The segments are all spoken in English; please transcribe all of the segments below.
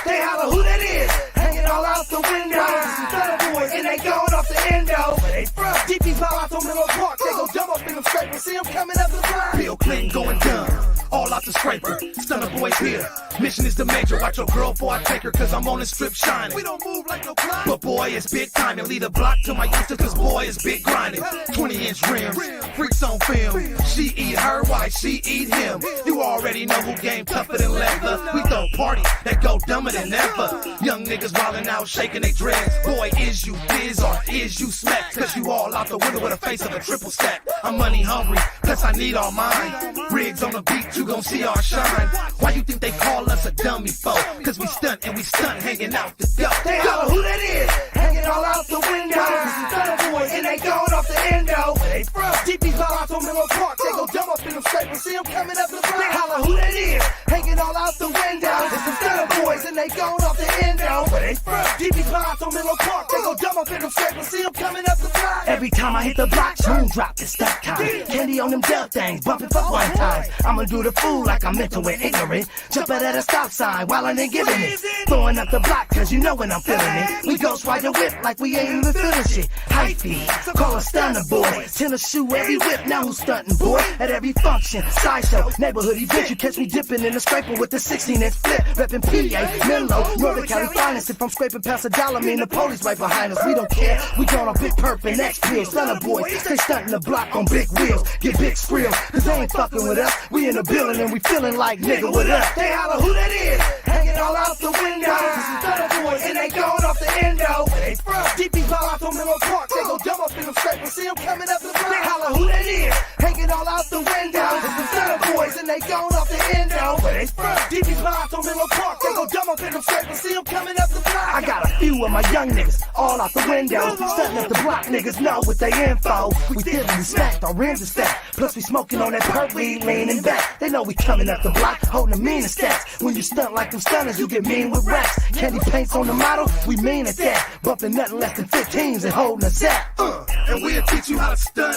They holler who that is, hanging all out the window. Some stunner boys and they going off the endo. Where they from? DP's Palo Alto Menlo Park. They go jump up in them scraper. See them coming up the block. Bill Clinton going dumb. All out the scraper, stunner boys here. Mission is the major, watch your girl before I take her, cause I'm on the strip shining. We don't move like no clock, but boy, it's big time. And lead a block to my youngster, cause boy, it's big grinding. 20-inch rims, freaks on film. She eat her, why she eat him? You already know who game tougher than leather. We throw parties that go dumber than ever. Young niggas wildin' out, shaking they dreads. Boy, is you biz or is you smack? Cause you all out the window with a face of a triple stack. I'm money hungry, plus I need all mine. Rigs on the beat, you gon' see our shine. Why you think they call us a dummy foe? Cause we stunt and we stunt hanging out the dough. They holler who that is, hanging all out the window. Some stunner boys and they going off the endo. Where they from? DP's Palo Alto Menlo Park. They go jump up in them scrapers. See them coming up the block. They holler who that is, hanging all out the window. Some stunner boys and they going off the endo. Where they from? DP's Palo Alto Menlo Park. They go jump up in them scrapers. See them coming up the block. Every time I hit the block, boom drop the stuck time. Candy on them dub things, bumping for one time. I'ma do the fool like I'm mental and ignorant. Jumping at a stop sign while I ain't giving it. Throwing up the block cause you know when I'm feeling it. We ghost ride the whip like we ain't even feeling shit. High speed, call a stunner boy. Tennis shoe every whip, now who's stunting boy? At every function, sideshow, neighborhood event. You catch me dipping in the scraper with the 16-inch flip. Reppin' PA, Menlo, Northern Cali finest. If I'm scraping past a dollar, mean the police right behind us. We don't care, we going on big perp and X pills. Stunner boys, they stunting the block on big wheels. Get big skrills, cause they ain't fucking with us. We in the building and we feeling like nigga what up. They holler who that is, hanging all out the window. Some stunner boys and they going off the endo. Where they from? DP's Palo Alto Menlo Park. They go jump up in them scrapers. See them coming up the block. They holler who that is, hanging all out the window. Some stunner boys and they going off the endo. Where they from? DP's Palo Alto Menlo Park. They go jump up in them scrapers. See them coming up the block. I got a few of my young niggas all out the window. Stunting up the block, niggas know with their info. We did we smacked, our rims are stacked. Plus we smoking on that perp, we leaning back. They know we coming up the block, holding the meanest stats. When you stunt like them stunners, you get mean with raps. Candy paints on the model, we mean at that. Bumping nothing less than 15s and holding us at. And we'll teach you how to stunt.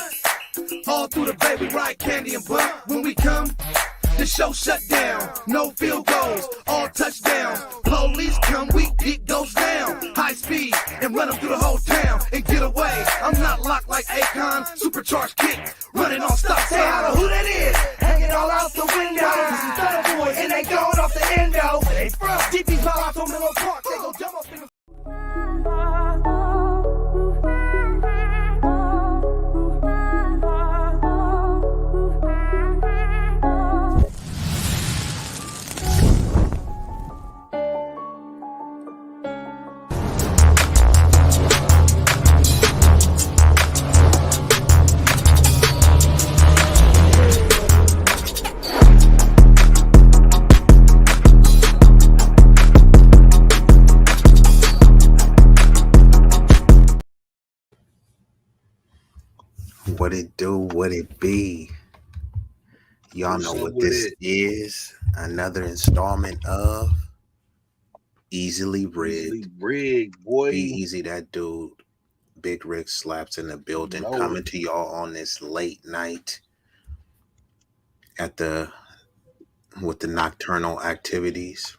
All through the bay, we ride candy and bump. When we come, the show shut down. No field goals, all touchdowns. Police come, it goes down. High speed and run them through the whole town and get away. I'm not locked like Akon, supercharged kick, running on stop sign. Say holla who that is, hanging all out the window. Some stunner boys and they going off the endo. Where they from? DP's Palo Alto Menlo Park. They go jump up in the What it do, what it be? Y'all know what this is. Another installment of Easily Rigged. Boy. B-Eazy Dat Dude. Big Rick Slaps in the building. Coming to y'all on this late night with the nocturnal activities.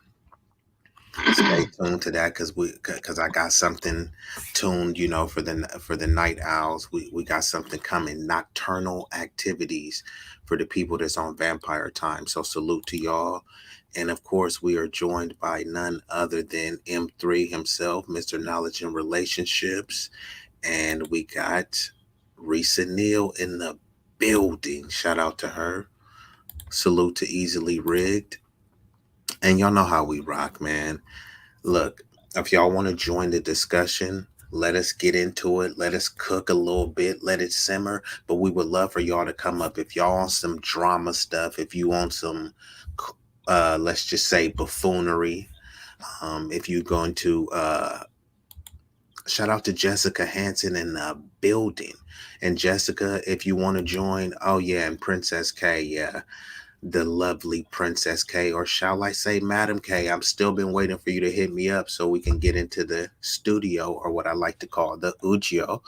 Stay tuned to that because I got something tuned, for the night owls. We got something coming. Nocturnal activities for the people that's on vampire time. So salute to y'all. And of course, we are joined by none other than M3 himself, Mr. Knowledge and Relationships. And we got Risa Neal in the building. Shout out to her. Salute to Easily Rigged. And y'all know how we rock, man. Look, if y'all want to join the discussion, let us get into it. Let us cook a little bit. Let it simmer. But we would love for y'all to come up. If y'all want some drama stuff, if you want some, let's just say buffoonery, if you're going to, shout out to Jessica Hansen in the building. And Jessica, if you want to join, oh yeah, and Princess K, yeah. The lovely Princess K, or shall I say Madam K. I'm still been waiting for you to hit me up so we can get into the studio, or what I like to call the Ugio,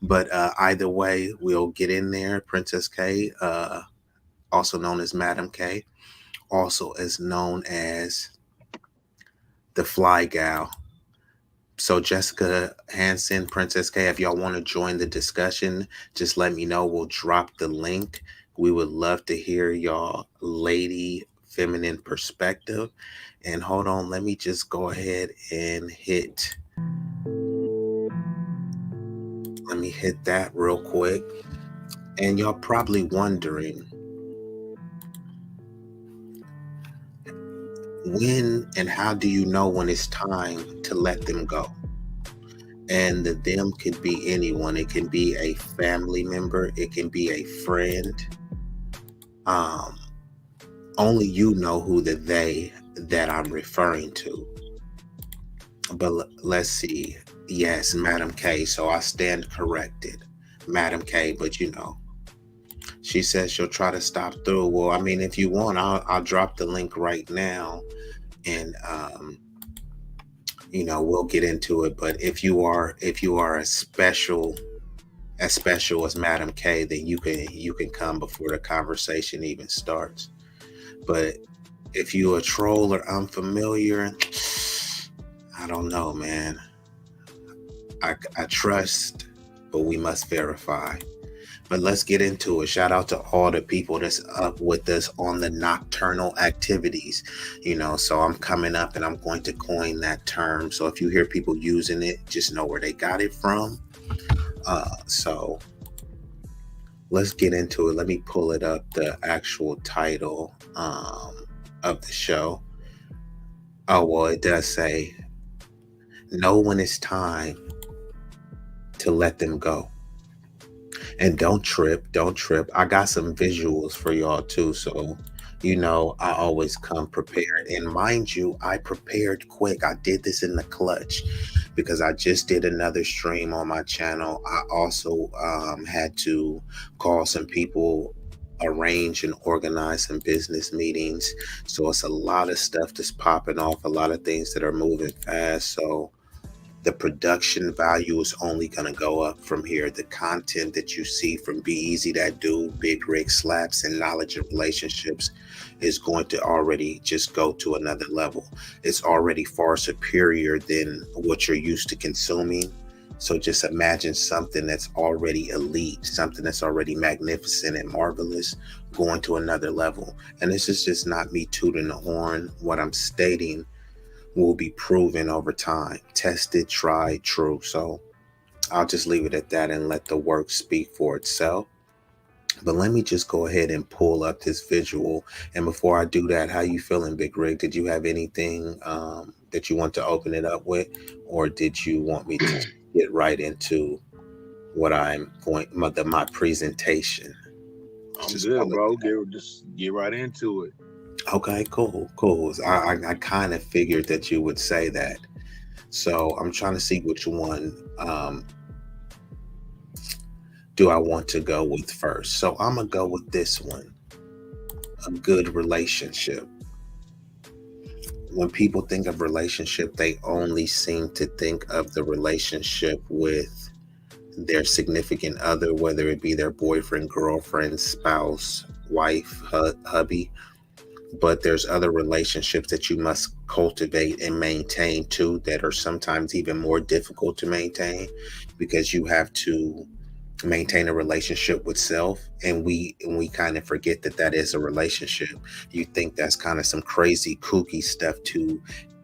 But either way, we'll get in there. Princess K, also known as Madam K, also as known as the fly gal. So Jessica Hansen, Princess K, if y'all want to join the discussion, just let me know. We'll drop the link. We would love to hear y'all lady feminine perspective. And hold on, let me just go ahead and let me hit that real quick. And y'all probably wondering, when and how do you know when it's time to let them go? And the them could be anyone. It can be a family member, it can be a friend. Um, Only you know who the they that I'm referring to. But let's see. Yes, Madam K. So I stand corrected, Madam K. But she says she'll try to stop through. Well, I mean, if you want, I'll drop the link right now, and we'll get into it. But if you are as special as Madam K, then you can come before the conversation even starts. But if you a troll or unfamiliar, I don't know, man. I trust, but we must verify. But let's get into it. Shout out to all the people that's up with us on the nocturnal activities. So I'm coming up and I'm going to coin that term. So if you hear people using it, just know where they got it from. So let's get into it. Let me pull it up, the actual title of the show. Oh, well, it does say, know when it's time to let them go. And don't trip. I got some visuals for y'all too. So, I always come prepared. And mind you, I prepared quick. I did this in the clutch because I just did another stream on my channel. I also had to call some people, arrange and organize some business meetings. So it's a lot of stuff that's popping off, a lot of things that are moving fast. So the production value is only going to go up from here. The content that you see from B-Eazy Dat Dude, Big Rig Slaps, and Knowledge of Relationships is going to already just go to another level. It's already far superior than what you're used to consuming. So just imagine something that's already elite, something that's already magnificent and marvelous, going to another level. And this is just not me tooting the horn. What I'm stating will be proven over time, tested, tried, true. So I'll just leave it at that and let the work speak for itself. But let me just go ahead and pull up this visual. And before I do that, how you feeling, Big Rig? Did you have anything that you want to open it up with, or did you want me to get right into what I'm going my presentation? I'm just good, bro. Just get right into it. Okay, cool. I kind of figured that you would say that. So I'm trying to see which one do I want to go with first. So I'm going to go with this one, a good relationship. When people think of relationship, they only seem to think of the relationship with their significant other, whether it be their boyfriend, girlfriend, spouse, wife, hubby. But there's other relationships that you must cultivate and maintain too, that are sometimes even more difficult to maintain, because you have to maintain a relationship with self. And we kind of forget that is a relationship. You think that's kind of some crazy kooky stuff to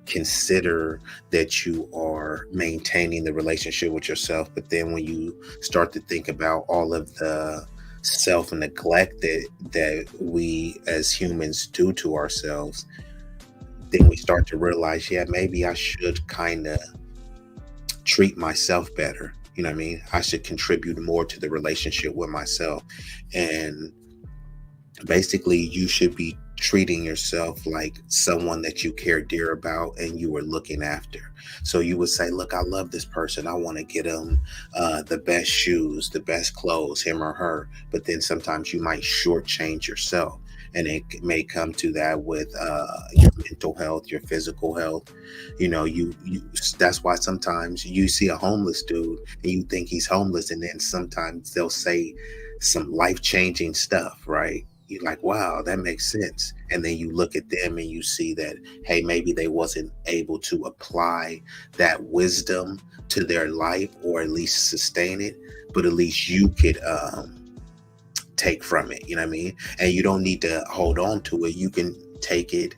consider, that you are maintaining the relationship with yourself. But then when you start to think about all of the self-neglect that we as humans do to ourselves, then we start to realize, yeah, maybe I should kind of treat myself better. You know what I mean? I should contribute more to the relationship with myself. And basically, you should be treating yourself like someone that you care dear about and you are looking after. So you would say, look, I love this person. I want to get him the best shoes, the best clothes, him or her. But then sometimes you might shortchange yourself. And it may come to that with your mental health, your physical health. You that's why sometimes you see a homeless dude and you think he's homeless. And then sometimes they'll say some life-changing stuff, right? you're like, wow, that makes sense. And then you look at them and you see that, hey, maybe they wasn't able to apply that wisdom to their life, or at least sustain it, but at least you could take from it, you know what I mean? And you don't need to hold on to it. You can take it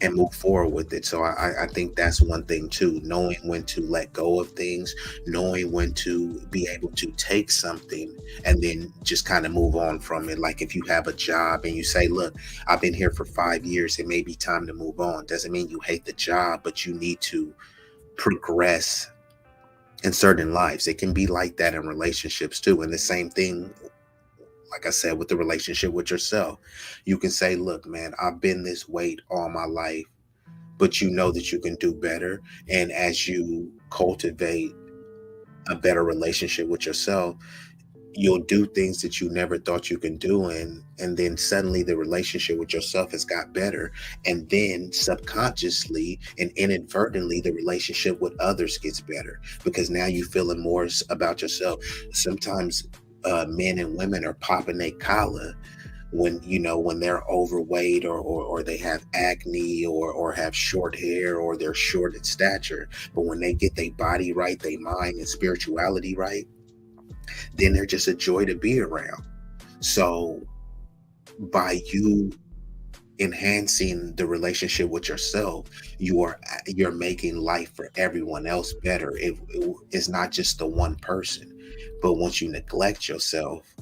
and move forward with it. So I think that's one thing too, knowing when to let go of things, knowing when to be able to take something and then just kind of move on from it. Like if you have a job and you say, look, I've been here for 5 years, it may be time to move on. Doesn't mean you hate the job, but you need to progress in certain lives. It can be like that in relationships too. And the same thing, like I said, with the relationship with yourself. You can say, look, man, I've been this weight all my life, but you know that you can do better. And as you cultivate a better relationship with yourself, you'll do things that you never thought you can do. And then suddenly the relationship with yourself has got better. And then subconsciously and inadvertently, the relationship with others gets better, because now you're feeling more about yourself. Sometimes men and women are popping their collar when, you know, when they're overweight, or they have acne, or have short hair, or they're short in stature. But when they get their body right, their mind and spirituality right, then they're just a joy to be around. So by you enhancing the relationship with yourself, you're making life for everyone else better. It's not just the one person. But once you neglect yourself,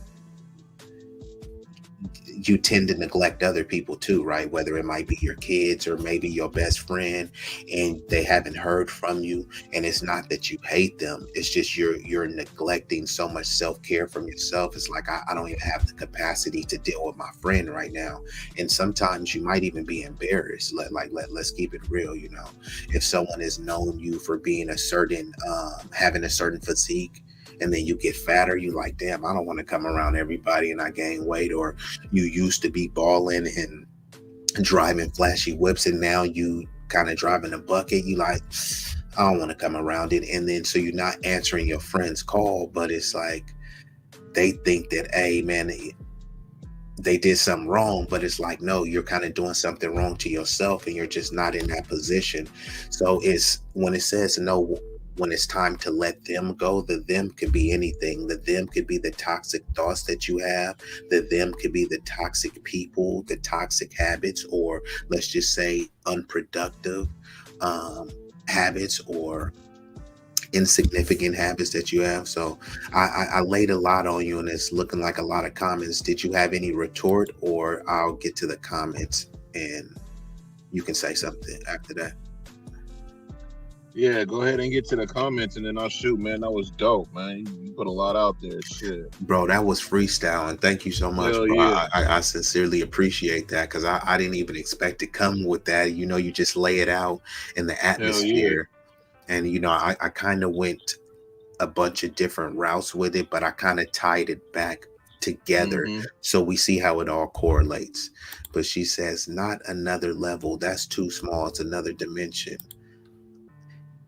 you tend to neglect other people too, right? Whether it might be your kids or maybe your best friend, and they haven't heard from you. And it's not that you hate them, it's just you're neglecting so much self-care from yourself. It's like, I don't even have the capacity to deal with my friend right now. And sometimes you might even be embarrassed. Let's keep it real, you know. If someone has known you for being a certain having a certain physique, and then you get fatter, you like, damn, I don't want to come around everybody and I gain weight. Or you used to be balling and driving flashy whips, and now you kind of driving a bucket. You like, I don't want to come around it. And then so you're not answering your friend's call, but it's like they think that, hey man, they did something wrong. But it's like, no, you're kind of doing something wrong to yourself, and you're just not in that position. So it's when it says no, when it's time to let them go, the them could be anything. The them could be the toxic thoughts that you have. The them could be the toxic people, the toxic habits, or let's just say unproductive habits, or insignificant habits that you have. So I laid a lot on you, and it's looking like a lot of comments. Did you have any retort, or I'll get to the comments and you can say something after that? Yeah, go ahead and get to the comments, and then I'll shoot, man. That was dope, man. You put a lot out there. Shit. Bro, that was freestyle, and thank you so much, Hell bro. yeah. I sincerely appreciate that, because I didn't even expect to come with that. You know, you just lay it out in the atmosphere. And, you know, I kind of went a bunch of different routes with it, but I kind of tied it back together. So we see how it all correlates. But she says, not another level. That's too small. It's another dimension.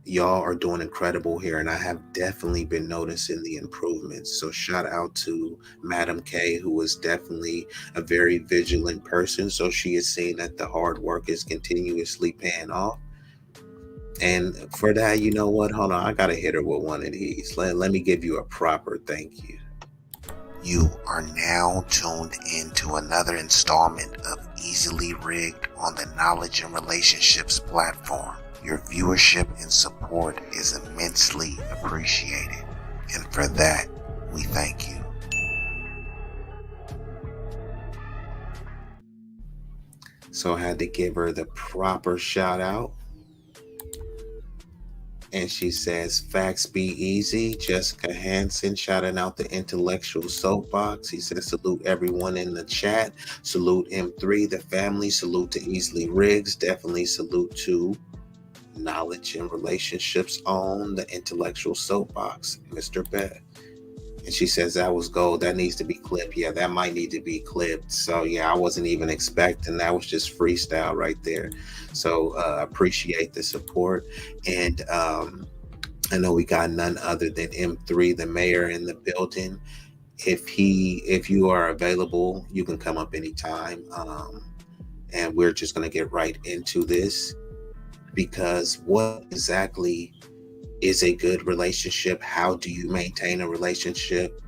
Y'all are doing incredible here, and I have definitely been noticing the improvements. So shout out to Madam K, who is definitely a very vigilant person. So she is seeing that the hard work is continuously paying off. And for that, you know what? Hold on, I gotta hit her with one of these. Let me give you a proper thank you. You are now tuned into another installment of Easily Rigged on the Knowledge and Relationships platform. Your viewership and support is immensely appreciated, and for that, we thank you. So I had to give her the proper shout out. And she says, facts be easy. Jessica Hansen shouting out the Intellectual SoapBox. He says, salute everyone in the chat. Salute M3, the family. Salute to Easily Riggs. Definitely salute to Knowledge and Relationships on the Intellectual SoapBox, Mr. Beth. And she says, that was gold. That needs to be clipped. Yeah, that might need to be clipped. So yeah, I wasn't even expecting. That was just freestyle right there. So appreciate the support. And I know we got none other than M3, the mayor, in the building. If you are available, you can come up anytime. And we're just going to get right into this, because what exactly is a good relationship? How do you maintain a relationship?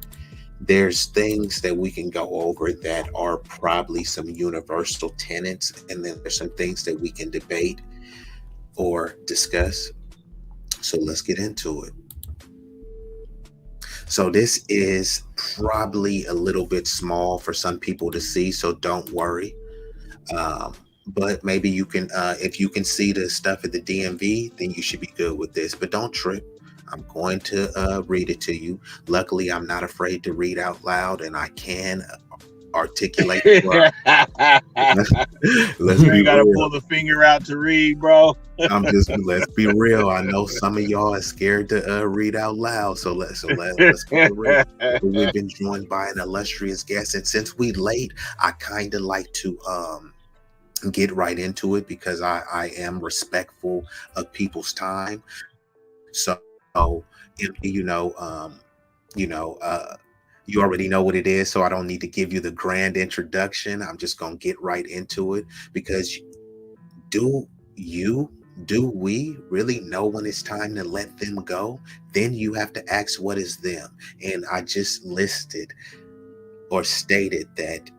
There's things that we can go over that are probably some universal tenets, and then there's some things that we can debate or discuss. So let's get into it. So this is probably a little bit small for some people to see, so don't worry. Um, but maybe you can, if you can see the stuff at the DMV, then you should be good with this. But don't trip. I'm going to read it to you. Luckily, I'm not afraid to read out loud, and I can articulate. Let's You be ain't gotta real. pull the finger out to read, bro. Let's be real. I know some of y'all are scared to read out loud, so let's keep it real. But we've been joined by an illustrious guest, and since we late, I kind of like to get right into it, because I am respectful of people's time. So, you know, you already know what it is, so I don't need to give you the grand introduction. I'm just gonna get right into it, because do you do we really know when it's time to let them go? Then you have to ask, what is them? And I just listed or stated that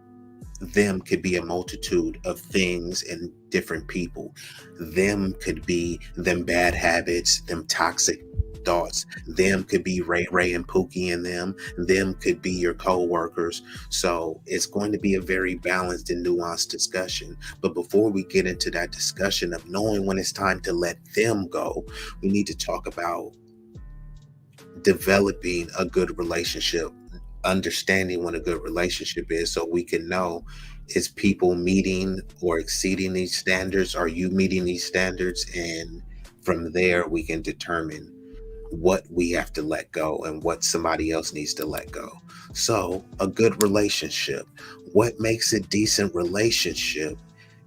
them could be a multitude of things and different people. Them could be them bad habits, them toxic thoughts. Them could be Ray and Pookie and them could be your co-workers. So it's going to be a very balanced and nuanced discussion. But before we get into that discussion of knowing when it's time to let them go, we need to talk about developing a good relationship, understanding what a good relationship is, so we can know, is people meeting or exceeding these standards? Are you meeting these standards? And from there, we can determine what we have to let go and what somebody else needs to let go. So a good relationship, what makes a decent relationship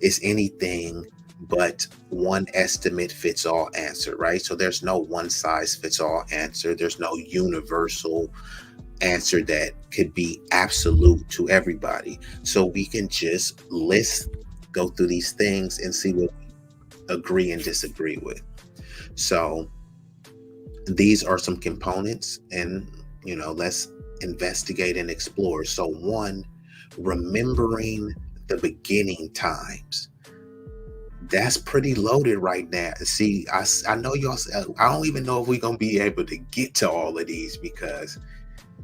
is anything but one estimate fits all answer, right? So there's no one size fits all answer. There's no universal answer that could be absolute to everybody. So we can just go through these things and see what we agree and disagree with. So these are some components, and let's investigate and explore. So one, remembering the beginning times. That's pretty loaded right now. See, I know y'all, I don't even know if we're gonna be able to get to all of these, because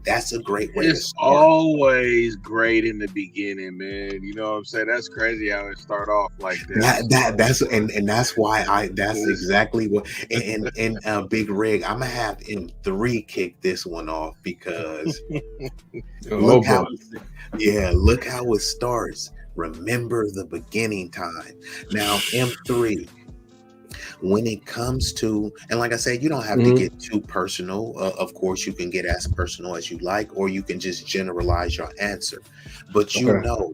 that's a great way to It's start. always great in the beginning, man. You know what I'm saying? That's crazy how it start off like that. That's why that's exactly what. And Big Rig, I'm gonna have M3 kick this one off, because look how it starts. Remember the beginning time. Now M3, when it comes to, and like I said, you don't have to get too personal. Of course, you can get as personal as you like, or you can just generalize your answer. But the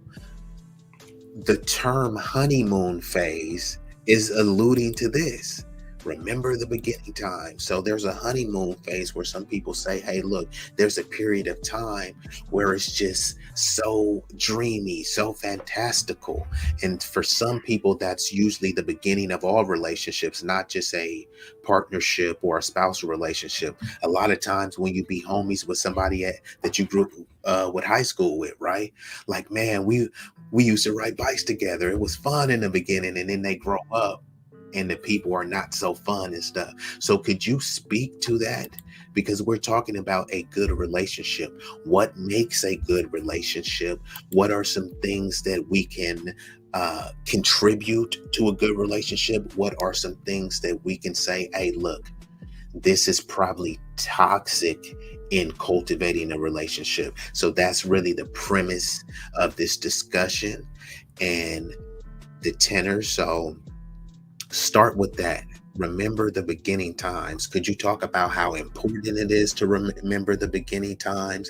term honeymoon phase is alluding to this. Remember the beginning time. So there's a honeymoon phase where some people say, hey, look, there's a period of time where it's just so dreamy, so fantastical. And for some people, that's usually the beginning of all relationships, not just a partnership or a spousal relationship. A lot of times when you be homies with somebody that you grew with high school with, right? Like, man, we used to ride bikes together. It was fun in the beginning, and then they grow up and the people are not so fun and stuff. So could you speak to that? Because we're talking about a good relationship. What makes a good relationship? What are some things that we can contribute to a good relationship? What are some things that we can say, hey, look, this is probably toxic in cultivating a relationship? So that's really the premise of this discussion and the tenor. So start with that. Remember the beginning times. Could you talk about how important it is to remember the beginning times?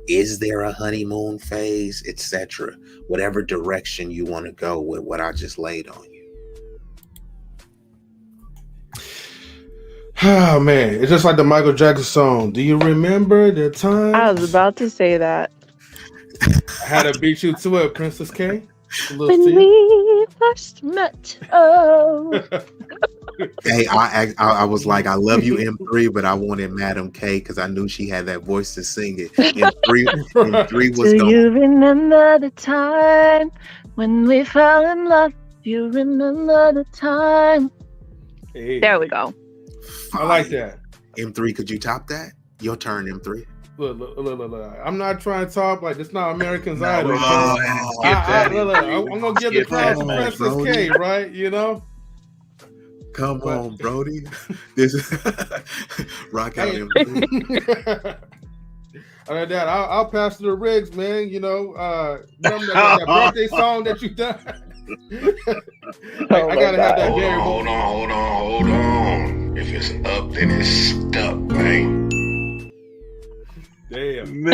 Is there a honeymoon phase, etc.? Whatever direction you want to go with what I just laid on you. Oh man, it's just like the Michael Jackson song. Do you remember the time I was about to say that. I had to beat you to it, Princess K? When we first met. Oh. Hey, I was like, I love you, M3, but I wanted Madam K because I knew she had that voice to sing it. M3 was Do going. you remember the time when we fell in love? Do you remember the time? Hey, There we go. I like that. M3, could you top that? Your turn, M3. Look. I'm not trying to talk like it's not American's No, Idol. we Okay? go ahead and skip that. I'm gonna give the Skip crown that, to man. Princess K, right? You know. Come But- on, Brody. This is rock out, Hey. M3. Other than that, I'll pass to the Riggs, man. You know, remember that birthday song that you done? I gotta have that Gary. Hold on. If it's up, then it's stuck, man. Damn.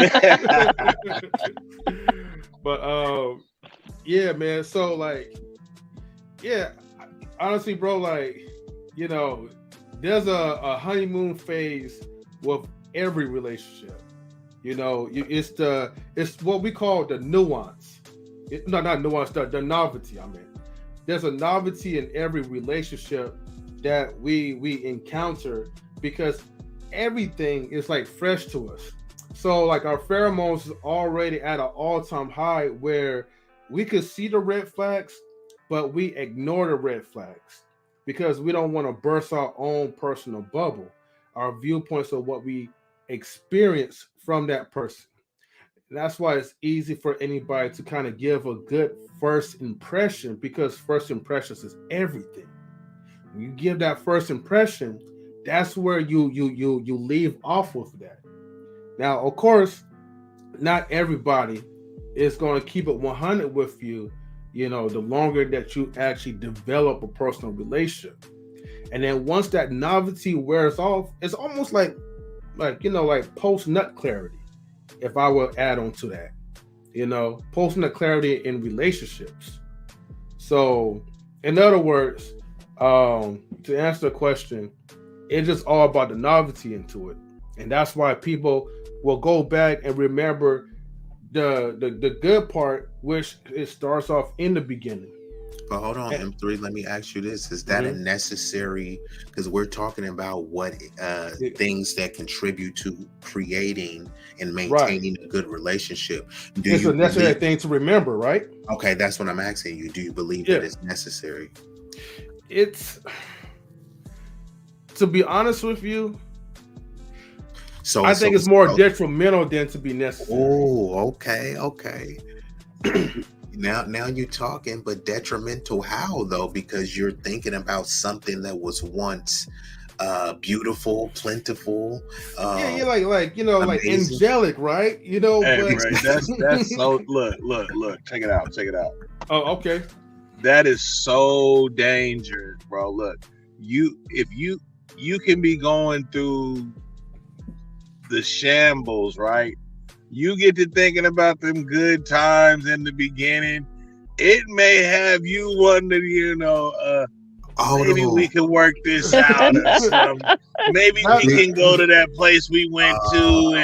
But yeah, man. So like, yeah, honestly, bro, like, you know, there's a honeymoon phase with every relationship. You know, it's what we call the nuance. Not nuance, the novelty. I mean, there's a novelty in every relationship that we encounter because everything is like fresh to us. So like our pheromones is already at an all-time high where we could see the red flags, but we ignore the red flags because we don't want to burst our own personal bubble, our viewpoints of what we experience from that person. And that's why it's easy for anybody to kind of give a good first impression because first impressions is everything. When you give that first impression, that's where you leave off with that. Now, of course, not everybody is going to keep it 100 with you, you know, the longer that you actually develop a personal relationship. And then once that novelty wears off, it's almost like post-nut clarity, if I will add on to that. You know, post-nut clarity in relationships. So, in other words, to answer the question, it's just all about the novelty into it. And that's why people will go back and remember the good part, which it starts off in the beginning. But hold on, M3, let me ask you this. Is that a necessary, because we're talking about what things that contribute to creating and maintaining a good relationship. It's a necessary thing to remember, right? Okay, that's what I'm asking you. Do you believe that it's necessary? It's, to be honest with you, I think it's more detrimental than to be necessary. Oh, okay. Now you're talking, but detrimental how though? Because you're thinking about something that was once beautiful, plentiful. Yeah, like you know, amazing. Like angelic, right? You know, hey, right. That's so. Look, check it out. Oh, okay. That is so dangerous, bro. Look, if you can be going through the shambles, right? You get to thinking about them good times in the beginning. It may have you wonder, you know, maybe we can work this out or something. Maybe we can go to that place we went to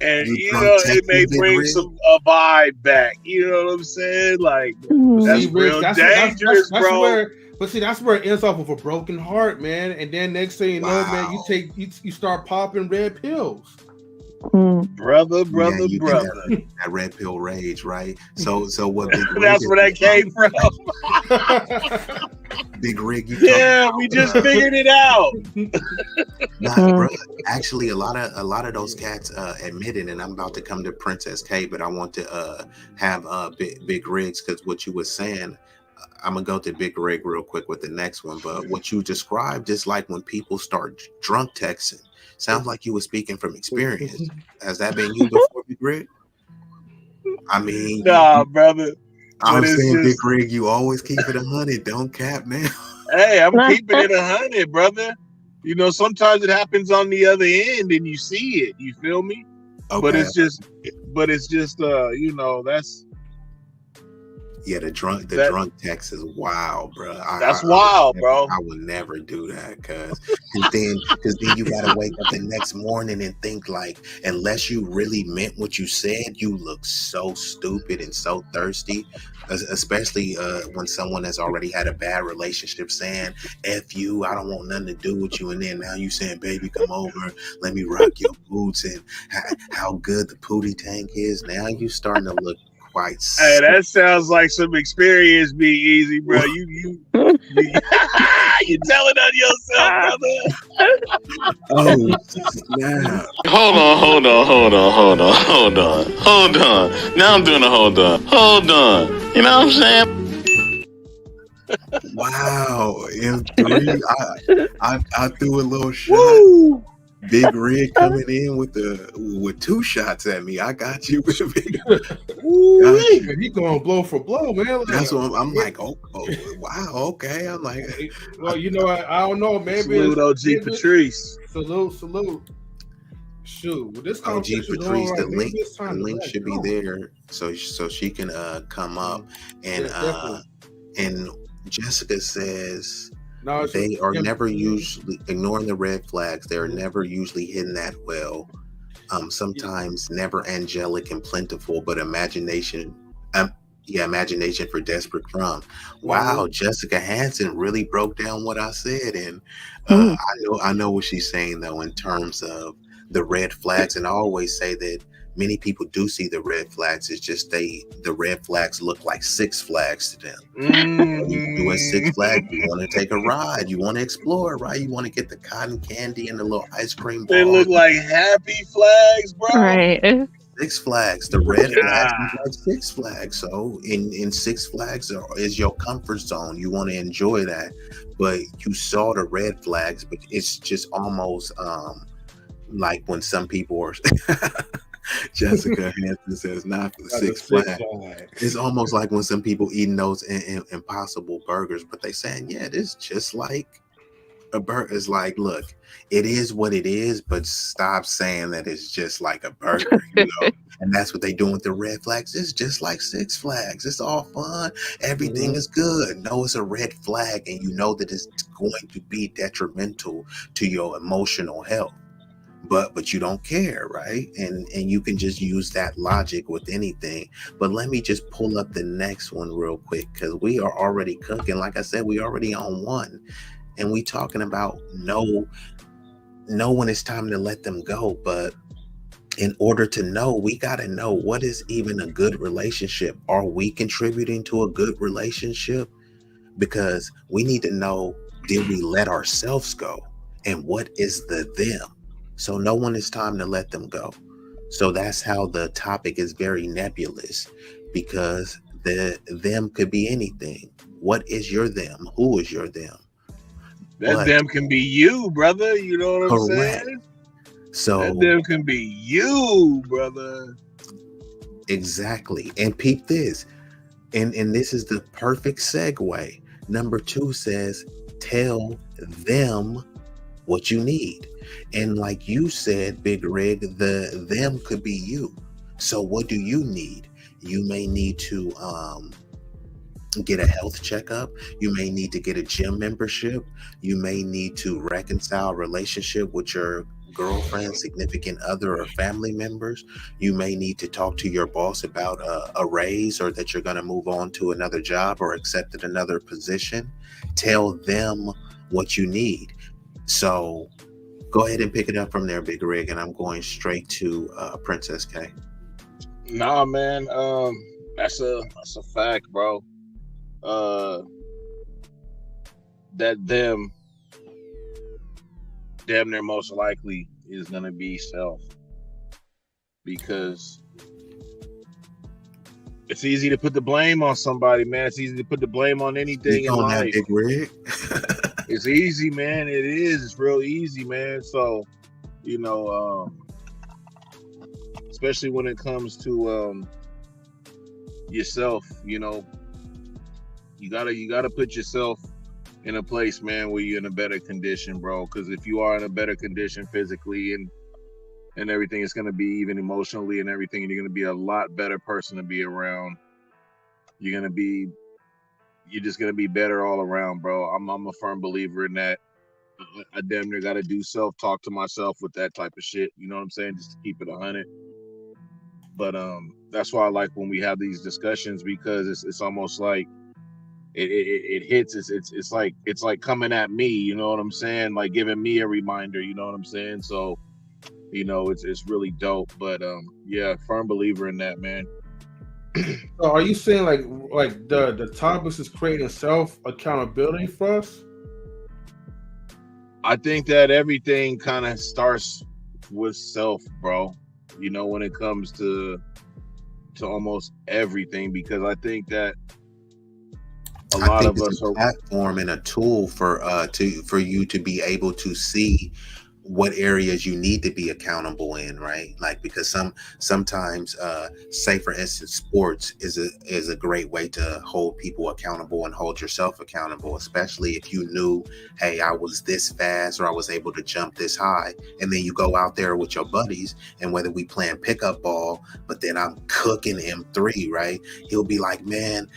and you know, it may bring a vibe back. You know what I'm saying? Like, that's real dangerous, bro. That's where it ends off with a broken heart, man. And then next thing you know, man, you start popping red pills. Brother. That red pill rage, right? So what? That's where that came from. Big Rig, we just figured it out. Bro, actually, a lot of those cats admitted, and I'm about to come to Princess K, but I want to have Big Rigs because what you were saying. I'm gonna go to Big Rig real quick with the next one, but what you described is like when people start drunk texting. Sounds like you were speaking from experience. Has that been you before, Big Rig? I mean, nah, brother. I'm saying, Big Rig, you always keep it 100. Don't cap now. Hey, I'm keeping it 100, brother. You know, sometimes it happens on the other end, and you see it. You feel me? Okay. But it's just, you know, that's. Yeah, the That drunk text is wild, bro. that's wild, bro. I would never do that because then you gotta wake up the next morning and think like, unless you really meant what you said, you look so stupid and so thirsty. Especially when someone has already had a bad relationship, saying "F you," I don't want nothing to do with you, and then now you saying, "Baby, come over, let me rock your boots," and how good the pootie tank is. Now you starting to look quite. Hey, that sounds like some experience, B-Eazy, bro. You you telling on yourself, brother. Oh snap! Hold on. Now I'm doing a hold on. You know what I'm saying? Wow, M3. I threw a little shot. Woo! Big Red coming in with two shots at me. I got you. Got you. He going blow for blow, man. Like, That's what I'm like. Oh, wow. Okay. I'm like, well, you know, I don't know. Maybe Salute OG Patrice. Salute. Shoot, with this OG conversation Patrice, going on, the link should be there, so she can come up and Jessica says they are never usually ignoring the red flags. They are never usually hidden that well. Sometimes never angelic and plentiful, but imagination for desperate crumb. Wow, Jessica Hansen really broke down what I said, and I know what she's saying though in terms of the red flags. And I always say that many people do see the red flags. It's just the red flags look like Six Flags to them. You do a Six Flags, you want to take a ride, you want to explore, right? You want to get the cotton candy and the little ice cream ball. They look like happy flags, bro. Right. Six Flags, the red flags is like Six Flags. So in Six Flags is your comfort zone. You want to enjoy that, but you saw the red flags, but it's just almost like when some people are Jessica Hansen says not for the Six Flags. It's almost like when some people eating those impossible burgers, but they saying, yeah, this just like a burger. It's like, look, it is what it is, but stop saying that it's just like a burger, you know. And that's what they doing with the red flags. It's just like Six Flags. It's all fun. Everything is good. No, it's a red flag, and you know that it's going to be detrimental to your emotional health. But you don't care, right? And you can just use that logic with anything. But let me just pull up the next one real quick, because we are already cooking. Like I said, we already on one, and we talking about know when it's time to let them go. But in order to know, we got to know what is even a good relationship. Are we contributing to a good relationship? Because we need to know, did we let ourselves go? And what is the them? So know when it's time to let them go. So that's how the topic is very nebulous, because the them could be anything. What is your them? Who is your them? That them can be you, brother. You know what I'm saying? So that them can be you, brother. Exactly. And peep this. And this is the perfect segue. Number 2 says, tell them what you need. And like you said, Big Rig, the them could be you. So what do you need? You may need to get a health checkup. You may need to get a gym membership. You may need to reconcile a relationship with your girlfriend, significant other, or family members. You may need to talk to your boss about a raise, or that you're going to move on to another job or accepted another position. Tell them what you need. So go ahead and pick it up from there, Big Rig, and I'm going straight to Princess K. Nah, man, that's a fact, bro. That them damn near most likely is gonna be self, because it's easy to put the blame on somebody, man. It's easy to put the blame on anything in life. Big Rig. It's easy, man. It is. It's real easy, man. So, you know, especially when it comes to yourself, you know, you gotta put yourself in a place, man, where you're in a better condition, bro. Because if you are in a better condition physically and everything, it's gonna be even emotionally and everything, and you're gonna be a lot better person to be around. you're just gonna be better all around, bro. I'm a firm believer in that. I damn near gotta do self-talk to myself with that type of shit. You know what I'm saying? Just to keep it 100. But that's why I like when we have these discussions, because it's almost like it hits. It's like coming at me. You know what I'm saying? Like giving me a reminder. You know what I'm saying? So, you know, it's really dope. But yeah, firm believer in that, man. So are you saying like the topics is creating self accountability for us? I think that everything kind of starts with self, bro. You know, when it comes to almost everything, because I think that a lot of us it's a platform and a tool for you to be able to see what areas you need to be accountable in, right? Like, because sometimes say for instance sports is a great way to hold people accountable and hold yourself accountable, especially if you knew, hey, I was this fast or I was able to jump this high, and then you go out there with your buddies, and whether we playing pickup ball, but then I'm cooking M3, right? He'll be like, man,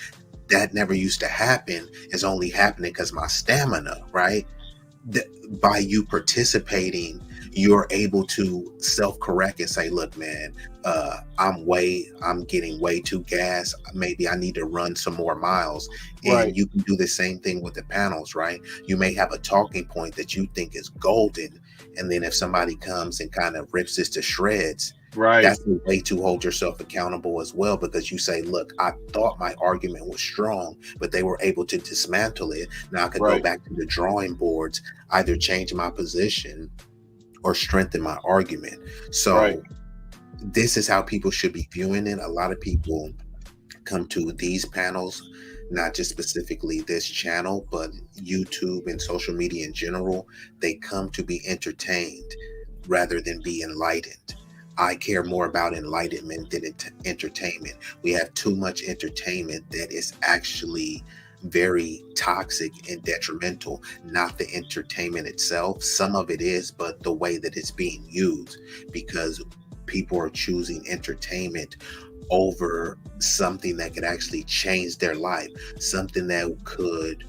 that never used to happen. It's only happening because my stamina, right? By you participating, you're able to self-correct and say, look, man, I'm getting way too gas. Maybe I need to run some more miles. And Right. you can do the same thing with the panels, right? You may have a talking point that you think is golden, and then if somebody comes and kind of rips this to shreds, Right. that's a way to hold yourself accountable as well, because you say, look, I thought my argument was strong, but they were able to dismantle it. Now I could go back to the drawing boards, either change my position or strengthen my argument. So this is how people should be viewing it. A lot of people come to these panels, not just specifically this channel, but YouTube and social media in general. They come to be entertained rather than be enlightened. I care more about enlightenment than entertainment. We have too much entertainment that is actually very toxic and detrimental, not the entertainment itself. Some of it is, but the way that it's being used, because people are choosing entertainment over something that could actually change their life, something that could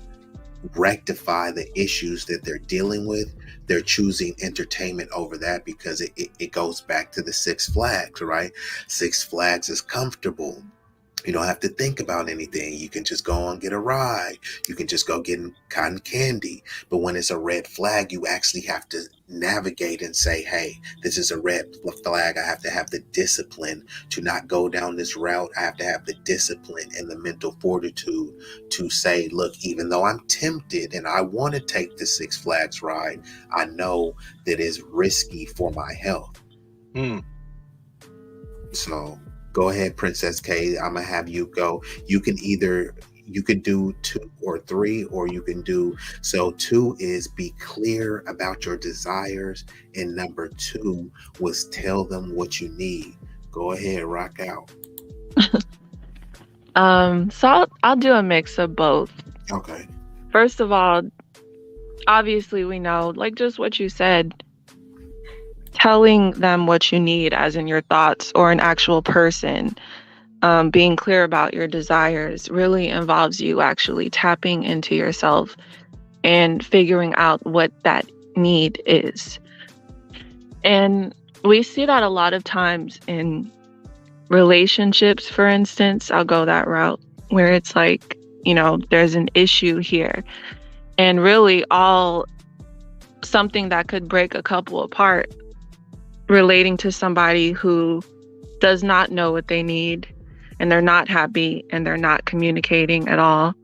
rectify the issues that they're dealing with. They're choosing entertainment over that because it goes back to the Six Flags, right? Six Flags is comfortable. You don't have to think about anything. You can just go and get a ride. You can just go get cotton candy. But when it's a red flag, you actually have to navigate and say, hey, this is a red flag. I have to have the discipline to not go down this route. I have to have the discipline and the mental fortitude to say, look, even though I'm tempted and I want to take the Six Flags ride, I know that it's risky for my health. So go ahead, Princess K. I'm gonna have you go. You can do 2 or 3, or you can do, so 2 is be clear about your desires, and number 2 was tell them what you need. Go ahead, rock out. So I'll do a mix of both. Okay. First of all, obviously we know, like just what you said, telling them what you need, as in your thoughts or an actual person, being clear about your desires really involves you actually tapping into yourself and figuring out what that need is. And we see that a lot of times in relationships, for instance. I'll go that route, where it's like, you know, there's an issue here, and really something that could break a couple apart, relating to somebody who does not know what they need, and they're not happy, and they're not communicating at all.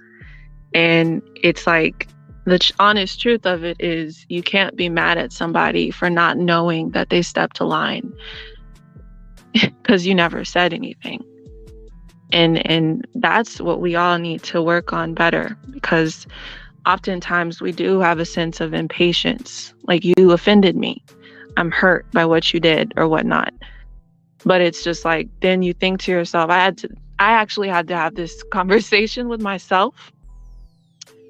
And it's like, the honest truth of it is, you can't be mad at somebody for not knowing that they stepped a line, because you never said anything. And that's what we all need to work on better, because oftentimes we do have a sense of impatience. Like, you offended me, I'm hurt by what you did or whatnot. But it's just like, then you think to yourself, I actually had to have this conversation with myself.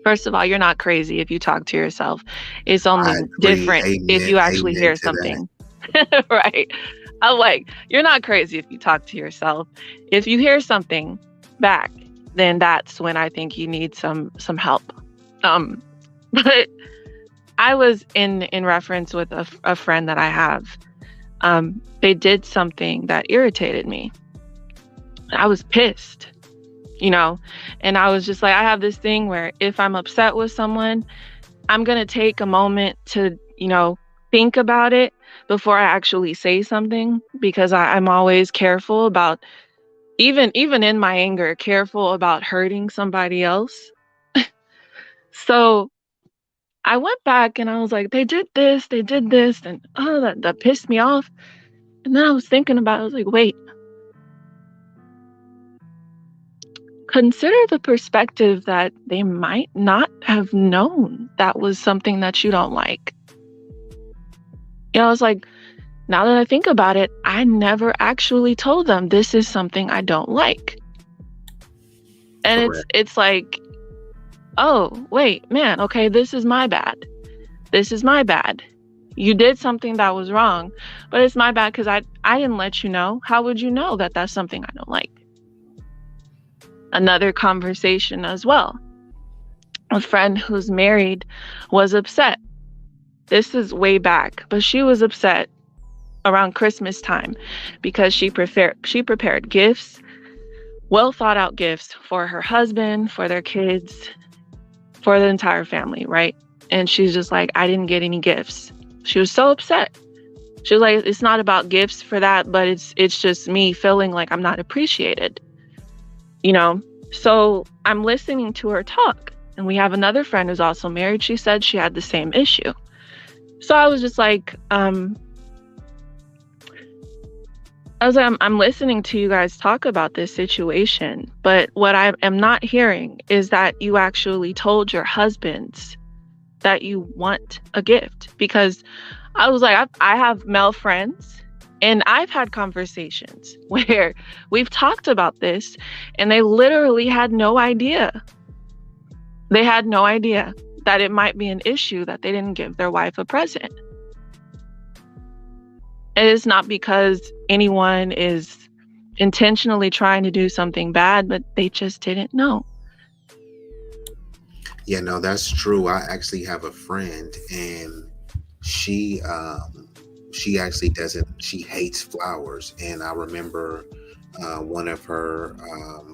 First of all, you're not crazy if you talk to yourself. It's only different if you actually hear something. Right. I'm like, you're not crazy if you talk to yourself. If you hear something back then that's when I think you need some help. But I was in reference with a friend that I have. They did something that irritated me. I was pissed, and I was just like, I have this thing where if I'm upset with someone, I'm going to take a moment to, think about it before I actually say something, because I'm always careful about, even in my anger, careful about hurting somebody else. So I went back and I was like, they did this, and that pissed me off. And then I was thinking about it, I was like, wait, consider the perspective that they might not have known that was something that you don't like. I was like, now that I think about it, I never actually told them this is something I don't like. And Correct. it's like, oh, wait, man, okay, this is my bad. You did something that was wrong, but it's my bad because I didn't let you know. How would you know that that's something I don't like? Another conversation as well. A friend who's married was upset. This is way back, but she was upset around Christmas time because she prepared gifts, well thought out gifts for her husband, for their kids, for the entire family, right? And she's just like, I didn't get any gifts. She was so upset. She was like, it's not about gifts for that, but it's just me feeling like I'm not appreciated. So I'm listening to her talk, and we have another friend who's also married. She said she had the same issue. So I was just like, I'm listening to you guys talk about this situation, but what I am not hearing is that you actually told your husbands that you want a gift. Because I was like, I have male friends, and I've had conversations where we've talked about this, and they literally had no idea. They had no idea that it might be an issue that they didn't give their wife a present. It is not because anyone is intentionally trying to do something bad, but they just didn't know. Yeah, no, that's true. I actually have a friend, and she actually she hates flowers. And I remember one of her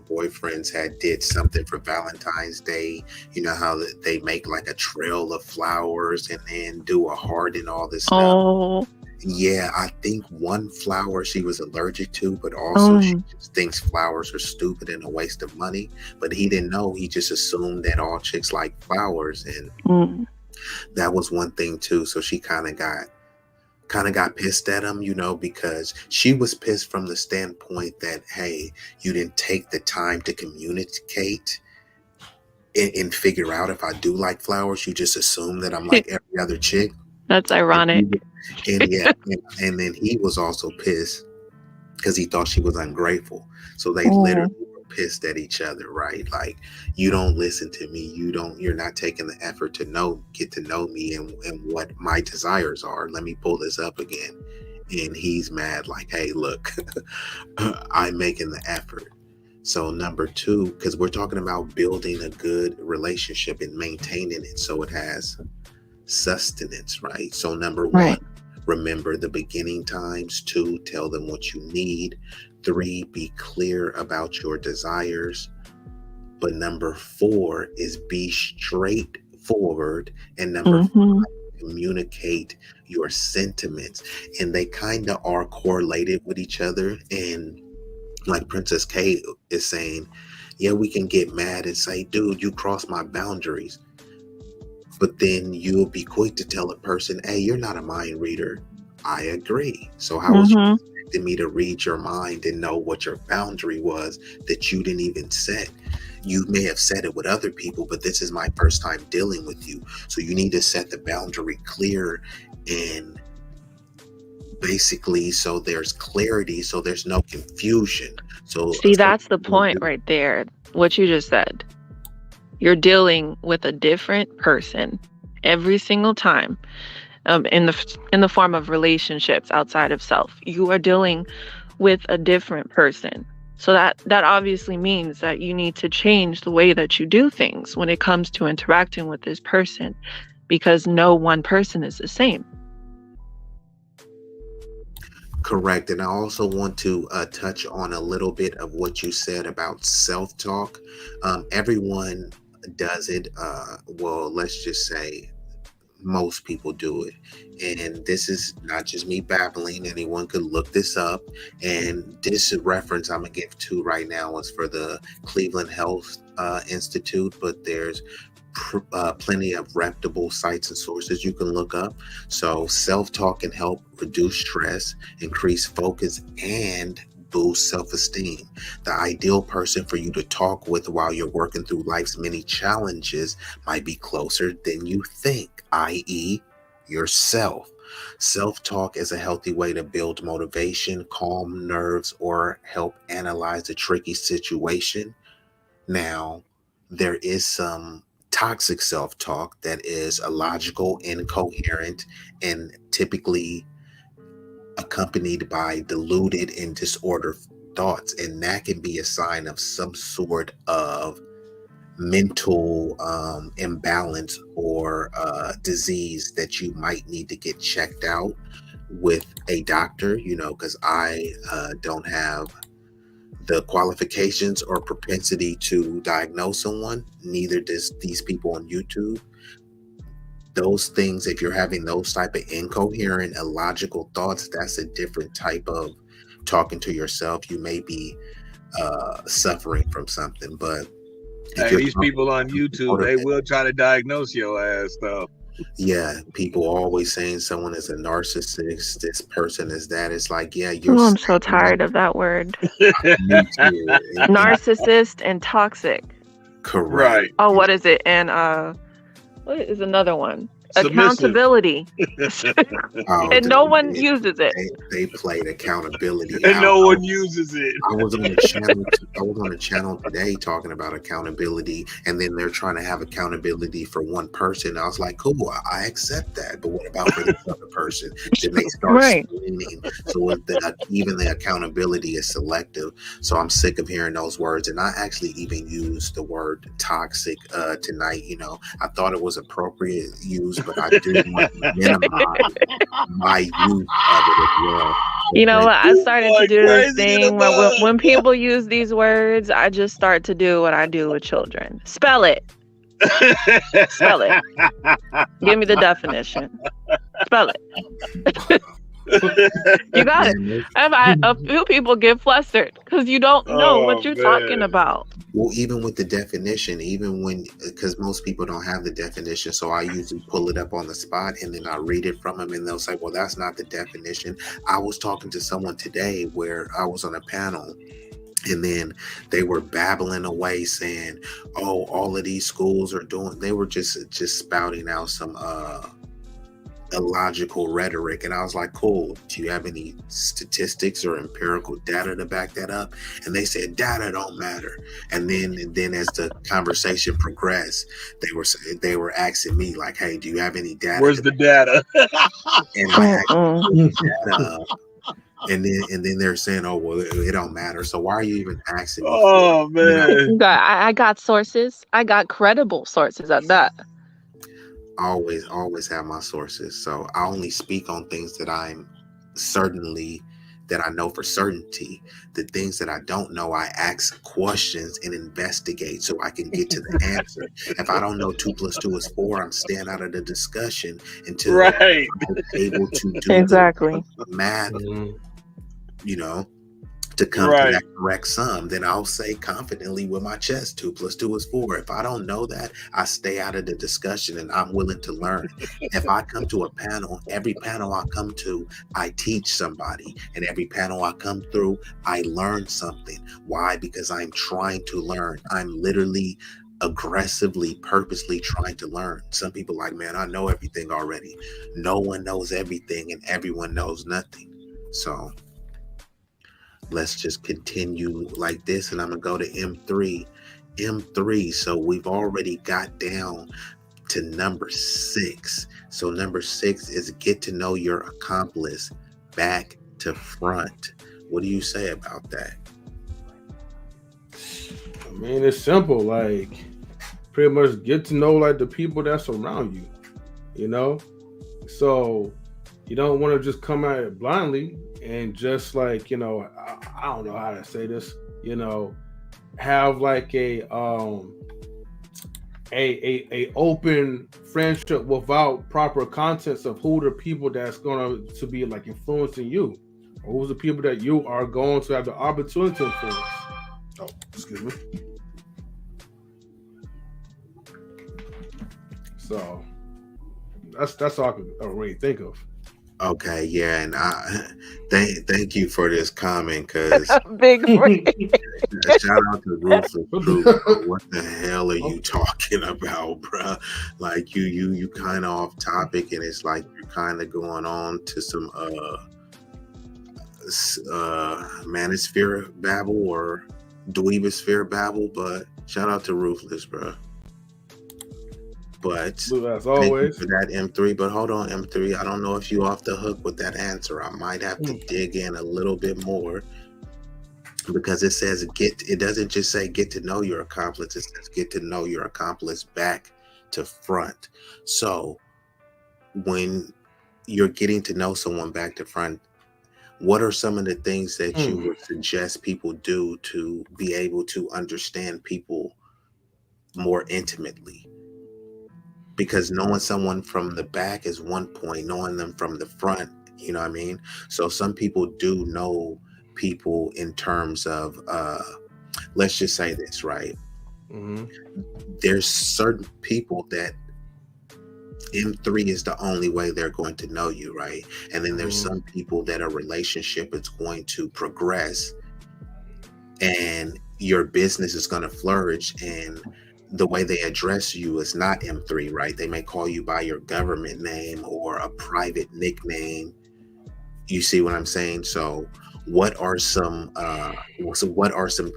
boyfriends did something for Valentine's Day. You know how they make like a trail of flowers and then do a heart and all this stuff. Oh. Yeah, I think one flower she was allergic to, but also she just thinks flowers are stupid and a waste of money. But he didn't know. He just assumed that all chicks like flowers, and that was one thing too. So she kind of got pissed at him, because she was pissed from the standpoint that, hey, you didn't take the time to communicate and figure out if I do like flowers. You just assume that I'm like every other chick. That's ironic. And yeah, and then he was also pissed because he thought she was ungrateful. So they literally were pissed at each other, right? Like, you don't listen to me. You're not taking the effort to get to know me and what my desires are. Let me pull this up again. And he's mad, like, hey, look, I'm making the effort. So number 2, because we're talking about building a good relationship and maintaining it so it has sustenance, right? So number 1, remember the beginning times. 2, tell them what you need. 3, be clear about your desires. But number 4 is be straightforward. And number 5, communicate your sentiments. And they kind of are correlated with each other. And like Princess K is saying, yeah, we can get mad and say, dude, you crossed my boundaries. But then you'll be quick to tell a person, hey, you're not a mind reader. I agree. So how was you expecting me to read your mind and know what your boundary was that you didn't even set? You may have said it with other people, but this is my first time dealing with you. So you need to set the boundary clear and basically so there's clarity, so there's no confusion. So see, that's the point right there. What you just said. You're dealing with a different person every single time, in the form of relationships outside of self. You are dealing with a different person. So that obviously means that you need to change the way that you do things when it comes to interacting with this person, because no one person is the same. Correct. And I also want to touch on a little bit of what you said about self-talk. Everyone does it. Well, let's just say most people do it. And this is not just me babbling. Anyone could look this up. And this reference I'm going to give to right now is for the Cleveland Health Institute, but there's plenty of reputable sites and sources you can look up. So self-talk can help reduce stress, increase focus, and boost self-esteem. The ideal person for you to talk with while you're working through life's many challenges might be closer than you think, i.e., yourself. Self-talk is a healthy way to build motivation, calm nerves, or help analyze a tricky situation. Now, there is some toxic self-talk that is illogical, incoherent, and typically accompanied by diluted and disordered thoughts. And that can be a sign of some sort of mental imbalance or disease that you might need to get checked out with a doctor, because I don't have the qualifications or propensity to diagnose someone. Neither does these people on YouTube. Those things, if you're having those type of incoherent, illogical thoughts, that's a different type of talking to yourself. You may be suffering from something, but hey, these people on YouTube, they will try to diagnose your ass though. Yeah, people are always saying someone is a narcissist, this person is that. It's like, yeah, you're I'm so tired of that word. and Narcissist and toxic. correct. Right. Oh, what is it? And what is another one? Submissive. Accountability. Oh, And no dude, one uses it. They played accountability. And no one uses it. I was on a channel today talking about accountability, and then they're trying to have accountability for one person. I was like, cool, I accept that, but what about for this other person? Then they start Right. screaming. So even the accountability is selective. So I'm sick of hearing those words, and I actually even used the word toxic tonight. I thought it was appropriate use, but I do want to minimize my use of it as well. You know what? I started to do this crazy thing when people use these words, I just start to do what I do with children. Spell it. Spell it. Give me the definition. Spell it. You got it. A few people get flustered because you don't know what you're talking about. Well, even with the definition, because most people don't have the definition, so I usually pull it up on the spot and then I read it from them, and they'll say, well, that's not the definition. I was talking to someone today where I was on a panel, and then they were babbling away saying, oh, all of these schools are doing, they were just spouting out some illogical rhetoric, and I was like, cool, do you have any statistics or empirical data to back that up? And they said data don't matter. And then as the conversation progressed, they were asking me like, hey, do you have any data? Where's the data? And I actually data. And then they're saying, oh, well, it don't matter. So why are you even asking me? Oh man. I got sources. I got credible sources at that. Always have my sources. So I only speak on things that I know for certainty. The things that I don't know, I ask questions and investigate so I can get to the answer. If I don't know 2 + 2 is 4, I'm staying out of the discussion until I'm able to do exactly the math, to come to that correct sum. Then I'll say confidently with my chest 2 + 2 is 4. If I don't know that, I stay out of the discussion and I'm willing to learn. If I come to a panel, every panel I come to, I teach somebody, and every panel I come through, I learn something. Why? Because I'm trying to learn. I'm literally aggressively, purposely trying to learn. Some people like, man, I know everything already. No one knows everything and everyone knows nothing. So let's just continue like this, and I'm gonna go to M3. So we've already got down to number 6. So number 6 is get to know your accomplice back to front. What do you say about that? mean, it's simple. Like, pretty much get to know like the people that's around you. You know, so you don't want to just come at it blindly and just like I don't know how to say this. Have like a open friendship without proper context of who the people that's going to be like influencing you, or who's the people that you are going to have the opportunity to influence. Oh, excuse me. So that's all I can really think of. Okay, yeah, and thank you for this comment, because Big brain. shout out to Ruthless Truth. What the hell are you talking about, bro? Like you kind of off topic, and it's like you're kind of going on to some manosphere babble or dweebosphere babble. But shout out to Ruthless, bro. But as always, for that M3. But hold on, M3. I don't know if you off the hook with that answer. I might have to dig in a little bit more, because it says it doesn't just say get to know your accomplice. It says get to know your accomplice back to front. So when you're getting to know someone back to front, what are some of the things that you would suggest people do to be able to understand people more intimately? Because knowing someone from the back is one point, knowing them from the front, you know what I mean? So some people do know people in terms of, let's just say this, right? Mm-hmm. There's certain people that M3 is the only way they're going to know you, right? And then there's some people that a relationship is going to progress and your business is going to flourish, and the way they address you is not M3, right? They may call you by your government name or a private nickname. You see what I'm saying? So what are some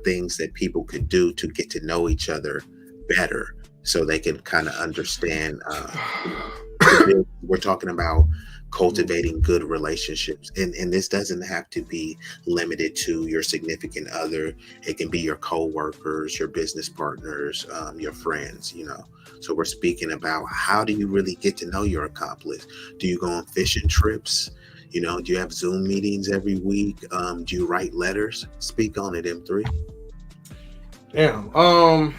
things that people could do to get to know each other better, so they can kind of understand? We're talking about cultivating good relationships, and this doesn't have to be limited to your significant other. It can be your co-workers, your business partners, your friends, So we're speaking about, how do you really get to know your accomplice? Do you go on fishing trips? Do you have Zoom meetings every week? Do you write letters? Speak on it, M3. Damn. I'm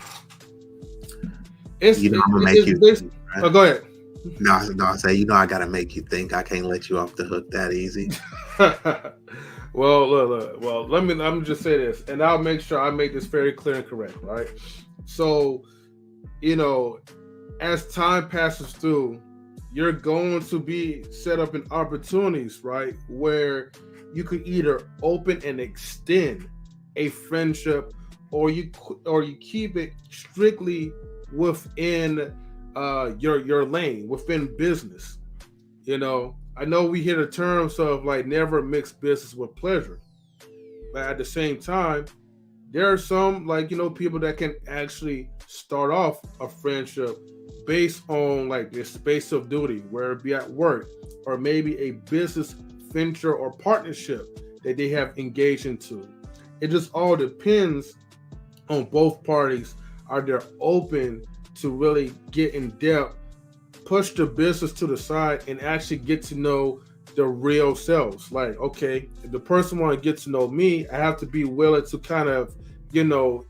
gonna make you think, right? Oh, go ahead. No, I say, I gotta make you think. I can't let you off the hook that easy. Well, look. Well, let me just say this, and I'll make sure I make this very clear and correct, right? So, as time passes through, you're going to be set up in opportunities, right, where you could either open and extend a friendship, or you keep it strictly within your lane, within business. I know we hear the terms of like never mix business with pleasure, but at the same time, there are some people that can actually start off a friendship based on like their space of duty, whether it be at work or maybe a business venture or partnership that they have engaged into. It just all depends on both parties. Are they open to really get in depth, push the business to the side, and actually get to know the real selves? Like, okay, if the person want to get to know me, I have to be willing to kind of,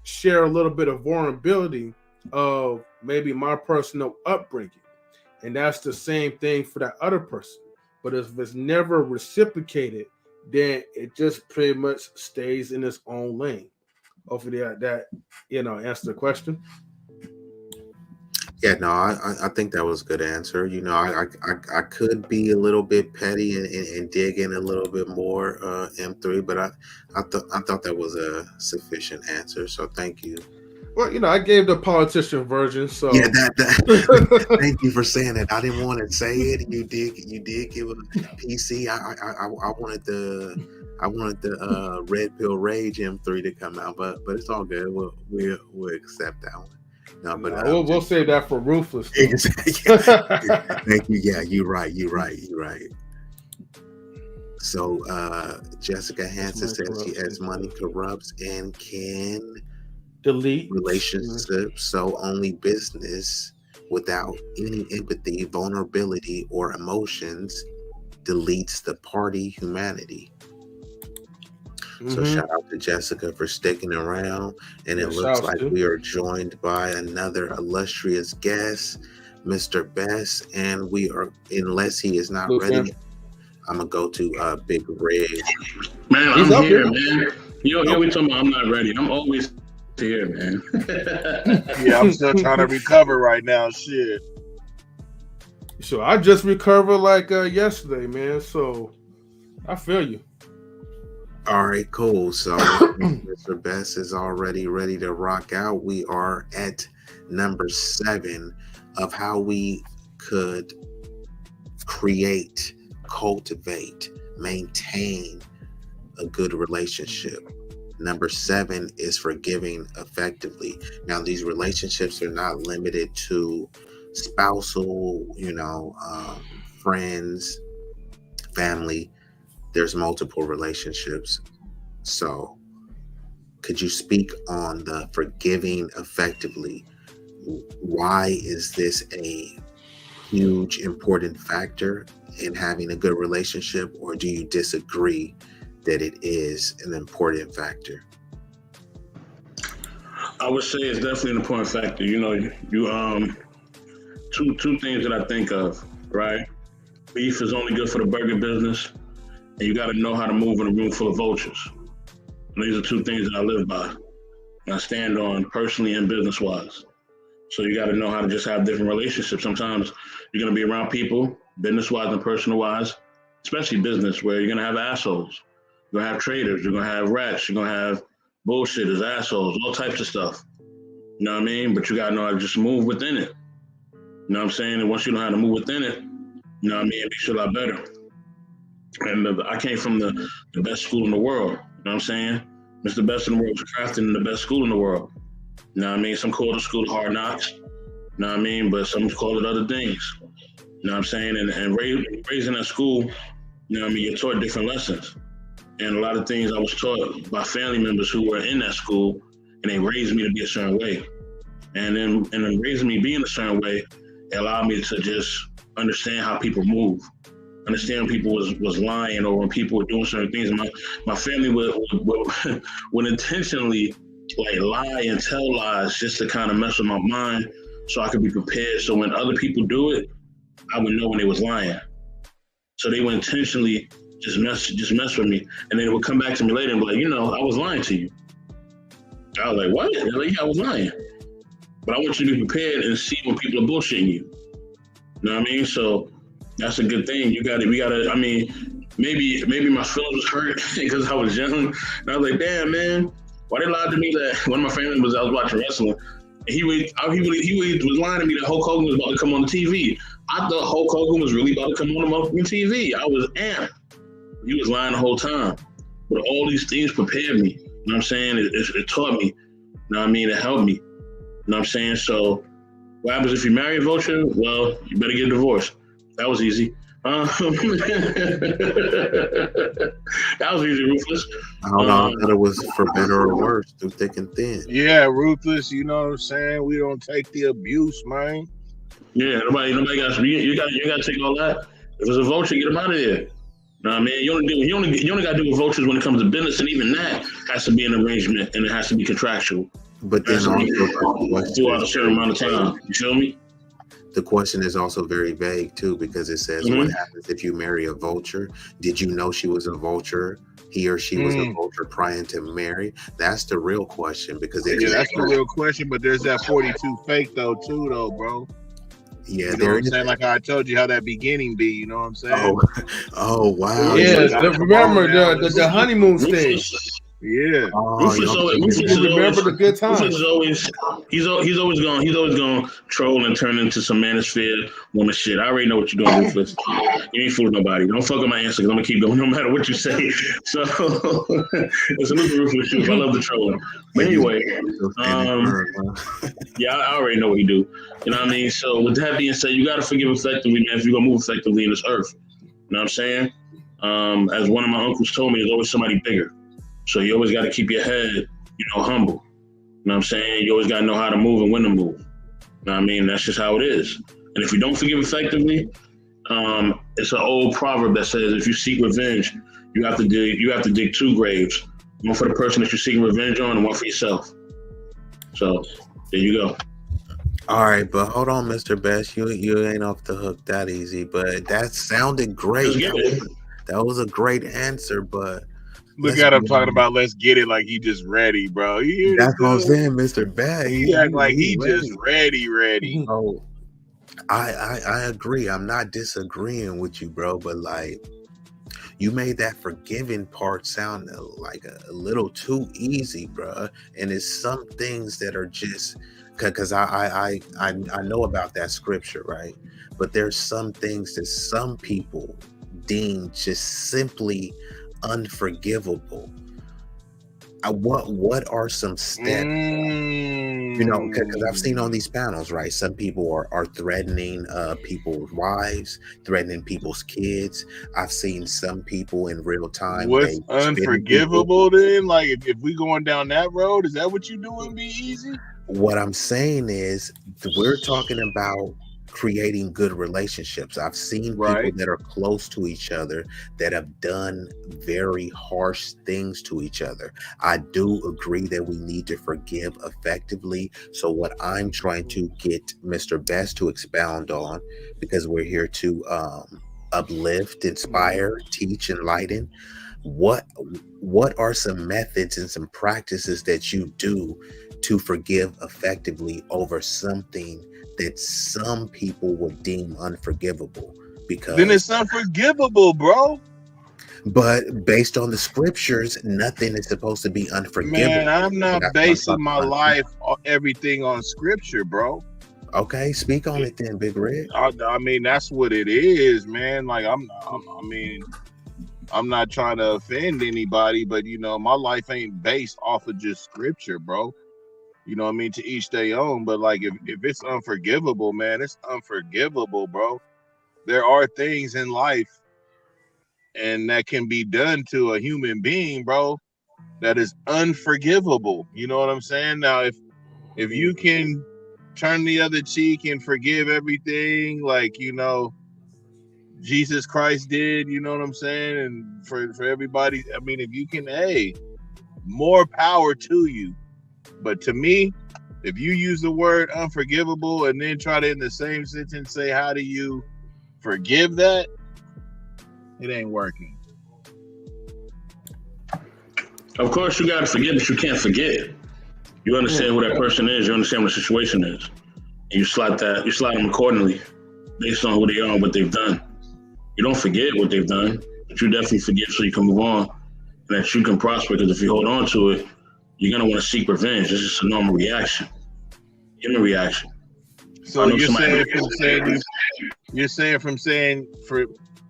share a little bit of vulnerability of maybe my personal upbringing. And that's the same thing for that other person. But if it's never reciprocated, then it just pretty much stays in its own lane. Hopefully that answer the question. Yeah, no, I think that was a good answer. I could be a little bit petty and dig in a little bit more, M3, but I thought that was a sufficient answer. So thank you. Well, I gave the politician version, so yeah, that thank you for saying it. I didn't want to say it. You did give a PC. I wanted the red pill rage M3 to come out, but it's all good. We'll accept that one. No, but we'll save that for Ruthless. Thank you. Yeah, you're right. So Jessica Hansen says, yes, money corrupts and can delete relationships, so only business without any empathy, vulnerability, or emotions deletes the party humanity. So shout out to Jessica for sticking around, and it looks like we are joined by another illustrious guest, Mr. Best, and we are, unless he is not ready, I'm gonna go to Big Red. Man, I'm here, man. You know, we talking about I'm not ready. I'm always here, man. Yeah, I'm still trying to recover right now. Shit. So I just recovered like yesterday, man. So I feel you. All right, cool. So Mr. Best is already ready to rock out. We are at number 7 of how we could create, cultivate, maintain a good relationship. Number 7 is forgiving effectively. Now, these relationships are not limited to spousal, friends, family. There's multiple relationships. So could you speak on the forgiving effectively? Why is this a huge, important factor in having a good relationship, or do you disagree that it is an important factor? I would say it's definitely an important factor. You know, two things that I think of, right? Beef is only good for the burger business, and you got to know how to move in a room full of vultures. And these are two things that I live by, and I stand on personally and business-wise. So you got to know how to just have different relationships. Sometimes you're going to be around people, business-wise and personal-wise, especially business, where you're going to have assholes. You're going to have traders. You're going to have rats. You're going to have bullshitters, assholes, all types of stuff. You know what I mean? But you got to know how to just move within it. You know what I'm saying? And once you know how to move within it, you know what I mean, it makes you a lot better. And I came from the best school in the world. You know what I'm saying? Mr. Best in the world was crafted in the best school in the world. You know what I mean? Some call it the school of hard knocks. You know what I mean? But some call it other things. You know what I'm saying? And raising at school, you know what I mean, you're taught different lessons. And a lot of things I was taught by family members who were in that school, and they raised me to be a certain way. And then raising me being a certain way, it allowed me to just understand how people move. Understand when people was lying, or when people were doing certain things. My family would intentionally like lie and tell lies just to kind of mess with my mind, so I could be prepared. So when other people do it, I would know when they was lying. So they would intentionally just mess with me, and then it would come back to me later and be like, I was lying to you. I was like, what? They're like, yeah, I was lying. But I want you to be prepared and see when people are bullshitting you. You know what I mean? So that's a good thing. We gotta, I mean, maybe my feelings was hurt because I was young. And I was like, damn, man, why they lied to me that one of my family members, I was watching wrestling, and he was lying to me that Hulk Hogan was about to come on the TV. I thought Hulk Hogan was really about to come on the TV. I was amped. He was lying the whole time. But all these things prepared me. You know what I'm saying? It taught me. You know what I mean? It helped me. You know what I'm saying? So what happens if you marry a vulture? Well, you better get divorced. That was easy. That was easy, Ruthless. I don't know. I thought it was for better or worse, through thick and thin. Yeah, Ruthless, you know what I'm saying? We don't take the abuse, man. Yeah, nobody got you gotta take all that. If it's a vulture, get them out of there. You know what I mean? You only gotta deal with vultures when it comes to business, and even that has to be an arrangement, and it has to be contractual. But then also throughout a certain amount of time. You feel me? The question is also very vague too, because it says, what happens if you marry a vulture? Did you know she was a vulture? He or she was a vulture prior to marry? That's the real question, because that's the real question. But there's that 42 fake though, bro. Yeah, you know what I'm saying? Like I told you how that beginning be. You know what I'm saying? Oh wow. Yeah, remember the honeymoon stage. Yeah. Rufus remember the good times. Rufus he's always going to troll and turn into some manosphere woman shit. I already know what you're doing, Rufus. You ain't fooling nobody. Don't fuck with my answer, because I'm gonna keep going no matter what you say. So it's a little Rufus shit. I love the trolling. But anyway, yeah, I already know what he do. You know what I mean? So with that being said, you gotta forgive effectively, man, if you're gonna move effectively in this earth. You know what I'm saying? As one of my uncles told me, there's always somebody bigger. So you always got to keep your head, humble. You know what I'm saying? You always got to know how to move and when to move. You know what I mean? That's just how it is. And if you don't forgive effectively, it's an old proverb that says if you seek revenge, you have to dig 2 graves. One for the person that you're seeking revenge on and one for yourself. So there you go. All right, but hold on, Mr. Best. You ain't off the hook that easy, but that sounded great. That was a great answer, but look at him talking about let's get it like he just ready, bro. That's what I'm saying, Mr. Best. He act like he just ready. Oh, I agree. I'm not disagreeing with you, bro, but like you made that forgiving part sound like a little too easy, bro. And it's some things that are just because I know about that scripture, right? But there's some things that some people deem just simply unforgivable. What are some steps? You know, because I've seen on these panels, right? Some people are threatening people's wives, threatening people's kids. I've seen some people in real time. What's unforgivable then? Like if we going down that road, is that what you doing, B-Eazy? What I'm saying is we're talking about creating good relationships. I've seen people that are close to each other that have done very harsh things to each other. I do agree that we need to forgive effectively. So what I'm trying to get Mr. Best to expound on, because we're here to uplift, inspire, teach, enlighten. What are some methods and some practices that you do to forgive effectively over something that some people would deem unforgivable? Because then it's unforgivable, bro. But based on the scriptures, nothing is supposed to be unforgivable. Man, I'm not basing my life everything on scripture, bro. Okay, speak on it then, Big Red. I mean, that's what it is, man. Like I'm not trying to offend anybody, but you know, my life ain't based off of just scripture, bro. You know what I mean? To each their own. But like if it's unforgivable, man, it's unforgivable, bro. There are things in life and that can be done to a human being, bro, that is unforgivable. You know what I'm saying? Now if you can turn the other cheek and forgive everything like, you know, Jesus Christ did, you know what I'm saying? And for everybody, I mean, if you can, hey, more power to you. But to me, if you use the word unforgivable and then try to in the same sentence say, how do you forgive that? It ain't working. Of course, you got to forgive, but you can't forget. You understand who that person is. You understand what the situation is. And you slide them accordingly based on who they are and what they've done. You don't forget what they've done, but you definitely forgive so you can move on and that you can prosper. Because if you hold on to it, you're going to want to seek revenge. It's just a normal reaction. Human reaction. So you're saying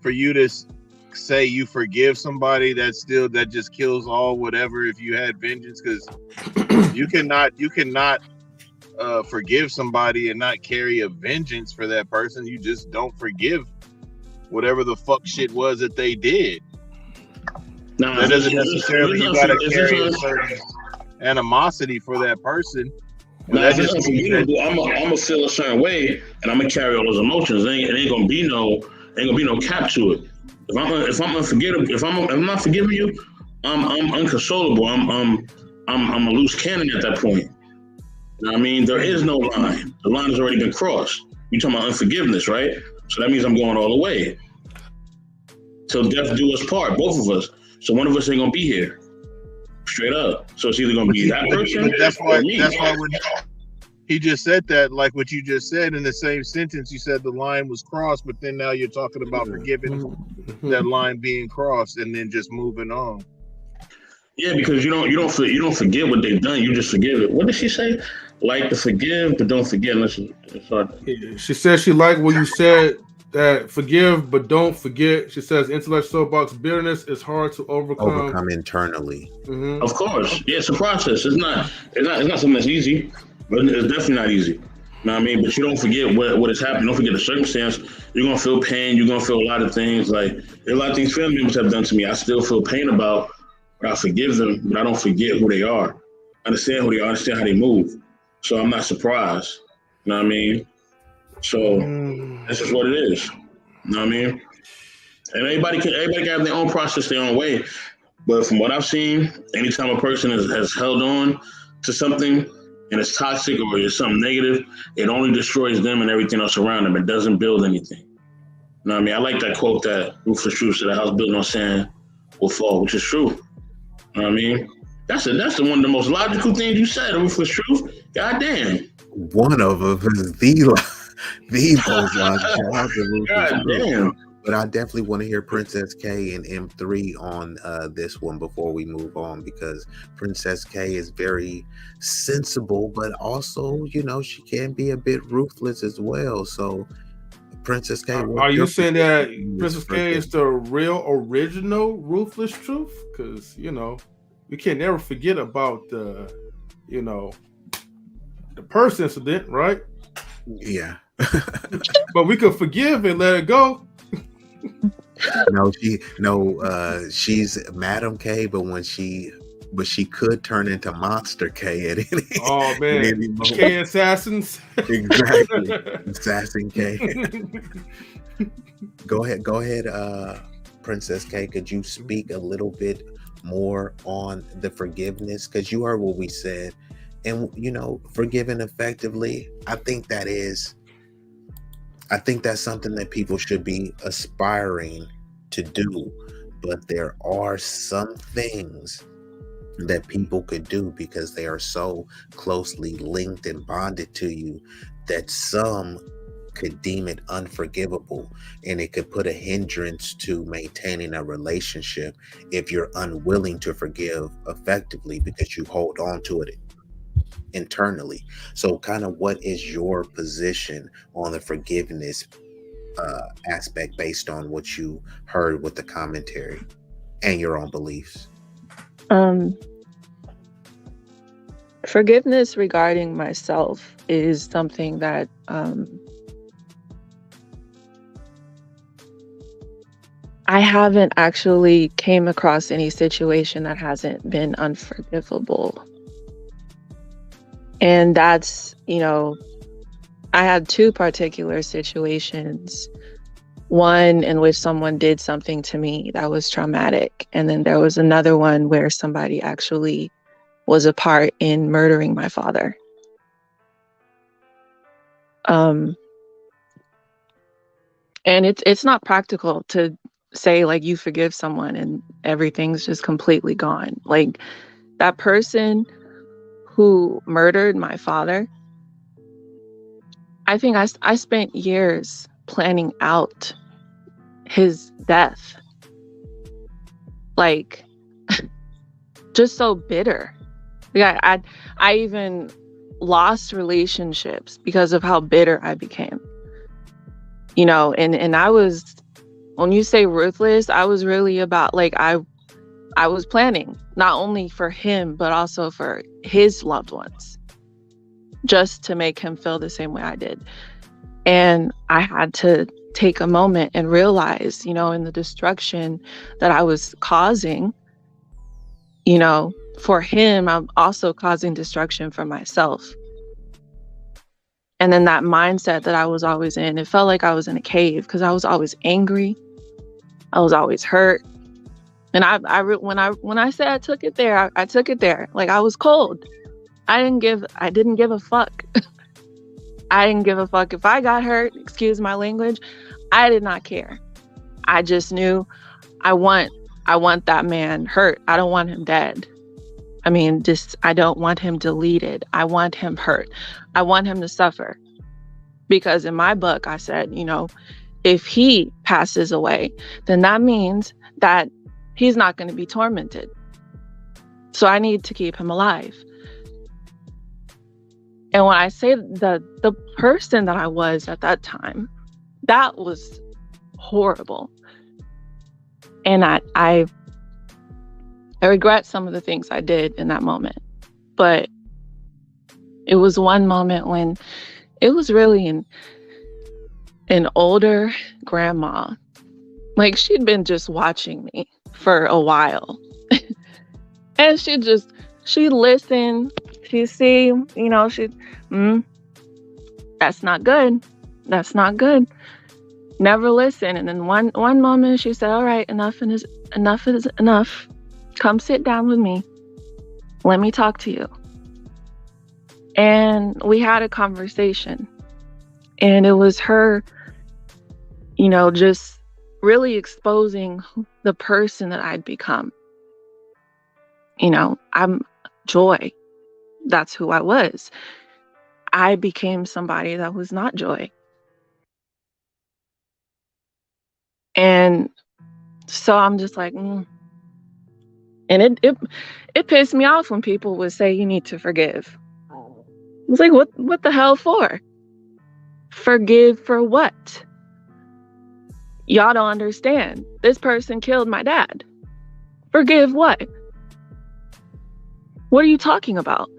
for you to say you forgive somebody, that just kills all whatever if you had vengeance, because you cannot forgive somebody and not carry a vengeance for that person. You just don't forgive whatever the fuck shit was that they did. No, that doesn't necessarily you gotta carry a certain animosity for that person. No, I'm gonna feel a certain way, and I'm gonna carry all those emotions. It ain't gonna be no cap to it. If I'm unforgivable, if I'm not forgiving you, I'm unconsolable. I'm a loose cannon at that point. You know what I mean? There is no line. The line has already been crossed. You're talking about unforgiveness, right? So that means I'm going all the way. Till death do us part, both of us. So one of us ain't gonna be here. Straight up. So it's either gonna be that person. That's why when he just said that, like what you just said in the same sentence, you said the line was crossed, but then now you're talking about forgiving that line being crossed and then just moving on. Yeah, because you don't forget what they've done. You just forgive it. What did she say? Like to forgive, but don't forget. She said she liked what you said. That forgive but don't forget. She says Intellectual SoapBox, bitterness is hard to overcome internally. Mm-hmm. Of course, yeah, it's a process. It's not something that's easy, but it's definitely not easy. You know what I mean? But you don't forget what has happened. Don't forget the circumstance. You're gonna feel pain. You're gonna feel a lot of things. Like a lot of things family members have done to me. I still feel pain about, but I forgive them. But I don't forget who they are. understand who they are, understand how they move. So I'm not surprised. You know what I mean? So that's just what it is. You know what I mean? And everybody can have their own process, their own way. But from what I've seen, anytime a person has held on to something and it's toxic or it's something negative, it only destroys them and everything else around them. It doesn't build anything. You know what I mean? I like that quote that Ruthless Truth said, "A house built on sand will fall," which is true. You know what I mean? That's one of the most logical things you said, Ruthless Truth. God damn. One of them is the most logical. God damn. But I definitely want to hear Princess K and M3 on this one before we move on, because Princess K is very sensible, but also, you know, she can be a bit ruthless as well. So, Princess K, are you saying that Princess K is the real original Ruthless Truth? Because, you know, we can never forget about the, you know, the purse incident, right? Yeah. But we could forgive and let it go. She's Madam K, but she could turn into Monster K at any. Oh man, at any moment. K assassins. Exactly, Assassin K. Go ahead, Princess K. Could you speak a little bit more on the forgiveness? Because you heard what we said, and you know, forgiving effectively. I think that's something that people should be aspiring to do, but there are some things that people could do because they are so closely linked and bonded to you that some could deem it unforgivable, and it could put a hindrance to maintaining a relationship if you're unwilling to forgive effectively because you hold on to it internally. So kind of what is your position on the forgiveness aspect based on what you heard with the commentary and your own beliefs? Forgiveness regarding myself is something that I haven't actually came across any situation that hasn't been unforgivable. And that's, you know, I had two particular situations. One in which someone did something to me that was traumatic. And then there was another one where somebody actually was a part in murdering my father. And it's not practical to say like you forgive someone and everything's just completely gone. Like that person who murdered my father, I think I spent years planning out his death. Like, just so bitter. Like I even lost relationships because of how bitter I became. You know, and I was, when you say ruthless, I was really about like I was planning not only for him, but also for his loved ones, just to make him feel the same way I did. And I had to take a moment and realize, you know, in the destruction that I was causing, you know, for him, I'm also causing destruction for myself. And then that mindset that I was always in, it felt like I was in a cave because I was always angry. I was always hurt. And when I say I took it there, I took it there. Like I was cold. I didn't give a fuck. I didn't give a fuck if I got hurt, excuse my language. I did not care. I just knew I want that man hurt. I don't want him dead. I mean, I don't want him deleted. I want him hurt. I want him to suffer. Because in my book, I said, you know, if he passes away, then that means that he's not going to be tormented. So I need to keep him alive. And when I say the person that I was at that time, that was horrible. And I regret some of the things I did in that moment. But it was one moment when it was really an older grandma. Like she'd been just watching me for a while. And she'd just She listened. She see, you know, that's not good. That's not good. Never listen. And then one moment she said, all right, enough is enough. Come sit down with me. Let me talk to you. And we had a conversation. And it was her, you know, just really exposing the person that I'd become. You know, I'm Joy. That's who I was. I became somebody that was not Joy. And so I'm just like, And it pissed me off when people would say you need to forgive. I was like, what the hell for? Forgive for what? Y'all don't understand. This person killed my dad. Forgive what? What are you talking about?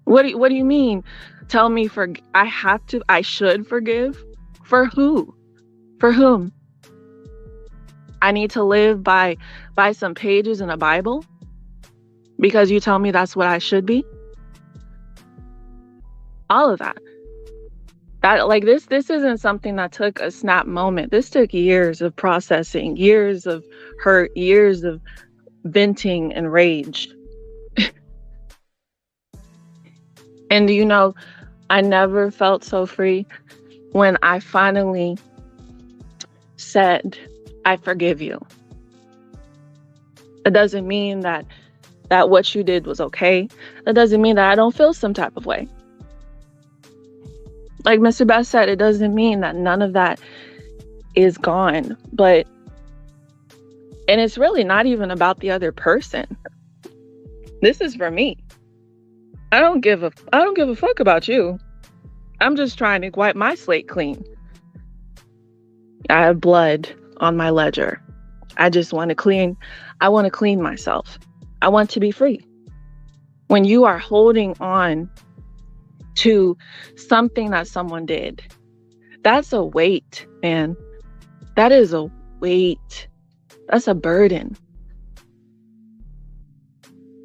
What do you mean? Tell me I should forgive? For who? For whom? I need to live by some pages in a Bible? Because you tell me that's what I should be? All of that. That, like, this isn't something that took a snap moment. This took years of processing, years of hurt, years of venting and rage. And you know, I never felt so free when I finally said, I forgive you. It doesn't mean that what you did was okay. That doesn't mean that I don't feel some type of way. Like Mr. Best said, it doesn't mean that none of that is gone. And it's really not even about the other person. This is for me. I don't give a fuck about you. I'm just trying to wipe my slate clean. I have blood on my ledger. I want to clean myself. I want to be free. When you are holding on to something that someone did, that's a weight, man. That is a weight. That's a burden.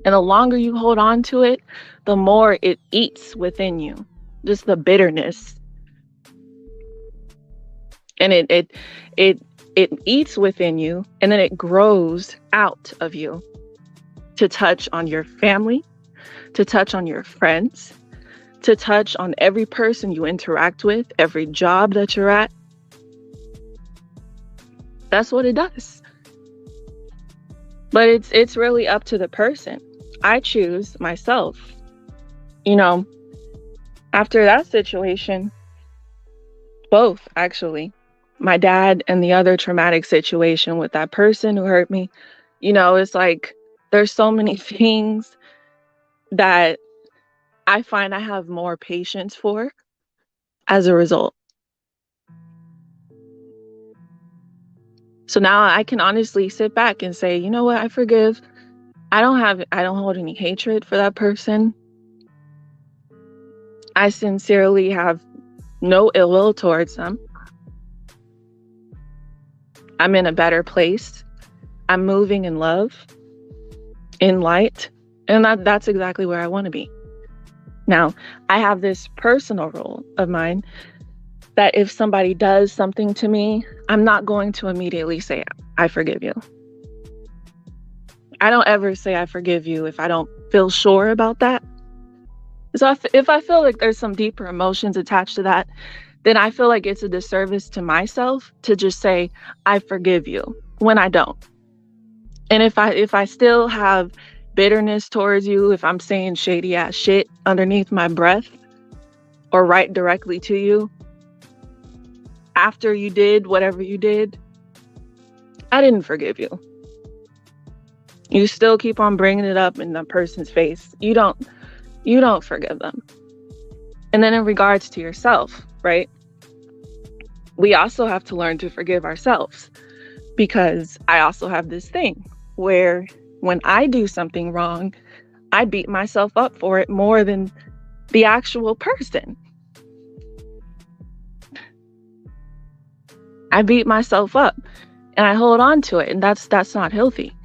And the longer you hold on to it, the more it eats within you. Just the bitterness. And it eats within you, and then it grows out of you to touch on your family, to touch on your friends, to touch on every person you interact with, every job that you're at. That's what it does. But it's really up to the person. I choose myself. You know, after that situation, both actually, my dad and the other traumatic situation with that person who hurt me, you know, it's like there's so many things that I find I have more patience for as a result. So now I can honestly sit back and say, you know what, I forgive. I don't hold any hatred for that person. I sincerely have no ill will towards them. I'm in a better place. I'm moving in love, in light, and that's exactly where I want to be. Now, I have this personal rule of mine that if somebody does something to me, I'm not going to immediately say, I forgive you. I don't ever say I forgive you if I don't feel sure about that. So if I feel like there's some deeper emotions attached to that, then I feel like it's a disservice to myself to just say, I forgive you, when I don't. And if I still have bitterness towards you, if I'm saying shady ass shit underneath my breath or right directly to you after you did whatever you did, I didn't forgive you. You still keep on bringing it up in the person's face. You don't forgive them. And then in regards to yourself, right? We also have to learn to forgive ourselves, because I also have this thing where when I do something wrong, I beat myself up for it more than the actual person. I beat myself up and I hold on to it, and that's not healthy.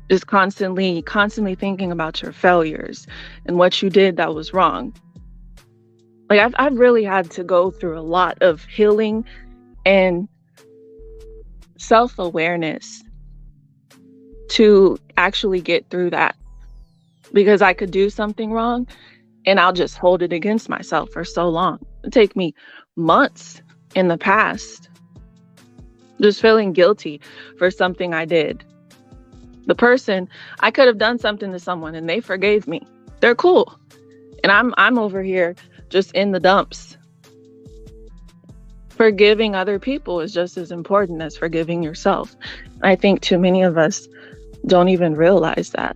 Just constantly thinking about your failures and what you did that was wrong. Like I've really had to go through a lot of healing and self-awareness to actually get through that, because I could do something wrong and I'll just hold it against myself for so long. It take me months in the past just feeling guilty for something I did. The person, I could have done something to someone and they forgave me. They're cool. And I'm over here just in the dumps. Forgiving other people is just as important as forgiving yourself. I think too many of us don't even realize that.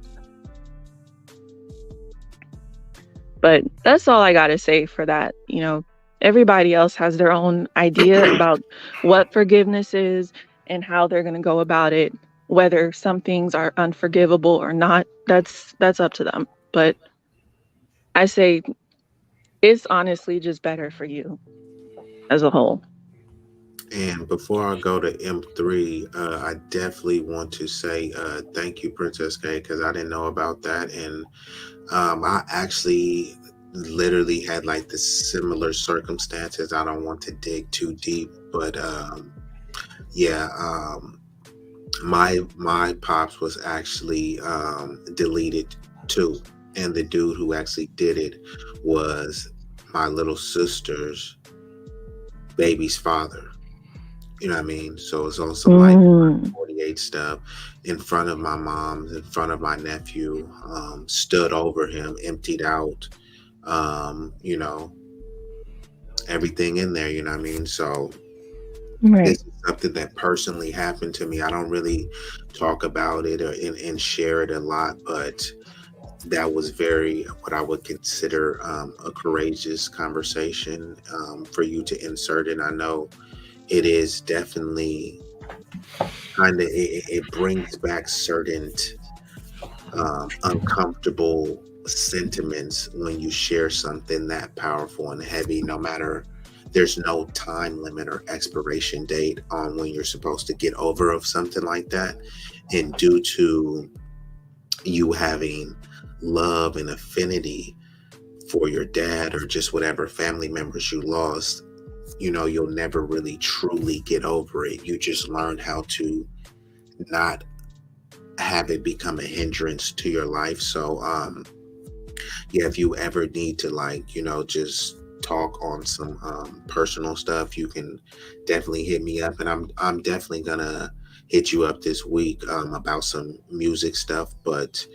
But that's all I got to say for that. You know, everybody else has their own idea about what forgiveness is and how they're going to go about it. Whether some things are unforgivable or not, that's up to them. But I say it's honestly just better for you as a whole. And before I go to M3, I definitely want to say thank you, Princess K, because I didn't know about that. And I actually literally had like the similar circumstances. I don't want to dig too deep, but yeah, my pops was actually deleted too, and the dude who actually did it was my little sister's baby's father. You know what I mean? So it's on some like 48 stuff in front of my mom, in front of my nephew, stood over him, emptied out, you know, everything in there, you know what I mean? So Right. this is something that personally happened to me. I don't really talk about it and share it a lot, but that was very what I would consider a courageous conversation for you to insert. And I know it is definitely kind of, it brings back certain uncomfortable sentiments when you share something that powerful and heavy, no matter, there's no time limit or expiration date on when you're supposed to get over of something like that. And due to you having love and affinity for your dad or just whatever family members you lost, you know, you'll never really truly get over it. You just learn how to not have it become a hindrance to your life. So yeah, if you ever need to, like, you know, just talk on some personal stuff, you can definitely hit me up, and I'm definitely gonna hit you up this week about some music stuff. But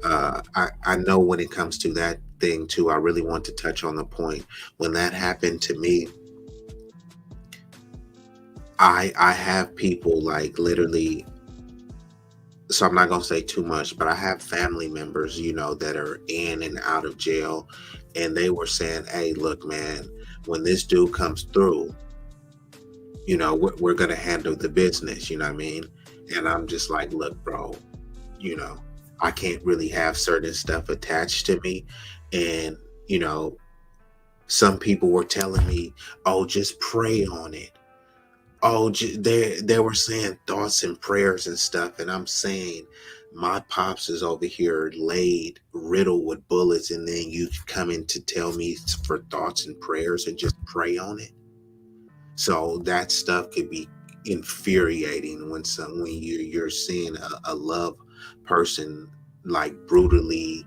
I know when it comes to that thing too, I really want to touch on the point when that happened to me. I have people like literally, so I'm not gonna say too much, but I have family members, you know, that are in and out of jail, and they were saying, "Hey, look, man, when this dude comes through, you know, we're gonna handle the business." You know what I mean? And I'm just like, "Look, bro, you know, I can't really have certain stuff attached to me," and you know, some people were telling me, "Oh, just pray on it." Oh, they were saying thoughts and prayers and stuff, and I'm saying my pops is over here laid, riddled with bullets, and then you come in to tell me for thoughts and prayers and just pray on it. So that stuff could be infuriating when you're seeing a love person like brutally,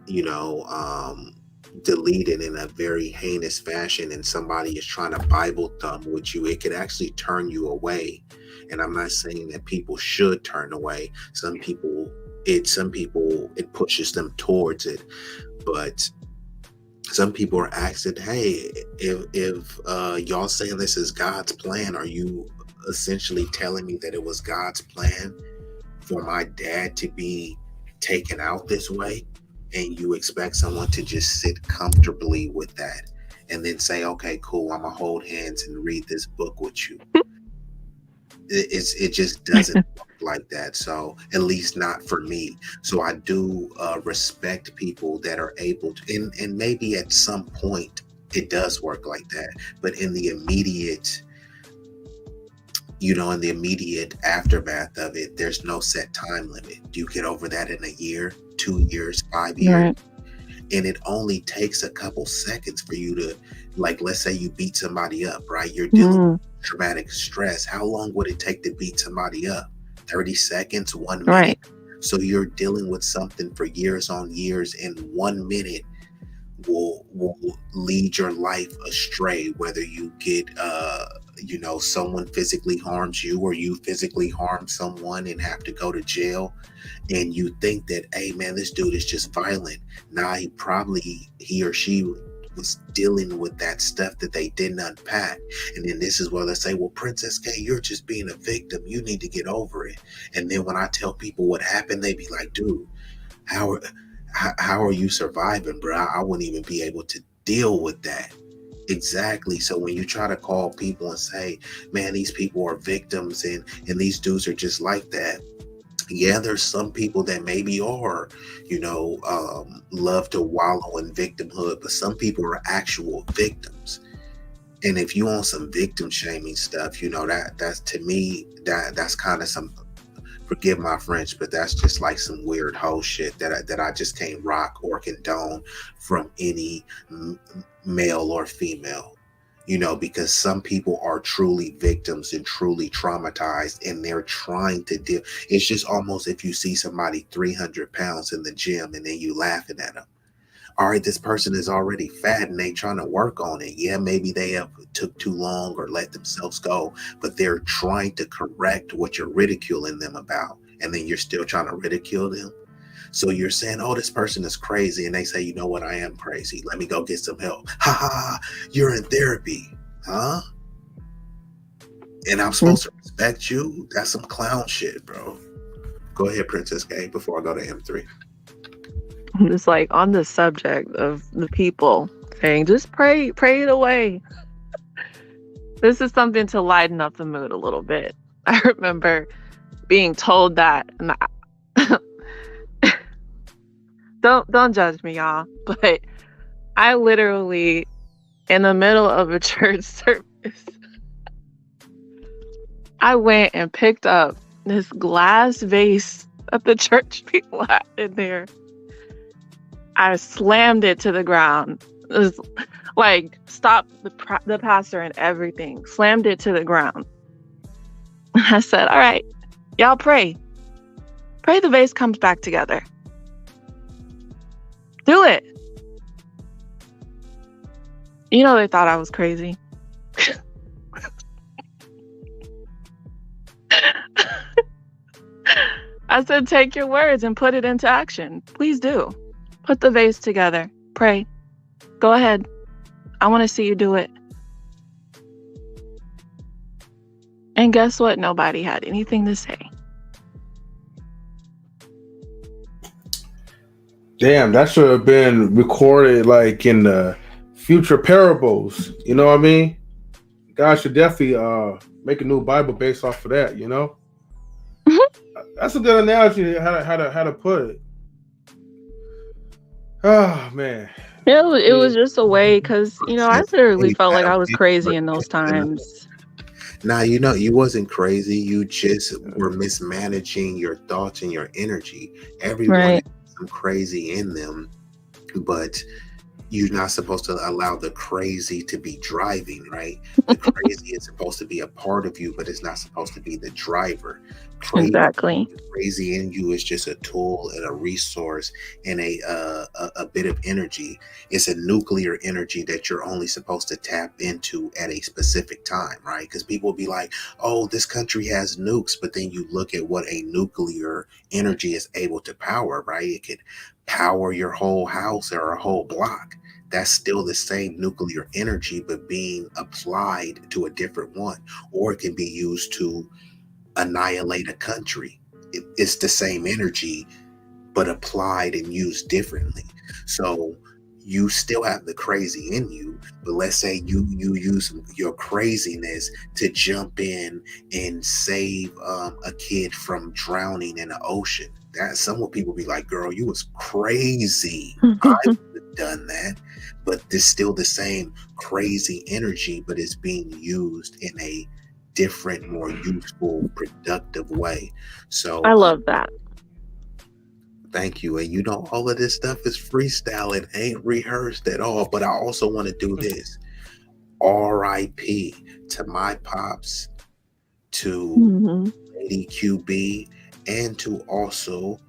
you know, deleted in a very heinous fashion, and somebody is trying to Bible thumb with you. It could actually turn you away. And I'm not saying that people should turn away. Some people it pushes them towards it, but some people are asking, hey, if y'all saying this is God's plan, are you essentially telling me that it was God's plan for my dad to be taken out this way? And you expect someone to just sit comfortably with that and then say, okay, cool, I'm gonna hold hands and read this book with you. It just doesn't work like that. So at least not for me. So I do respect people that are able to, and maybe at some point it does work like that, but in the immediate, in the immediate aftermath of it, there's no set time limit. You get over that in a year, 2 years, 5 years. Right. And it only takes a couple seconds for you to, like, let's say you beat somebody up, right? You're dealing with traumatic stress. How long would it take to beat somebody up? 30 seconds, 1 minute. Right. So you're dealing with something for years on years, and 1 minute will lead your life astray, whether you get someone physically harms you, or you physically harm someone and have to go to jail, and you think that, hey man, this dude is just violent. Nah, he or she was dealing with that stuff that they didn't unpack. And then this is where they say, well, Princess K, you're just being a victim, you need to get over it. And then when I tell people what happened, they be like, dude, how are you surviving, bro? I wouldn't even be able to deal with that. Exactly. So when you try to call people and say, man, these people are victims and these dudes are just like that. Yeah, there's some people that maybe are, love to wallow in victimhood, but some people are actual victims. And if you on some victim shaming stuff, that's, to me, that's kind of some, forgive my French, but that's just like some weird hoe shit that I just can't rock or condone from any male or female, because some people are truly victims and truly traumatized, and they're trying to deal. It's just almost if you see somebody 300 pounds in the gym and then you laughing at them. All right, this person is already fat and they trying to work on it. Yeah, maybe they have took too long or let themselves go, but they're trying to correct what you're ridiculing them about. And then you're still trying to ridicule them. So you're saying, oh, this person is crazy. And they say, you know what? I am crazy. Let me go get some help. Ha ha, you're in therapy. Huh? And I'm supposed to respect you? That's some clown shit, bro. Go ahead, Princess K, before I go to M3. I'm just like on the subject of the people saying, just pray it away. This is something to lighten up the mood a little bit. I remember being told that, and don't judge me, y'all, but I literally, in the middle of a church service, I went and picked up this glass vase that the church people had in there. I slammed it to the ground. It was like, stopped the pastor and everything. Slammed it to the ground. I said, all right, y'all pray. Pray the vase comes back together. Do it. They thought I was crazy. I said, take your words and put it into action. Please do. Put the vase together. Pray. Go ahead. I want to see you do it. And guess what? Nobody had anything to say. Damn, that should have been recorded like in the future parables. You know what I mean? God should definitely make a new Bible based off of that. That's a good analogy. How to put it. Oh man. It was just a way, because I literally felt like I was crazy in those times. Nah, you wasn't crazy. You just were mismanaging your thoughts and your energy. Everyone has some crazy in them, but you're not supposed to allow the crazy to be driving, right? The crazy is supposed to be a part of you, but it's not supposed to be the driver. Exactly. Crazy in you is just a tool and a resource and a bit of energy. It's a nuclear energy that you're only supposed to tap into at a specific time, right? Because people will be like, oh, this country has nukes, but then you look at what a nuclear energy is able to power, right? It could power your whole house or a whole block. That's still the same nuclear energy, but being applied to a different one. Or it can be used to annihilate a country. It's the same energy, but applied and used differently. So you still have the crazy in you, but let's say you use your craziness to jump in and save a kid from drowning in the ocean. That some people be like, girl, you was crazy. I would have done that. But there's still the same crazy energy, but it's being used in a different, more useful, productive way. So I love that. thank you. And you know, all of this stuff is freestyle and ain't rehearsed at all. But I also want to do this. R.I.P. to my pops, to Mm-hmm. Lady QB, and to also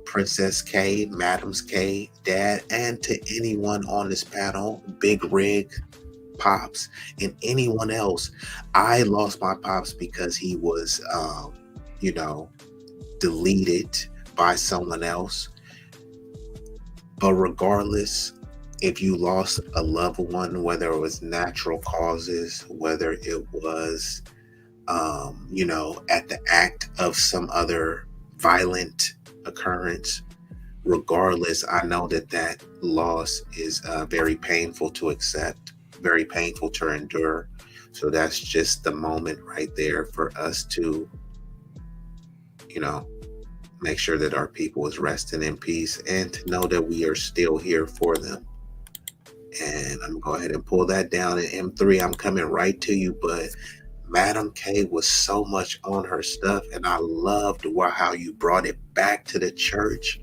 Princess K, Madams K, Dad, and to anyone on this panel, Big Rig, Pops, and anyone else. I lost my pops because he was, you know, deleted by someone else. But regardless, if you lost a loved one, whether it was natural causes, whether it was, you know, at the act of some other violent occurrence, regardless, I know that that loss is very painful to accept, very painful to endure. So that's just the moment right there for us to, you know, make sure that our people is resting in peace and to know that we are still here for them. And I'm going to go ahead and pull that down in M3. I'm coming right to you, but Madam K was so much on her stuff, and I loved how you brought it back to the church,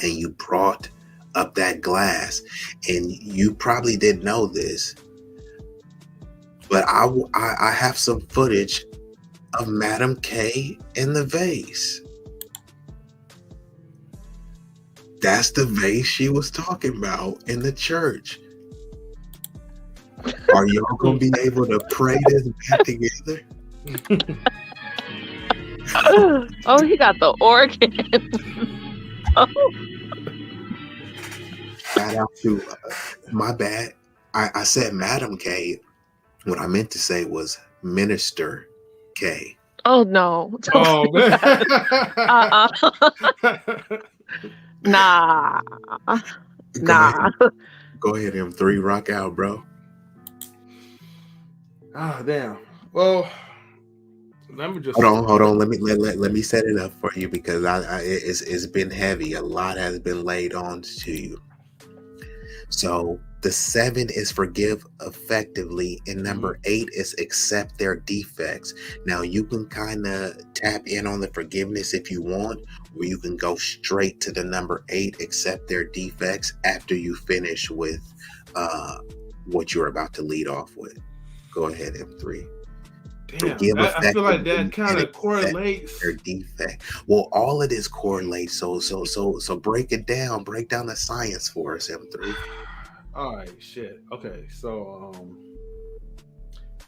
and you brought up that glass. And you probably didn't know this, but I have some footage of Madam K in the vase. That's the vase she was talking about in the church. Are y'all gonna be able to pray this back together? Oh, he got the organ. Oh. Shout out to my bad. I said Madam K. What I meant to say was Minister K. Oh no. Oh man. Nah. Nah. Go ahead, M3, rock out, bro. Ah, damn. Well, let me just hold on. Let me set it up for you because it's been heavy. A lot has been laid on to you. So the 7 is forgive effectively, and number 8 is accept their defects. Now you can kind of tap in on the forgiveness if you want, or you can go straight to the number 8, accept their defects, after you finish with what you're about to lead off with. Go ahead, M3. Damn, I feel like that kind of correlates. Their defect. Well, all of this correlates. So break it down. Break down the science for us, M3. All right, shit. Okay, so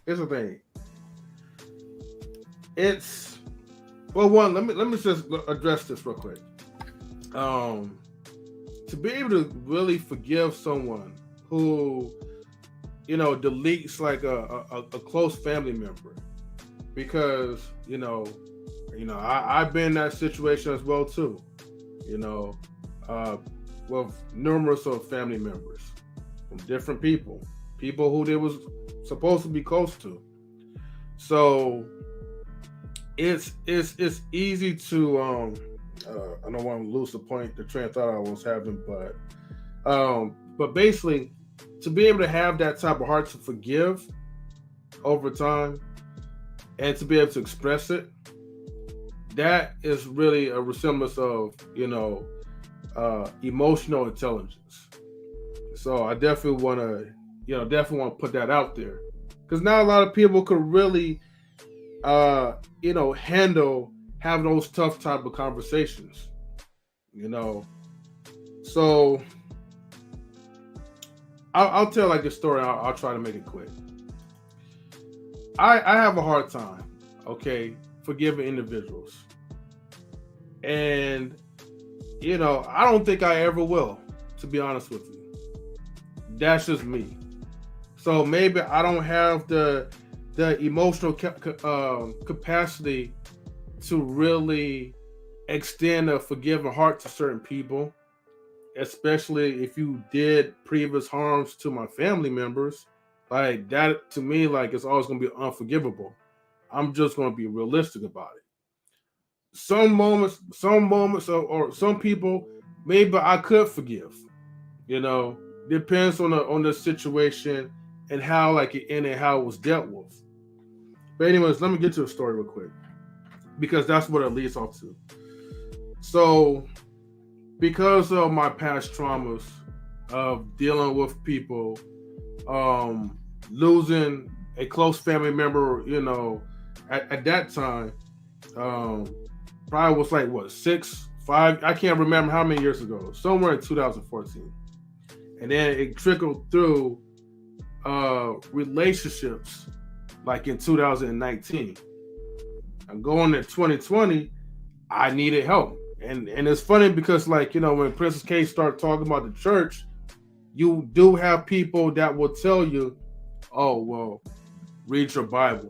here's the thing. It's one. Let me just address this real quick. To be able to really forgive someone who, you know, deletes like a close family member, because you know I've been in that situation as well too, you know, with numerous of family members from different people who they was supposed to be close to. So it's easy to I don't want to lose the train of thought I was having, but basically, to be able to have that type of heart to forgive over time and to be able to express it, that is really a resemblance of, you know, emotional intelligence. So I definitely want to put that out there, because not a lot of people could really, you know, handle having those tough type of conversations, you know. So I'll tell like a story. I'll try to make it quick. I have a hard time, okay, forgiving individuals. And, you know, I don't think I ever will, to be honest with you. That's just me. So maybe I don't have the emotional capacity to really extend a forgiving heart to certain people, especially if you did previous harms to my family members. Like that, to me, like it's always going to be unforgivable. I'm just going to be realistic about it. Some moments, or some people, maybe I could forgive. You know, depends on the situation and how like it ended, how it was dealt with. But anyways, let me get to the story real quick, because that's what it leads off to. So, because of my past traumas of dealing with people, losing a close family member, you know, at that time, probably was like what, 6, 5, I can't remember how many years ago, somewhere in 2014. And then it trickled through relationships like in 2019. I'm going to 2020, I needed help. And it's funny because, like, you know, when Princess K started talking about the church, you do have people that will tell you, oh, well, read your Bible,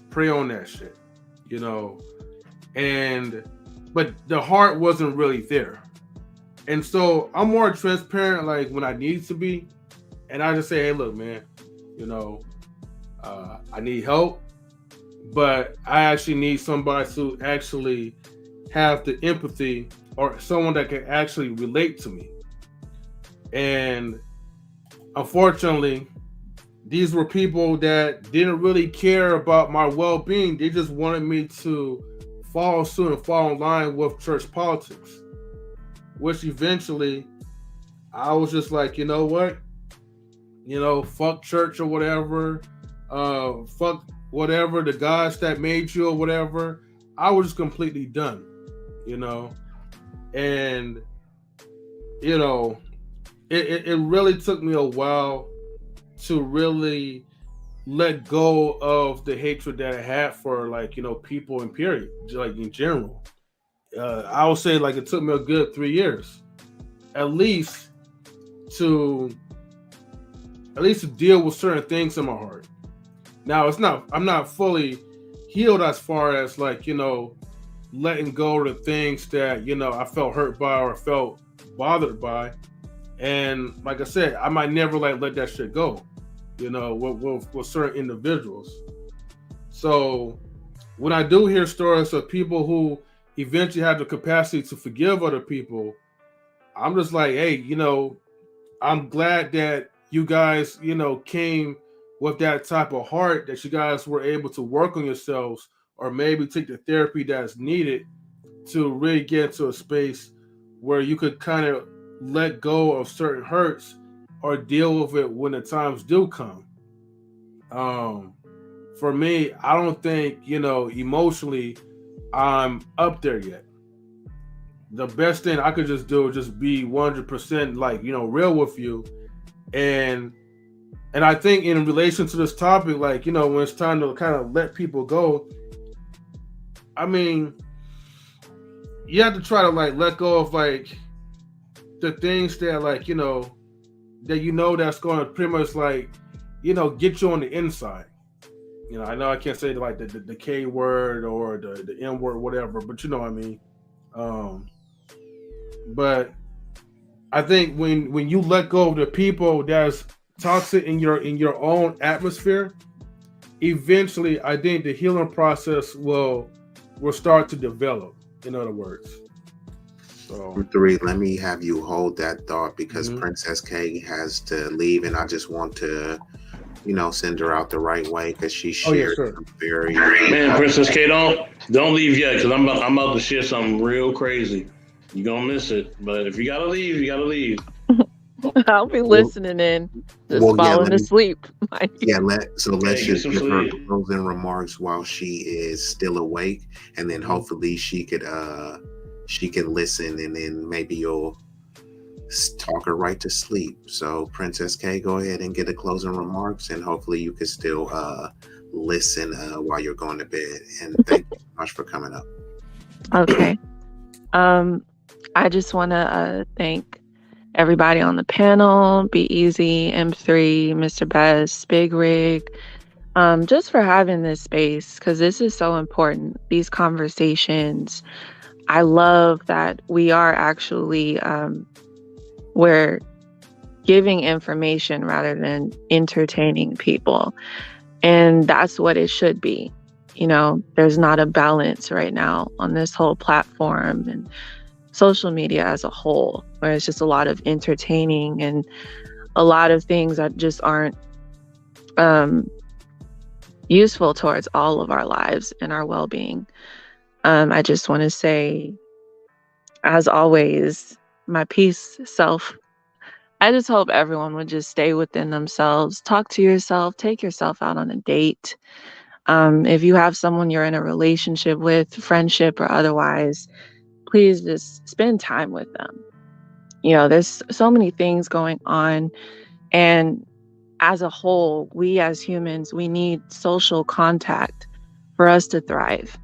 pray on that shit, you know. But the heart wasn't really there. And so I'm more transparent, like, when I need to be. And I just say, hey, look, man, you know, I need help, but I actually need somebody to actually have the empathy, or someone that can actually relate to me. And unfortunately, these were people that didn't really care about my well-being. They just wanted me to follow suit and fall in line with church politics, which eventually I was just like, you know what? You know, fuck church or whatever. Fuck whatever, the gods that made you or whatever. I was just completely done, you know. And, you know, it really took me a while to really let go of the hatred that I had for, like, you know, people in period, like in general. I would say, like, it took me a good 3 years, at least to deal with certain things in my heart. Now, I'm not fully healed as far as, like, you know, letting go of the things that, you know, I felt hurt by or felt bothered by. And like I said, I might never let that shit go, you know, with certain individuals. So when I do hear stories of people who eventually have the capacity to forgive other people, I'm just like, hey, you know, I'm glad that you guys, you know, came with that type of heart, that you guys were able to work on yourselves, or maybe take the therapy that's needed to really get to a space where you could kind of let go of certain hurts or deal with it when the times do come. For me, I don't think, you know, emotionally I'm up there yet. The best thing I could just do is just be 100% like, you know, real with you. And I think in relation to this topic, like, you know, when it's time to kind of let people go, I mean, you have to try to, like, let go of, like, the things that, like, you know, that's going to pretty much, like, you know, get you on the inside. You know, I know I can't say like the K word or the N word, whatever, but you know what I mean. But I think when you let go of the people that's toxic in your own atmosphere, eventually I think the healing process will start to develop, in other words. So 3, let me have you hold that thought, because Princess K has to leave, and I just want to, you know, send her out the right way, because she shared some very... Man, Princess K, don't leave yet, because I'm about to share something real crazy. You're gonna miss it, but if you gotta leave, you gotta leave. I'll be listening in, just falling asleep. Let's just give her closing remarks while she is still awake, and then hopefully she could listen, and then maybe you'll talk her right to sleep. So Princess K, go ahead and get the closing remarks, and hopefully you can still listen while you're going to bed. And thank you so much for coming up. Okay. I just want to thank everybody on the panel, B-Eazy, M3, Mr. Best, Big Rig, just for having this space, because this is so important. These conversations, I love that we are actually we're giving information rather than entertaining people, and that's what it should be. You know, there's not a balance right now on this whole platform and social media as a whole, where it's just a lot of entertaining and a lot of things that just aren't useful towards all of our lives and our well-being. I just want to say, as always, my peace self. I just hope everyone would just stay within themselves, talk to yourself, take yourself out on a date. If you have someone you're in a relationship with, friendship or otherwise, please just spend time with them. You know, there's so many things going on. And as a whole, we as humans, we need social contact for us to thrive.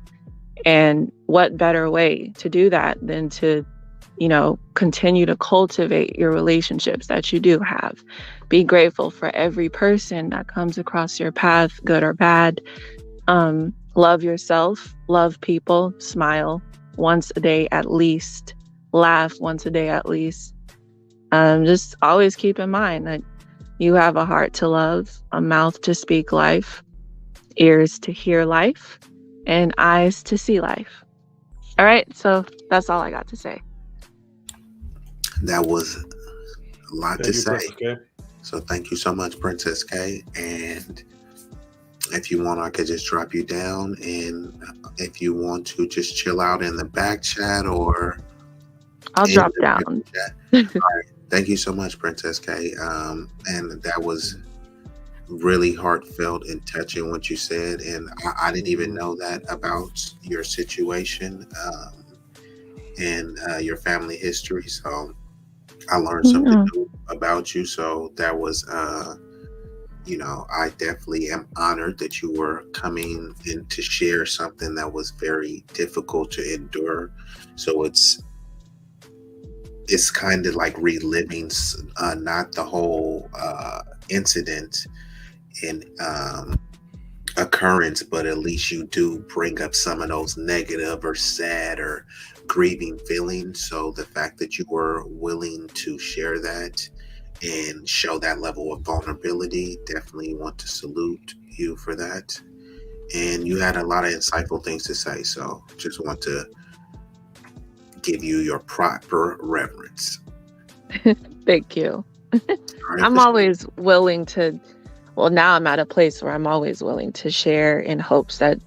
And what better way to do that than to, you know, continue to cultivate your relationships that you do have. Be grateful for every person that comes across your path, good or bad. Love yourself, love people, smile once a day at least, laugh once a day at least. Just always keep in mind that you have a heart to love, a mouth to speak life, ears to hear life, and eyes to see life. All right, so that's all I got to say. That was a lot to say. So thank you so much, Princess K. And if you want, I could just drop you down. And if you want to just chill out in the back chat or... I'll drop down. All right. Thank you so much, Princess K. And that was really heartfelt and touching what you said. And I didn't even know that about your situation and your family history. So I learned something new about you. So that was, you know, I definitely am honored that you were coming in to share something that was very difficult to endure. So it's kind of like reliving, not the whole incident and occurrence, but at least you do bring up some of those negative or sad or grieving feelings. So the fact that you were willing to share that and show that level of vulnerability, definitely want to salute you for that. And you had a lot of insightful things to say, so just want to give you your proper reverence. Thank you. Right, I'm always willing to, well, now I'm at a place where I'm always willing to share in hopes that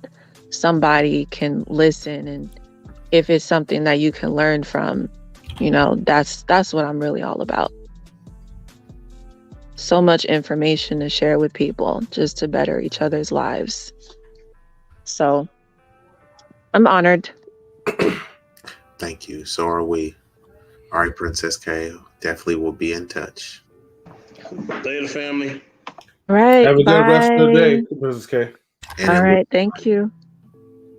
somebody can listen. And if it's something that you can learn from, you know, that's what I'm really all about. So much information to share with people just to better each other's lives. So I'm honored. Thank you. So are we. All right, Princess K. Definitely will be in touch. Later, family. All right. Have a good rest of the day, bye. Princess K. And All right. Thank you.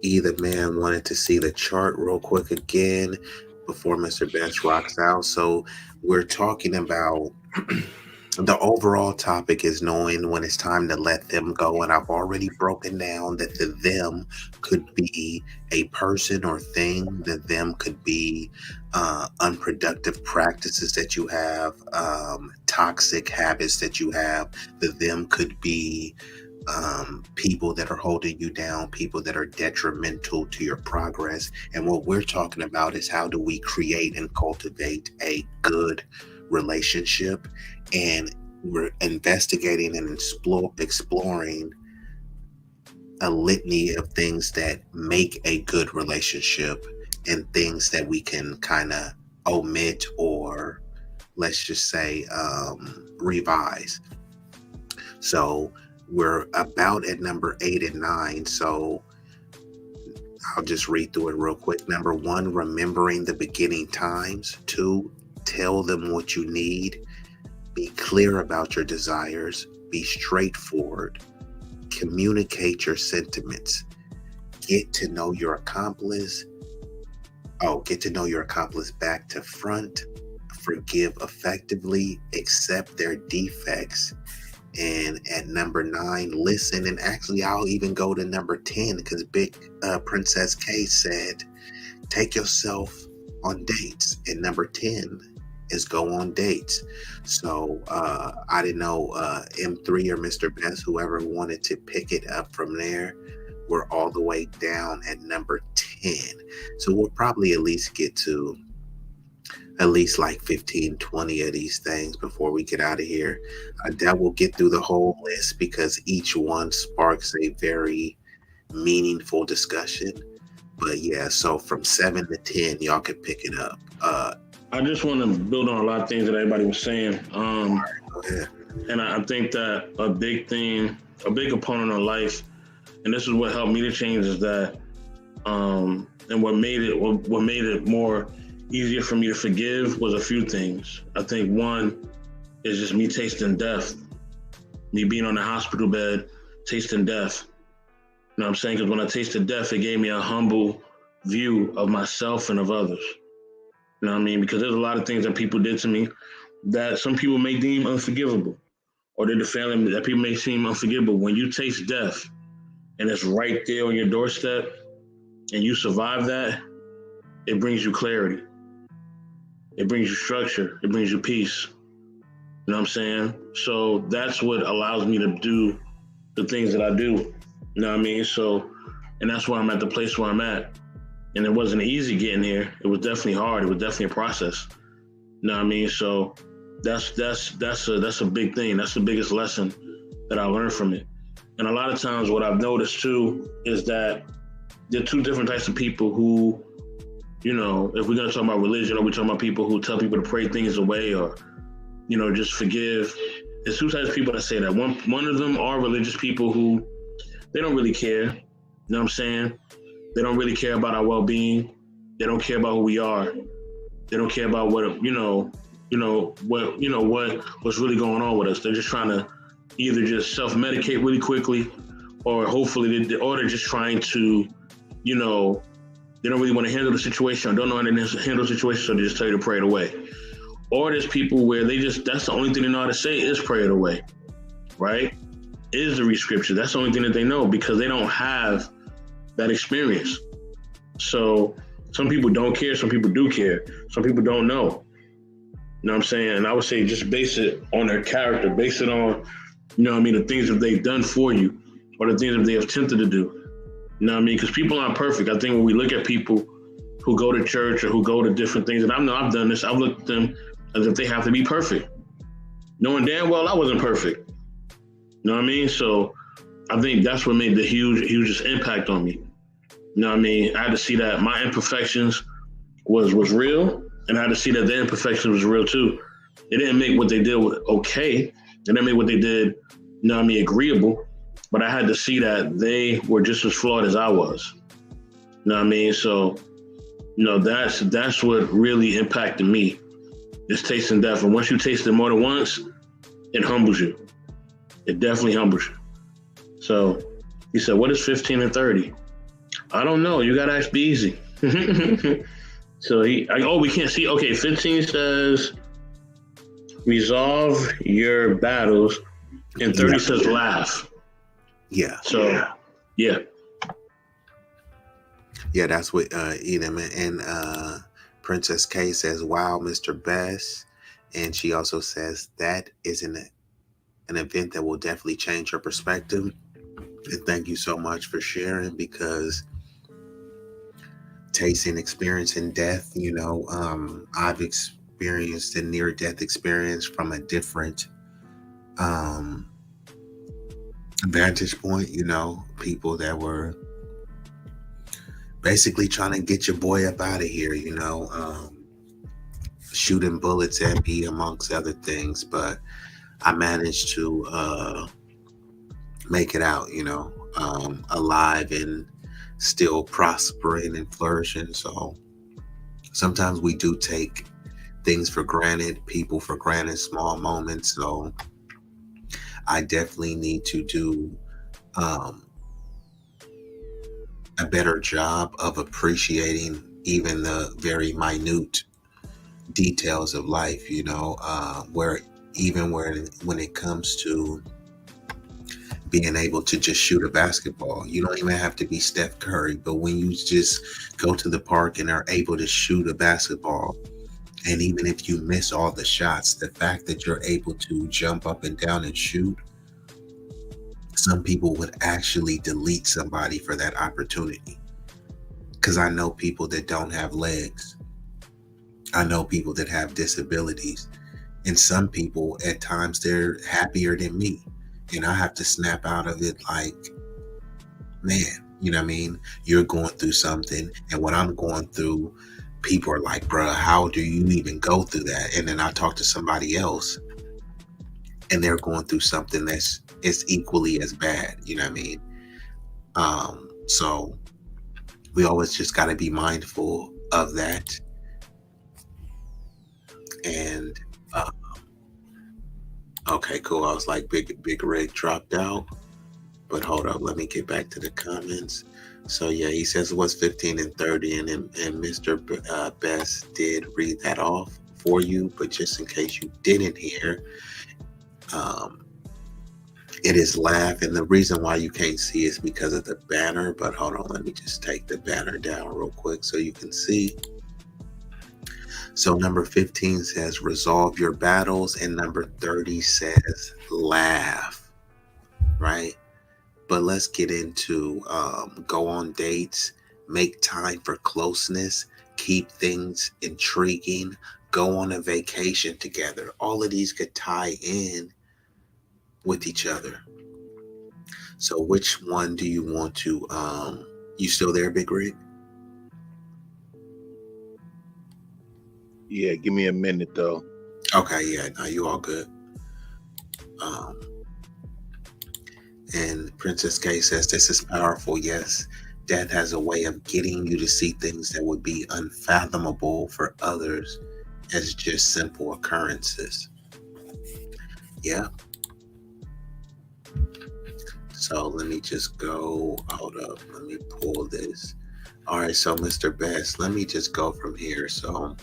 Either man wanted to see the chart real quick again before Mr. Best rocks out. So we're talking about the overall topic is knowing when it's time to let them go. And I've already broken down that the them could be a person or thing. The them could be unproductive practices that you have, toxic habits that you have. The them could be people that are holding you down, people that are detrimental to your progress. And what we're talking about is how do we create and cultivate a good relationship. And we're investigating and exploring a litany of things that make a good relationship and things that we can kind of omit or let's just say revise. So we're about at number 8 and 9. So I'll just read through it real quick. Number 1, remembering the beginning times. 2, tell them what you need. Be clear about your desires. Be straightforward. Communicate your sentiments. Get to know your accomplice. Get to know your accomplice back to front. Forgive effectively. Accept their defects. And at number 9, listen. And actually, I'll even go to number 10 because Big Princess K said, take yourself on dates. And number 10 is go on dates. So I didn't know M3 or Mr. Best, whoever wanted to pick it up from there. We're all the way down at number 10. So we'll probably at least get to at least like 15, 20 of these things before we get out of here. That will get through the whole list because each one sparks a very meaningful discussion. But yeah, so from 7 to 10, y'all can pick it up. I just want to build on a lot of things that everybody was saying. Go ahead. And I think that a big component of life, and this is what helped me to change, is that, and what made it more easier for me to forgive was a few things. I think one is just me tasting death, me being on the hospital bed, tasting death. You know what I'm saying? Because when I tasted death, it gave me a humble view of myself and of others. You know what I mean? Because there's a lot of things that people did to me that some people may deem unforgivable, or did the family that people may seem unforgivable. When you taste death and it's right there on your doorstep and you survive that, it brings you clarity. It brings you structure. It brings you peace. You know what I'm saying? So that's what allows me to do the things that I do. You know what I mean? So, and that's why I'm at the place where I'm at. And it wasn't easy getting here. It was definitely hard. It was definitely a process. You know what I mean? So that's a big thing. That's the biggest lesson that I learned from it. And a lot of times what I've noticed too is that there are two different types of people who, you know, if we're gonna talk about religion, or we're talking about people who tell people to pray things away, or, you know, just forgive. There's two types of people that say that. One of them are religious people who, they don't really care. You know what I'm saying? They don't really care about our well-being. They don't care about who we are. They don't care about what's really going on with us. They're just trying to either just self-medicate really quickly, or hopefully they're just trying to, you know, they don't really want to handle the situation, or don't know how to handle the situation, so they just tell you to pray it away. Or there's people where that's the only thing they know how to say is pray it away, right? Is the read scripture. That's the only thing that they know, because they don't have that experience. So some people don't care, some people do care, some people don't know. You know what I'm saying? And I would say just base it on their character, base it on, you know what I mean, the things that they've done for you, or the things that they have attempted to do. You know what I mean? Because people aren't perfect. I think when we look at people who go to church or who go to different things, and I know I've done this, I've looked at them as if they have to be perfect, knowing damn well I wasn't perfect. You know what I mean? So I think that's what made the hugest impact on me. You know what I mean? I had to see that my imperfections was real, and I had to see that their imperfections was real too. It didn't make what they did okay. It didn't make what they did, you know what I mean, agreeable. But I had to see that they were just as flawed as I was. You know what I mean? So, you know, that's what really impacted me, is tasting death. And once you taste it more than once, it humbles you. It definitely humbles you. So he said, what is 15 and 30? I don't know. You got to ask B-Eazy. So we can't see. Okay, 15 says resolve your battles, and 30 says laugh. Yeah. So, yeah. Yeah, that's what Edom and Princess K says, wow, Mr. Best. And she also says that is an event that will definitely change your perspective. And thank you so much for sharing, because tasting, experiencing death, you know, I've experienced a near-death experience from a different vantage point, you know, people that were basically trying to get your boy up out of here, you know, shooting bullets at me, amongst other things. But I managed to make it out, you know, alive and still prospering and flourishing. So sometimes we do take things for granted, people for granted, small moments. So I definitely need to do a better job of appreciating even the very minute details of life, you know, when it comes to being able to just shoot a basketball. You don't even have to be Steph Curry, but when you just go to the park and are able to shoot a basketball, and even if you miss all the shots, the fact that you're able to jump up and down and shoot, some people would actually delete somebody for that opportunity. Because I know people that don't have legs, I know people that have disabilities, and some people at times they're happier than me, and I have to snap out of it like, man, you know what I mean? You're going through something, and what I'm going through, people are like, bruh, how do you even go through that? And then I talk to somebody else, and they're going through something that's is equally as bad. You know what I mean? So we always just got to be mindful of that. And okay, cool. I was like, Big Rig dropped out, but hold up, let me get back to the comments. So yeah, he says it was 15 and 30, and Mr. Best did read that off for you, but just in case you didn't hear, it is laugh, and the reason why you can't see is because of the banner. But hold on, let me just take the banner down real quick so you can see. So number 15 says resolve your battles, and number 30 says laugh, right? But let's get into go on dates, make time for closeness, keep things intriguing, go on a vacation together. All of these could tie in with each other. So which one do you want to, you still there, Big Rig? Yeah, give me a minute though. Okay, yeah, no, you all good. And Princess K says, this is powerful. Yes, death has a way of getting you to see things that would be unfathomable for others as just simple occurrences. Yeah. So let me just go, hold up, let me pull this. All right, so Mr. Best, let me just go from here. So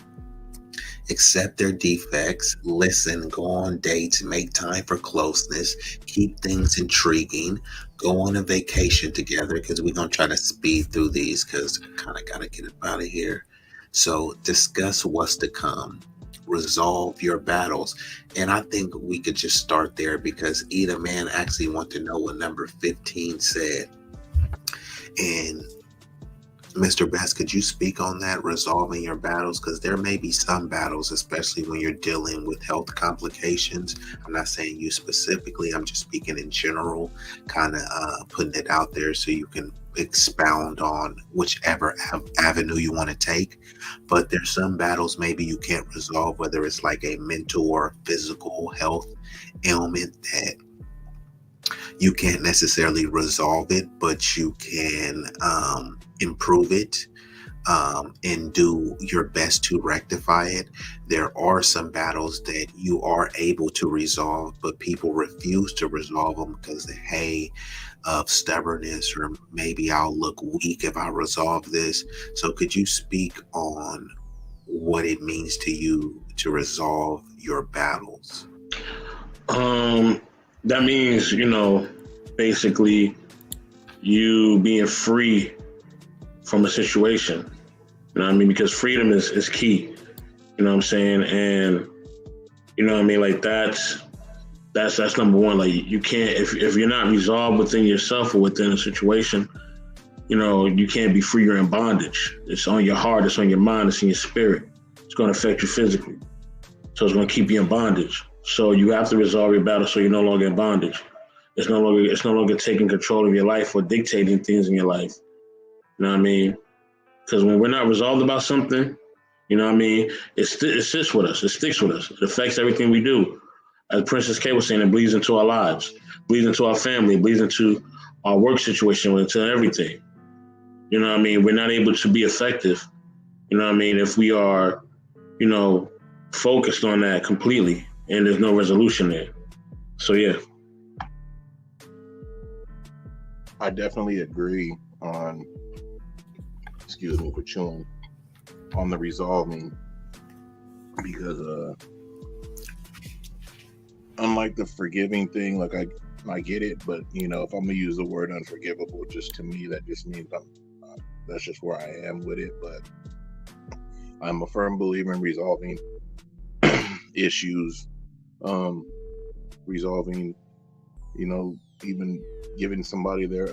accept their defects, listen, go on dates, make time for closeness, keep things intriguing, go on a vacation together, because we're going to try to speed through these because I kind of got to get up out of here. So discuss what's to come, resolve your battles. And I think we could just start there because Eda Man actually want to know what number 15 said. And Mr. Best, could you speak on that, resolving your battles? Because there may be some battles, especially when you're dealing with health complications. I'm not saying you specifically, I'm just speaking in general, kind of putting it out there so you can expound on whichever avenue you want to take. But there's some battles maybe you can't resolve, whether it's like a mental or physical health ailment that you can't necessarily resolve it, but you can improve it and do your best to rectify it. There are some battles that you are able to resolve, but people refuse to resolve them because of stubbornness, or maybe I'll look weak if I resolve this. So could you speak on what it means to you to resolve your battles? That means, basically you being free from a situation. You know what I mean? Because freedom is key. You know what I'm saying? And you know what I mean? Like that's number one. Like you can't, if you're not resolved within yourself or within a situation, you can't be free. You're in bondage. It's on your heart, it's on your mind, it's in your spirit. It's going to affect you physically. So it's going to keep you in bondage. So you have to resolve your battle so you're no longer in bondage. It's no longer taking control of your life or dictating things in your life. You know what I mean? Because when we're not resolved about something, you know what I mean, it sits with us. It sticks with us. It affects everything we do. As Princess K was saying, it bleeds into our lives, bleeds into our family, bleeds into our work situation, into everything. You know what I mean? We're not able to be effective, you know what I mean, if we are, focused on that completely and there's no resolution there. So, yeah. I definitely agree on, excuse me for chewing, on the resolving, because unlike the forgiving thing, like I get it, but if I'm gonna use the word unforgivable, just to me that just means that's just where I am with it. But I'm a firm believer in resolving issues, resolving, even giving somebody their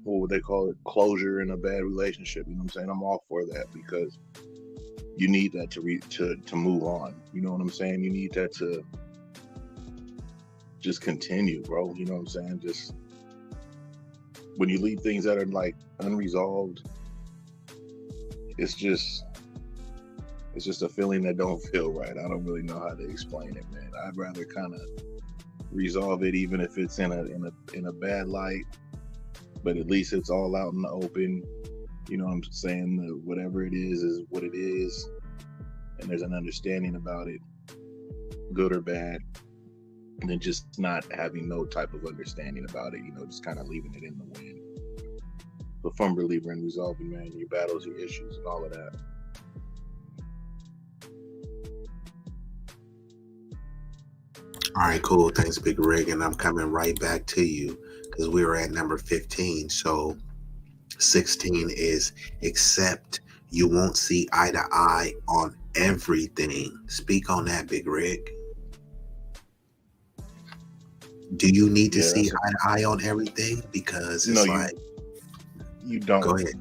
what would they call it, closure in a bad relationship. You know what I'm saying? I'm all for that, because you need that to move on. You know what I'm saying? You need that to just continue, bro. You know what I'm saying? Just when you leave things that are like unresolved, it's just a feeling that don't feel right. I don't really know how to explain it, man. I'd rather kind of resolve it, even if it's in a bad light, but at least it's all out in the open. You know what I'm saying? Whatever it is what it is, and there's an understanding about it, good or bad, and then just not having no type of understanding about it, you know, just kind of leaving it in the wind. But firm believer in resolving, man, your battles, your issues, and all of that. All right, cool. Thanks, Big Rig. And I'm coming right back to you because we were at number 15. So 16 is accept you won't see eye to eye on everything. Speak on that, Big Rig. Do you need to see eye to eye on everything? Because it's you don't. Go ahead.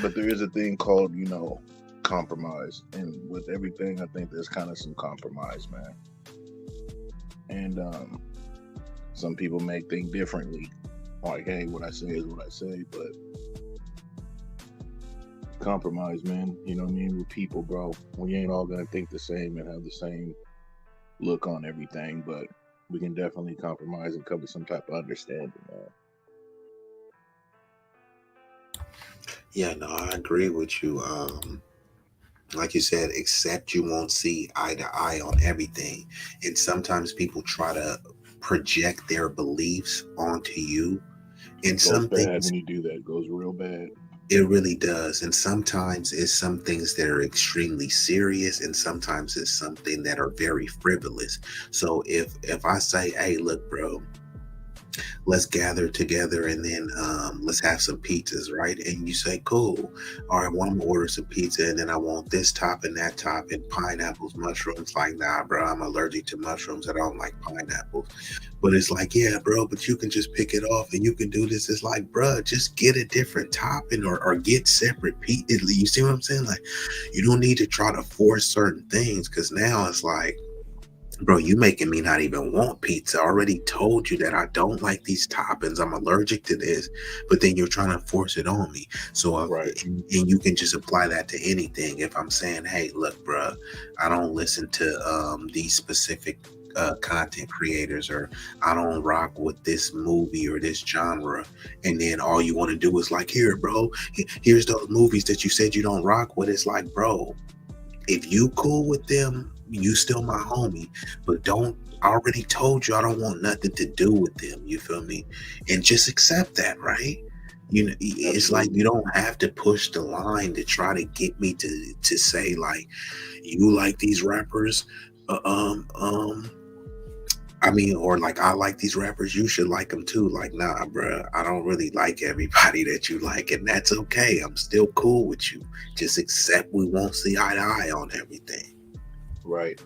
But there is a thing called, you know, compromise. And with everything, I think there's kind of some compromise, man. And some people may think differently. Like, hey, what I say is what I say, but compromise, man. You know what I mean? With people, bro. We ain't all gonna think the same and have the same look on everything, but we can definitely compromise and come to some type of understanding, man. Yeah, no, I agree with you. Like you said, except you won't see eye to eye on everything. And sometimes people try to project their beliefs onto you. And some things, when you do that, it goes real bad. It really does. And sometimes it's some things that are extremely serious, and sometimes it's something that are very frivolous. So if I say, hey, look, bro, let's gather together and then let's have some pizzas, right? And you say, cool. All right, well, I'm gonna order some pizza and then I want this top and that top and pineapples, mushrooms. Like, nah, bro, I'm allergic to mushrooms. I don't like pineapples. But it's like, yeah, bro, but you can just pick it off and you can do this. It's like, bro, just get a different topping or get separate pizza. You see what I'm saying? Like, you don't need to try to force certain things, because now it's like, bro, you making me not even want pizza. I already told you that I don't like these toppings. I'm allergic to this, but then you're trying to force it on me. So, right. and you can just apply that to anything. If I'm saying, hey, look, bro, I don't listen to these specific content creators, or I don't rock with this movie or this genre, and then all you want to do is like, here, bro, here's those movies that you said you don't rock with. It's like, bro, if you cool with them, you still my homie, but I already told you I don't want nothing to do with them. You feel me? And just accept that, right? You know, it's like you don't have to push the line to try to get me to say like, you like these rappers, I mean, or like, I like these rappers, you should like them too. Like, nah, bro, I don't really like everybody that you like, and that's okay. I'm still cool with you. Just accept we won't see eye to eye on everything. Right.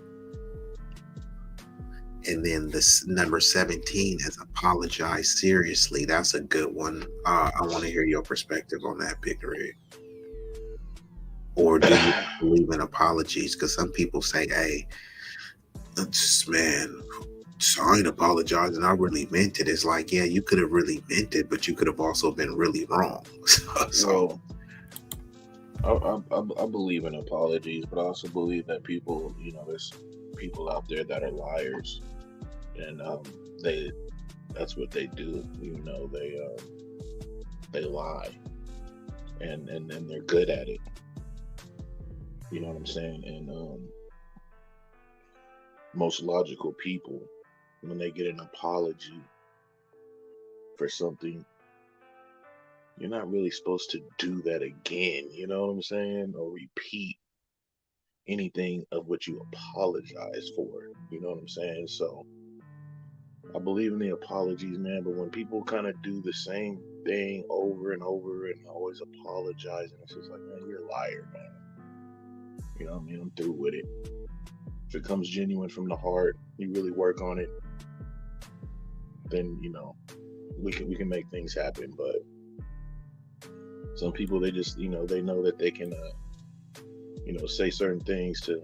And then this number 17 is apologize seriously. That's a good one. I want to hear your perspective on that, Big Rig. Or do you believe in apologies? Because some people say, hey, man, so I ain't apologizing. I really meant it. It's like, yeah, you could have really meant it, but you could have also been really wrong. So I believe in apologies, but I also believe that people, you know, there's people out there that are liars, and that's what they do. You know, they lie, and they're good at it. You know what I'm saying? And most logical people, when they get an apology for something, you're not really supposed to do that again. You know what I'm saying? Or repeat anything of what you apologize for. You know what I'm saying? So I believe in the apologies, man. But when people kind of do the same thing over and over and always apologizing, it's just like, man, you're a liar, man. You know what I mean? I'm through with it. If it comes genuine from the heart, you really work on it, then, you know, we can make things happen. But some people, they just, you know, they know that they can say certain things to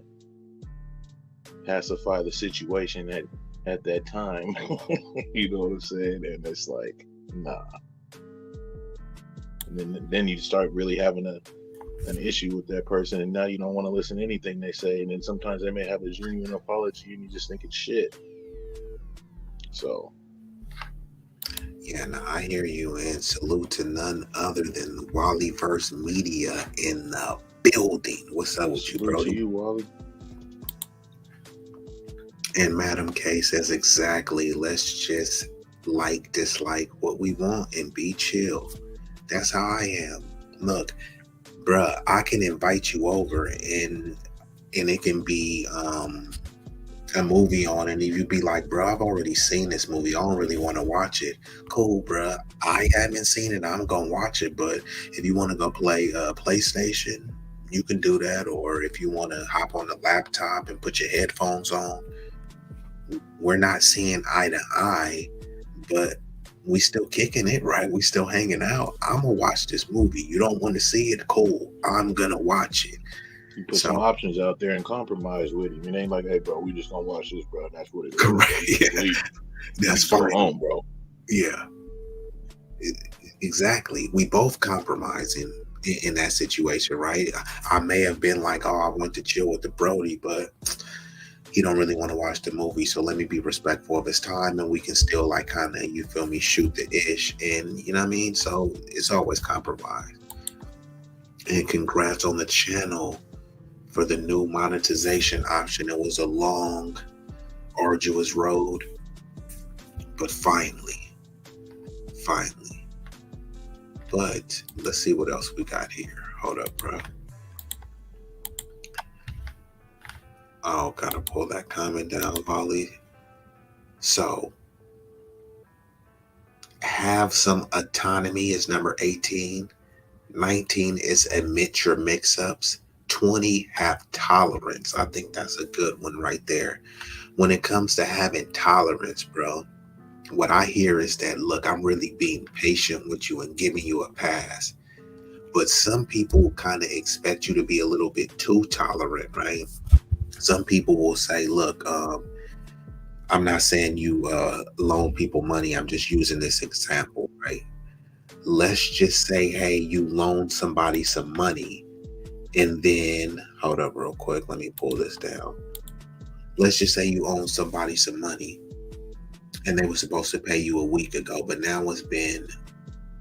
pacify the situation at that time. You know what I'm saying? And it's like, nah. And then you start really having an issue with that person, and now you don't want to listen to anything they say. And then sometimes they may have a genuine apology, and you just think it's shit. So. Yeah, no, I hear you, and salute to none other than Wallyverse Media in the building. What's up with you, Salute to Brody? you, Wally. And Madam K says exactly, let's just dislike what we want and be chill. That's how I am. Look, bruh, I can invite you over and it can be a movie on, and if you be like, bro, I've already seen this movie, I don't really want to watch it. Cool, bro, I haven't seen it, I'm gonna watch it. But if you want to go play PlayStation, you can do that. Or if you want to hop on the laptop and put your headphones on, we're not seeing eye to eye, but we still kicking it, right? We still hanging out. I'm gonna watch this movie. You don't want to see it? Cool, I'm gonna watch it. You put some options out there and compromise with him. It ain't like, hey, bro, we just gonna watch this, bro. That's what it is. Correct. Yeah. That's fine. Home, bro. Yeah. Exactly. We both compromising in that situation, right? I may have been like, oh, I want to chill with the Brody, but he don't really want to watch the movie, so let me be respectful of his time, and we can still like kind of, you feel me, shoot the ish, and you know what I mean? So it's always compromise. And congrats on the channel for the new monetization option. It was a long, arduous road, but finally. But let's see what else we got here. Hold up, bro. Oh, gotta pull that comment down, Volley. So, have some autonomy is number 18. 19 is admit your mix-ups. 20, have tolerance. I think that's a good one right there. When it comes to having tolerance, bro, what I hear is that, look, I'm really being patient with you and giving you a pass. But some people kind of expect you to be a little bit too tolerant, right? Some people will say, look, I'm not saying you loan people money. I'm just using this example, right? Let's just say, hey, you loan somebody some money, and then, hold up real quick, let me pull this down. Let's just say you own somebody some money, and they were supposed to pay you a week ago, but now it's been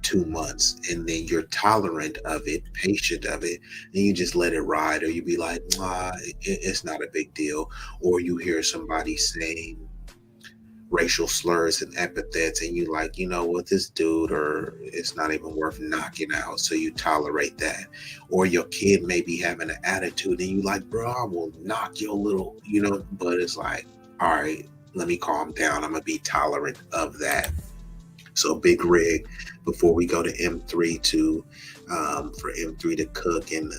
2 months, and then you're tolerant of it, patient of it, and you just let it ride. Or you be like, it's not a big deal. Or you hear somebody saying racial slurs and epithets, and you like, you know what, this dude, or it's not even worth knocking out, so you tolerate that. Or your kid may be having an attitude, and you like, bro, I will knock your little, but it's like, all right, let me calm down, I'm gonna be tolerant of that. So Big Rig, before we go to M3 for M3 to cook and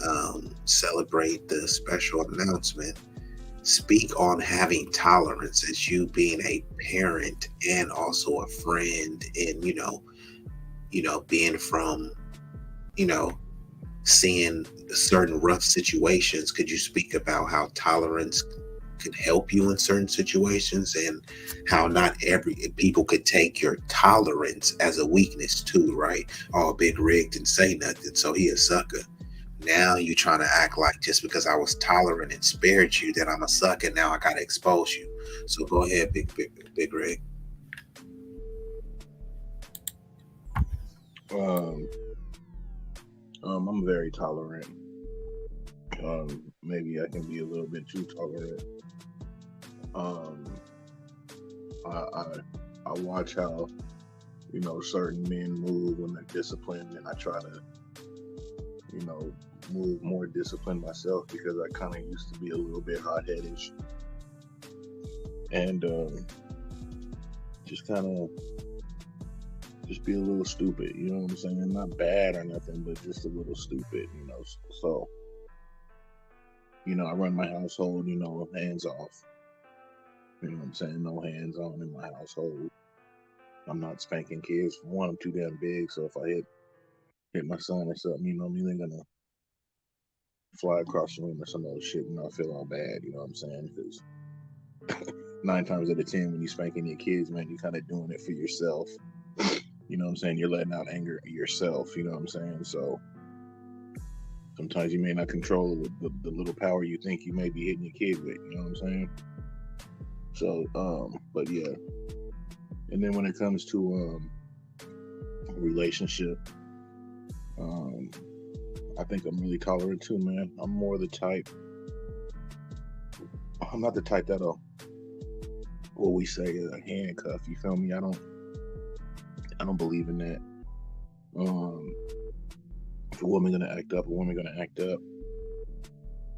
celebrate the special announcement, speak on having tolerance as you being a parent and also a friend, and being from seeing certain rough situations. Could you speak about how tolerance can help you in certain situations, and how not every people could take your tolerance as a weakness too, right? Oh, Big Rig didn't say nothing, so he a sucker. Now you trying to act like just because I was tolerant and spared you that I'm a sucker. Now I gotta expose you. So go ahead, Big Rig. I'm very tolerant. Maybe I can be a little bit too tolerant. I watch how certain men move when they're disciplined, and I try to move more disciplined myself, because I kind of used to be a little bit hot-headed and just be a little stupid, you know what I'm saying? Not bad or nothing, but just a little stupid, So, I run my household, hands off. You know what I'm saying? No hands on in my household. I'm not spanking kids. For one, I'm too damn big, so if I hit my son or something, they're gonna fly across the room or some other shit, I feel all bad. You know what I'm saying? Because 9 times out of 10, when you spanking your kids, man, you kind of doing it for yourself. You know what I'm saying? You're letting out anger at yourself. You know what I'm saying? So sometimes you may not control the little power you think you may be hitting your kid with. You know what I'm saying? So, but yeah. And then when it comes to a relationship, I think I'm really tolerant too, man. I'm more the type. I'm not the type that'll, what we say, a handcuff. You feel me? I don't believe in that. If a woman gonna act up,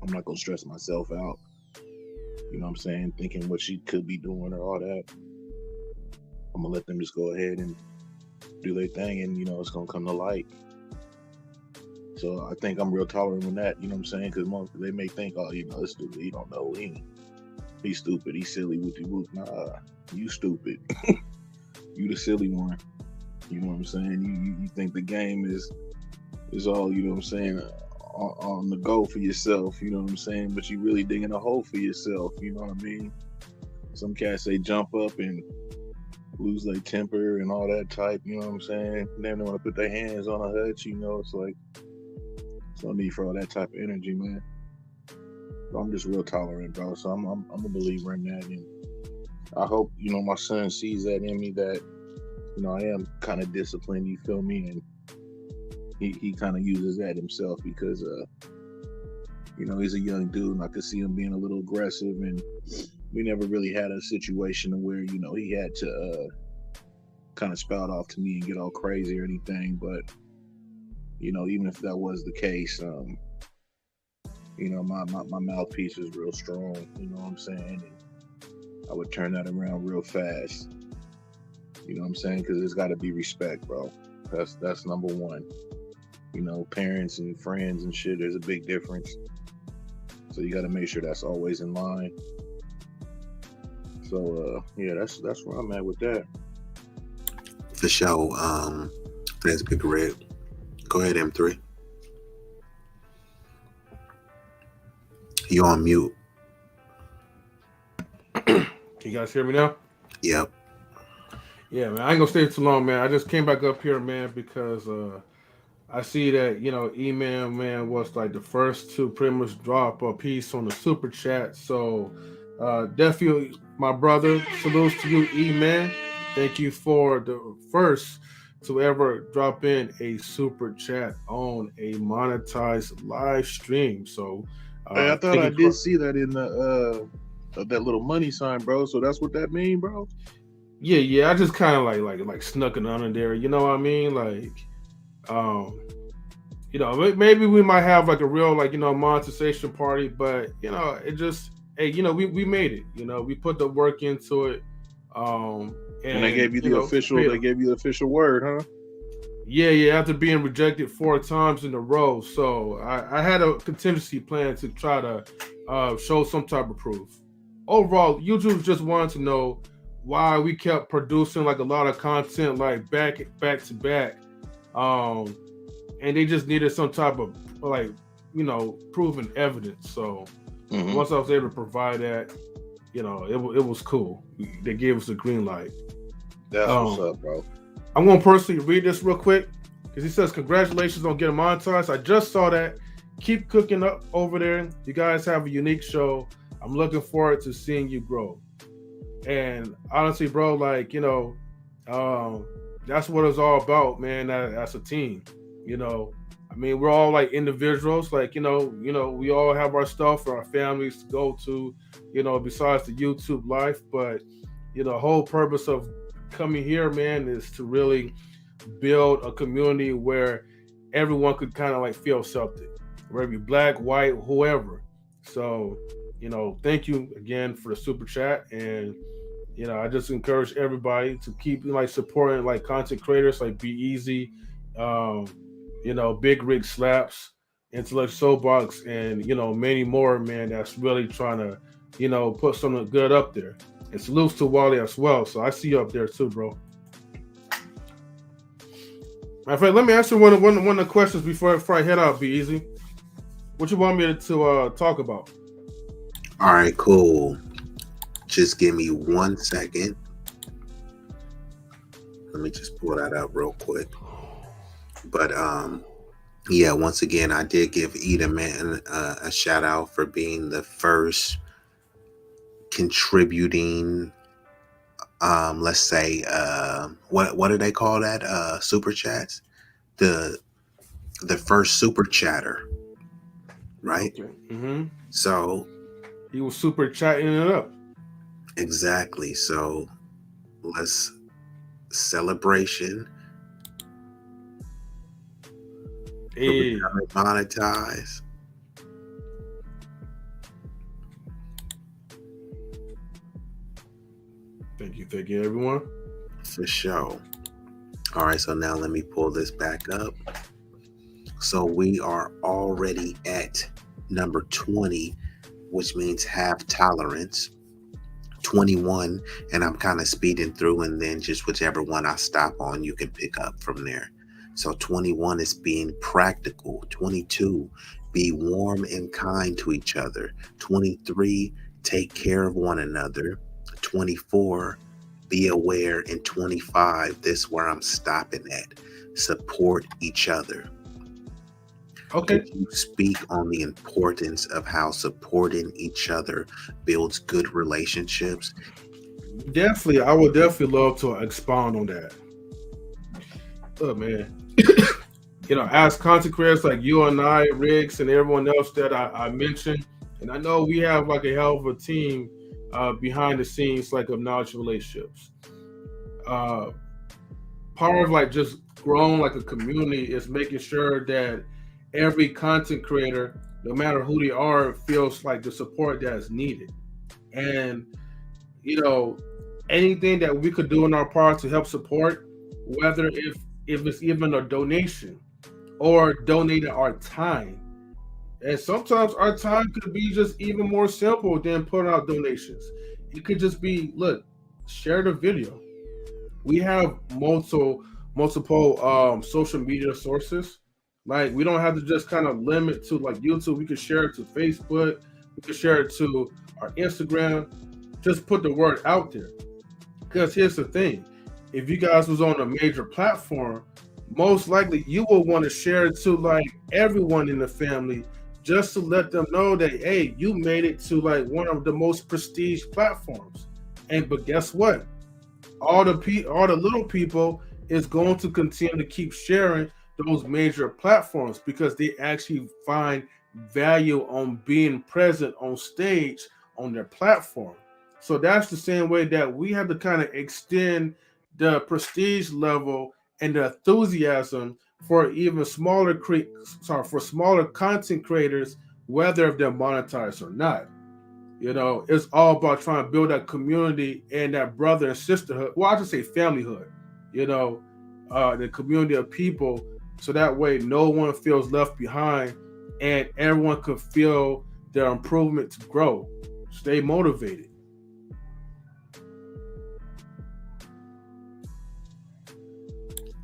I'm not gonna stress myself out. You know what I'm saying? Thinking what she could be doing or all that. I'm gonna let them just go ahead and do their thing, and it's gonna come to light. So I think I'm real tolerant with that. You know what I'm saying? Because most they may think, oh, it's stupid. He don't know. He's stupid. He's silly. Whoop. Nah, you stupid. You the silly one. You know what I'm saying? You think the game is all, you know what I'm saying, on the go for yourself, you know what I'm saying? But you really digging a hole for yourself, you know what I mean? Some cats, they jump up and lose their temper and all that type, you know what I'm saying? And then they want to put their hands on a hutch, it's like, there's no need for all that type of energy, man. So I'm just real tolerant, bro. So I'm a believer in that, and I hope, my son sees that in me, that, I am kind of disciplined, you feel me? And he kind of uses that himself because, he's a young dude, and I could see him being a little aggressive, and we never really had a situation where, he had to kind of spout off to me and get all crazy or anything. But, even if that was the case, my mouthpiece is real strong, you know what I'm saying? And I would turn that around real fast, you know what I'm saying? Because there's got to be respect, bro. That's number one. Parents and friends and shit, there's a big difference. So you got to make sure that's always in line. So, yeah, that's where I'm at with that. The show, that's Big Red. Go ahead, M3. You on mute. Can you guys hear me now? Yep. Yeah, man, I ain't gonna stay too long, man. I just came back up here, man, because I see that, E-Man, man, was like the first to pretty much drop a piece on the super chat. So definitely, my brother, salutes to you, E-Man. Thank you for the first to ever drop in a super chat on a monetized live stream. So hey, I thought I did see that in the that little money sign, bro. So that's what that mean, bro? Yeah. I just kind of like snuck it under there. You know what I mean? Like, maybe we might have like a real monetization party, but it just, hey, we made it. We put the work into it. And they gave you the official. They gave you the official word, huh? Yeah. After being rejected 4 times in a row, so I had a contingency plan to try to show some type of proof. Overall, YouTube just wanted to know why we kept producing like a lot of content like back to back, and they just needed some type of proven evidence. So once I was able to provide that, it was cool. They gave us a green light. That's what's up, bro. I'm going to personally read this real quick because he says, congratulations on getting monetized. I just saw that. Keep cooking up over there. You guys have a unique show. I'm looking forward to seeing you grow. And honestly, bro, that's what it's all about, man, as a team. I mean, we're all like individuals, we all have our stuff for our families to go to, besides the YouTube life. But, the whole purpose of coming here, man, is to really build a community where everyone could kind of feel something, whether you're black, white, whoever. So, thank you again for the super chat. And, I just encourage everybody to keep supporting content creators like B-Eazy, Big Rig Slaps, Intellectual SoapBox, and many more, man, that's really trying to put something good up there. And salutes to Wally as well. So I see you up there too, bro. Matter of fact, let me ask you one of the questions before I head out, B-Eazy. What you want me to talk about? All right, cool. Just give me 1 second. Let me just pull that up real quick. But yeah, once again, I did give Eda Man a shout out for being the first contributing, let's say, what do they call that? Super chats? The first super chatter, right? Okay. Mm-hmm. So He was super chatting it up. exactly. So let's celebration. Hey. Monetize. Thank you, everyone. For sure. All right, so now let me pull this back up. So we are already at number 20, which means have tolerance. 21, and I'm kind of speeding through, and then just whichever one I stop on, you can pick up from there. So 21 is being practical. 22, be warm and kind to each other. 23, take care of one another. 24, be aware. And 25, this is where I'm stopping at. Support each other. Okay. Could you speak on the importance of how supporting each other builds good relationships? Definitely, I would definitely love to expound on that. Look, man, as content creators like you and I, Riggs, and everyone else that I mentioned, and I know we have like a hell of a team behind the scenes, like of knowledge relationships. Part of like just growing like a community is making sure that every content creator, no matter who they are, feels like the support that is needed. And anything that we could do in our part to help support, whether if it's even a donation or donating our time. And sometimes our time could be just even more simple than putting out donations. It could just be, look, share the video. We have multiple social media sources. Like, we don't have to just kind of limit to like YouTube. We could share it to Facebook. We could share it to our Instagram. Just put the word out there. Because here's the thing. If you guys was on a major platform, most likely you will want to share it to like everyone in the family, just to let them know that, hey, you made it to like one of the most prestige platforms. But guess what? All the little people is going to continue to keep sharing those major platforms because they actually find value on being present on stage on their platform. So that's the same way that we have to kind of extend the prestige level and the enthusiasm for even smaller content creators, whether if they're monetized or not. It's all about trying to build that community and that brother and sisterhood. Well, I just say familyhood. The community of people, so that way no one feels left behind, and everyone could feel their improvement to grow. Stay motivated.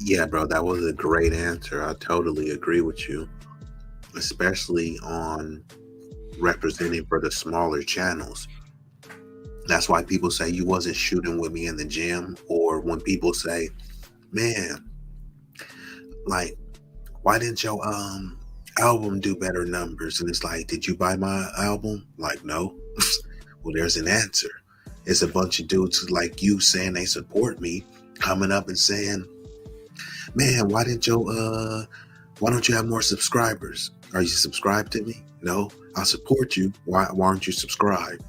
Yeah, bro, that was a great answer. I totally agree with you, especially on representing for the smaller channels. That's why people say you wasn't shooting with me in the gym, or when people say, man, like, why didn't your album do better numbers? And it's like, did you buy my album? Like, no. Well, there's an answer. It's a bunch of dudes like you saying they support me, coming up and saying, man, why don't you have more subscribers? Are you subscribed to me? No, I support you. Why aren't you subscribed?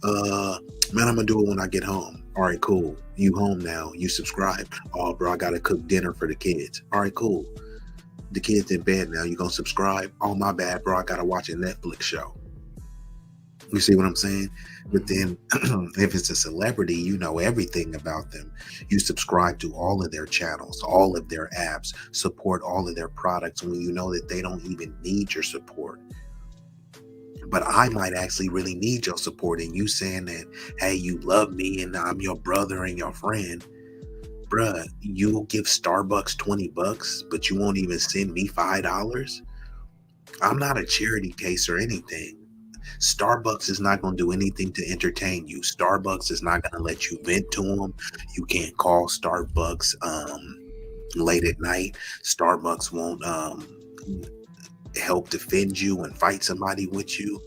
Man, I'm gonna do it when I get home. All right, cool. You home now, you subscribe. Oh, bro, I gotta cook dinner for the kids. All right, cool. The kids in bed now, you gonna subscribe? Oh, my bad, bro, I gotta watch a Netflix show. You see what I'm saying? But then if it's a celebrity, you know everything about them. You subscribe to all of their channels, all of their apps, support all of their products when you know that they don't even need your support. But I might actually really need your support, and you saying that, hey, you love me and I'm your brother and your friend. Bruh, you'll give Starbucks $20, but you won't even send me $5? I'm not a charity case or anything. Starbucks is not going to do anything to entertain you. Starbucks is not going to let you vent to them. You can't call Starbucks late at night. Starbucks won't help defend you and fight somebody with you.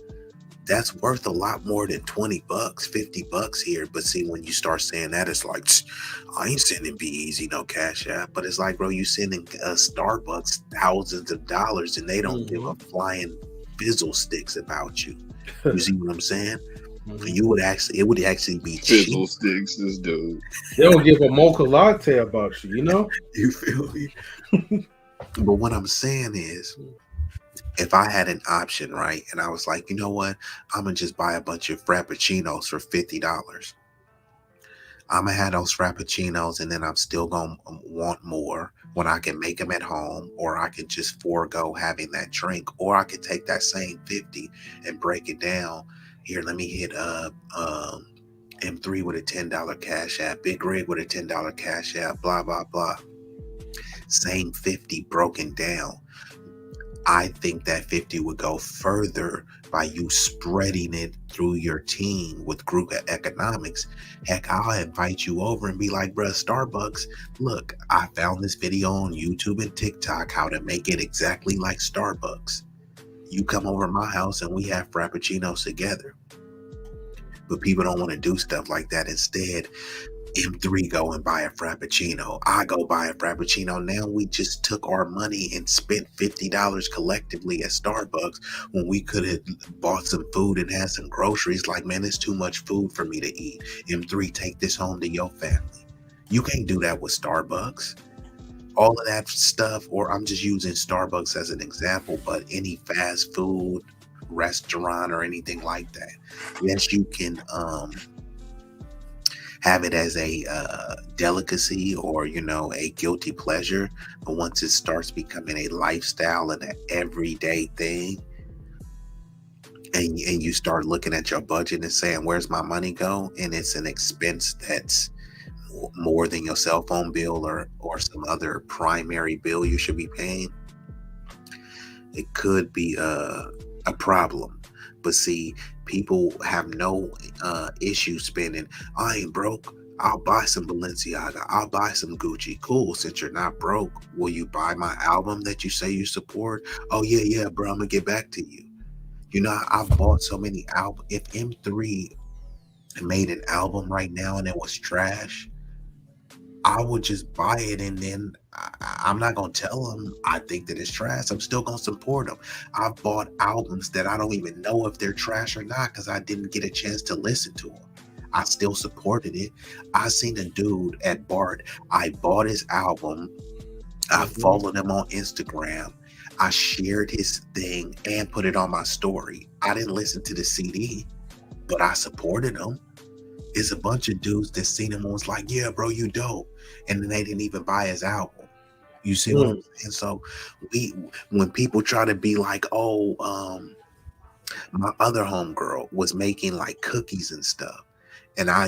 That's worth a lot more than $20, $50 here. But see, when you start saying that, it's like, I ain't sending B-Eazy no cash app. But it's like, bro, you sending Starbucks thousands of dollars and they don't give a flying fizzle sticks about you. You see what I'm saying? It would actually be cheap. Fizzle sticks, this dude. They don't give a mocha latte about you, you know? You feel me? But what I'm saying is, if I had an option, right, and I was like, you know what, I'm gonna just buy a bunch of frappuccinos for $50. I'm gonna have those frappuccinos, and then I'm still gonna want more when I can make them at home, or I can just forego having that drink, or I could take that same 50 and break it down. Here, let me hit M3 with a $10 cash app, Big Rig with a $10 cash app, blah blah blah. Same 50 broken down. I think that 50 would go further by you spreading it through your team with group economics. Heck, I'll invite you over and be like, bruh, Starbucks, look, I found this video on YouTube and TikTok how to make it exactly like Starbucks. You come over to my house and we have frappuccinos together. But people don't want to do stuff like that. Instead, M3 go and buy a frappuccino. I go buy a frappuccino. Now we just took our money and spent $50 collectively at Starbucks when we could have bought some food and had some groceries. Like, man, it's too much food for me to eat. M3, take this home to your family. You can't do that with Starbucks. All of that stuff, or I'm just using Starbucks as an example, but any fast food restaurant or anything like that. Yes, you can have it as a delicacy or, you know, a guilty pleasure. But once it starts becoming a lifestyle and an everyday thing, and you start looking at your budget and saying, where's my money go? And it's an expense that's more than your cell phone bill or some other primary bill you should be paying, it could be a problem. But see, people have no issue spending. I ain't broke. I'll buy some Balenciaga. I'll buy some Gucci. Cool. Since you're not broke, will you buy my album that you say you support? Oh, yeah, bro. I'm going to get back to you. You know, I've bought so many albums. If M3 made an album right now and it was trash, I would just buy it, and then I'm not going to tell them I think that it's trash. I'm still going to support them. I've bought albums that I don't even know if they're trash or not because I didn't get a chance to listen to them. I still supported it. I seen a dude at Bart. I bought his album. I followed him on Instagram. I shared his thing and put it on my story. I didn't listen to the CD, but I supported him. It's a bunch of dudes that seen him and was like, yeah, bro, you dope. And then they didn't even buy his album. You see what I'm saying? So when people try to be like, oh, my other homegirl was making like cookies and stuff. And I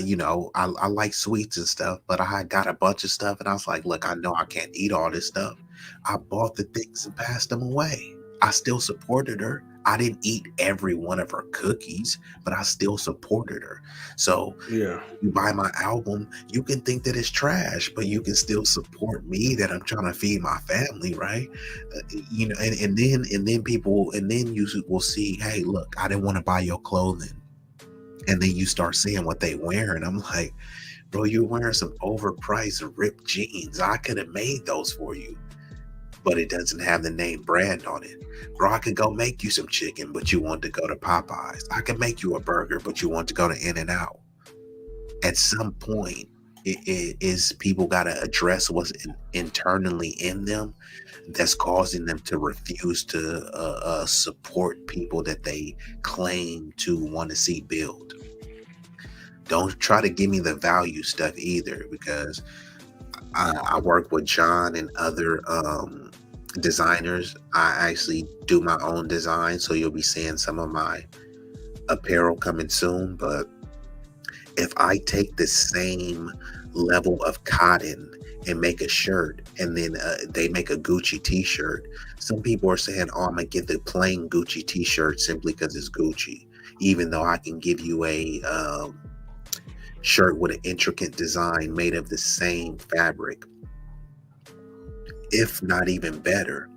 like sweets and stuff, but I got a bunch of stuff. And I was like, look, I know I can't eat all this stuff. I bought the things and passed them away. I still supported her. I didn't eat every one of her cookies, but I still supported her. So yeah, you buy my album, you can think that it's trash, but you can still support me that I'm trying to feed my family, right? You know, and then people, and then you will see, hey, look, I didn't want to buy your clothing. And then you start seeing what they wear, and I'm like, bro, you're wearing some overpriced ripped jeans. I could have made those for you, but it doesn't have the name brand on it. Bro, I could go make you some chicken, but you want to go to Popeyes. I could make you a burger, but you want to go to In-N-Out. At some point, it is people got to address what's internally in them that's causing them to refuse to support people that they claim to want to see build. Don't try to give me the value stuff either, because I work with John and other designers. I actually do my own design, so you'll be seeing some of my apparel coming soon. But if I take the same level of cotton and make a shirt, and then they make a Gucci t-shirt. Some people are saying, oh, I'm gonna get the plain Gucci t-shirt simply because it's Gucci, even though I can give you a shirt with an intricate design made of the same fabric, if not even better.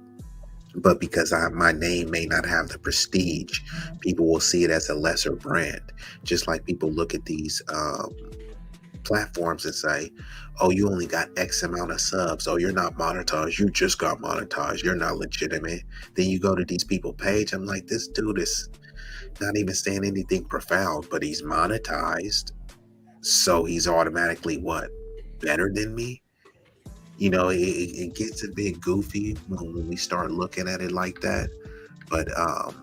But because my name may not have the prestige, people will see it as a lesser brand. Just like people look at these platforms and say, oh, you only got X amount of subs. Oh, you're not monetized. You just got monetized. You're not legitimate. Then you go to these people's page. I'm like, this dude is not even saying anything profound, but he's monetized. So he's automatically what? Better than me? You know, it gets a bit goofy when we start looking at it like that. But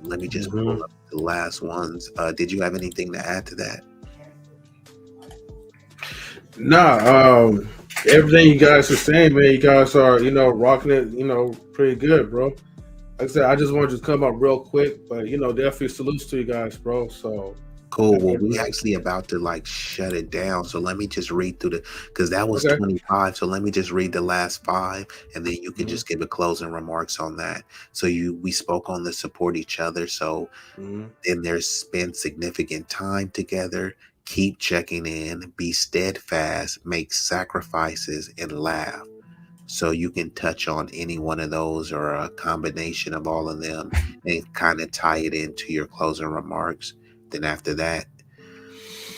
let me just pull up the last ones. Did you have anything to add to that? Nah, everything you guys are saying, man, you guys are, rocking it, pretty good, bro. Like I said, I just wanted to come up real quick, but, definitely salutes to you guys, bro. So cool. Well, we actually about to like shut it down. So let me just read through because that was 25. So let me just read the last 5, and then you can just give a closing remarks on that. So we spoke on the support each other. So then there's spend significant time together, keep checking in, be steadfast, make sacrifices, and laugh. So you can touch on any one of those or a combination of all of them and kind of tie it into your closing remarks. Then after that,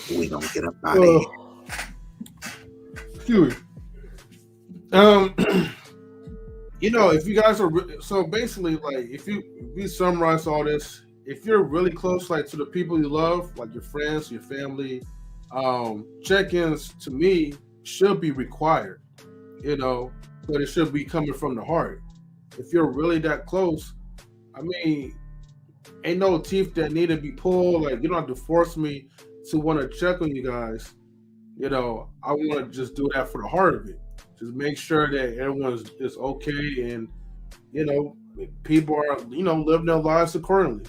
we gonna get up out of here. Excuse me. If you guys are so basically, like, if we summarize all this, if you're really close, like, to the people you love, like your friends, your family, check-ins to me should be required, but it should be coming from the heart. If you're really that close, I mean, ain't no teeth that need to be pulled. Like, you don't have to force me to want to check on you guys. I want to just do that for the heart of it. Just make sure that everyone is okay, and people are living their lives accordingly.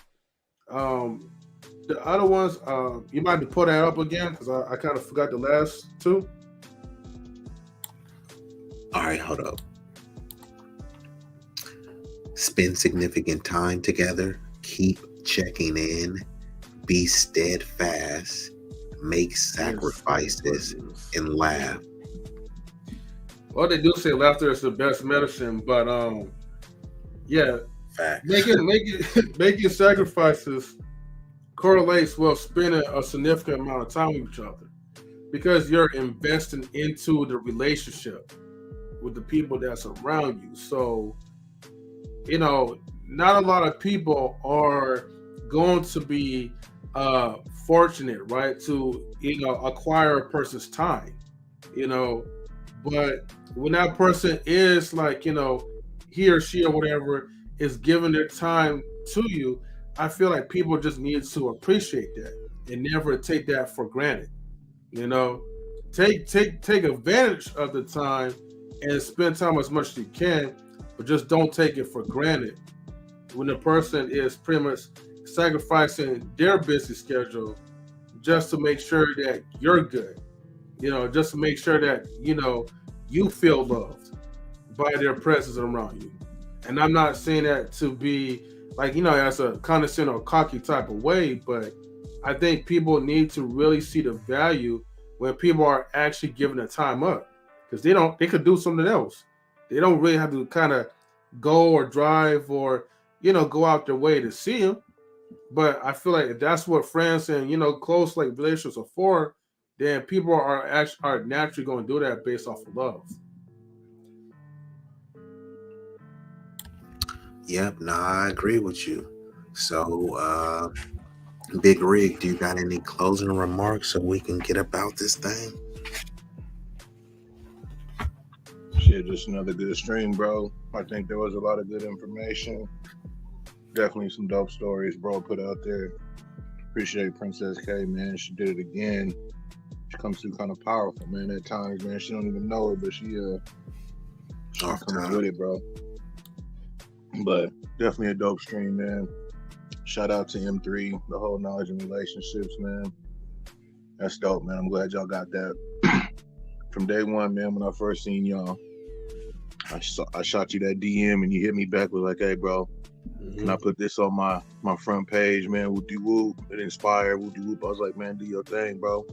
The other ones, you might have to put that up again because I kind of forgot the last 2. All right, hold up. Spend significant time together. Keep checking in. Be steadfast. Make sacrifices and laugh. Well, they do say laughter is the best medicine, but yeah, fact. Making sacrifices correlates with spending a significant amount of time with each other because you're investing into the relationship with the people that's around you. So, not a lot of people are going to be fortunate, right, to acquire a person's time, but when that person is like, he or she or whatever is giving their time to you, I feel like people just need to appreciate that and never take that for granted. Take advantage of the time and spend time as much as you can, but just don't take it for granted when the person is pretty much sacrificing their busy schedule just to make sure that you're good, just to make sure that, you feel loved by their presence around you. And I'm not saying that to be like, as a condescending or cocky type of way, but I think people need to really see the value when people are actually giving their time up, because they could do something else. They don't really have to kind of go or drive or, go out their way to see them. But I feel like if that's what friends and, close like relationships are for, then people are naturally going to do that based off of love. Yep, I agree with you. So, Big Rig, do you got any closing remarks so we can get about this thing? Shit, just another good stream, bro. I think there was a lot of good information. Definitely some dope stories bro put out there. Appreciate Princess K, man. She did it again. She comes through kind of powerful, man, at times, man. She don't even know it, but she comes with it, bro. But definitely a dope stream, man. Shout out to M3, the whole knowledge and relationships, man. That's dope, man. I'm glad y'all got that. From day one, man, when I first seen y'all, I shot you that DM and you hit me back with like, hey, bro, can I put this on my front page, man? Whoop-de-whoop. It inspired. Whoop-de-whoop. I was like, man, do your thing, bro.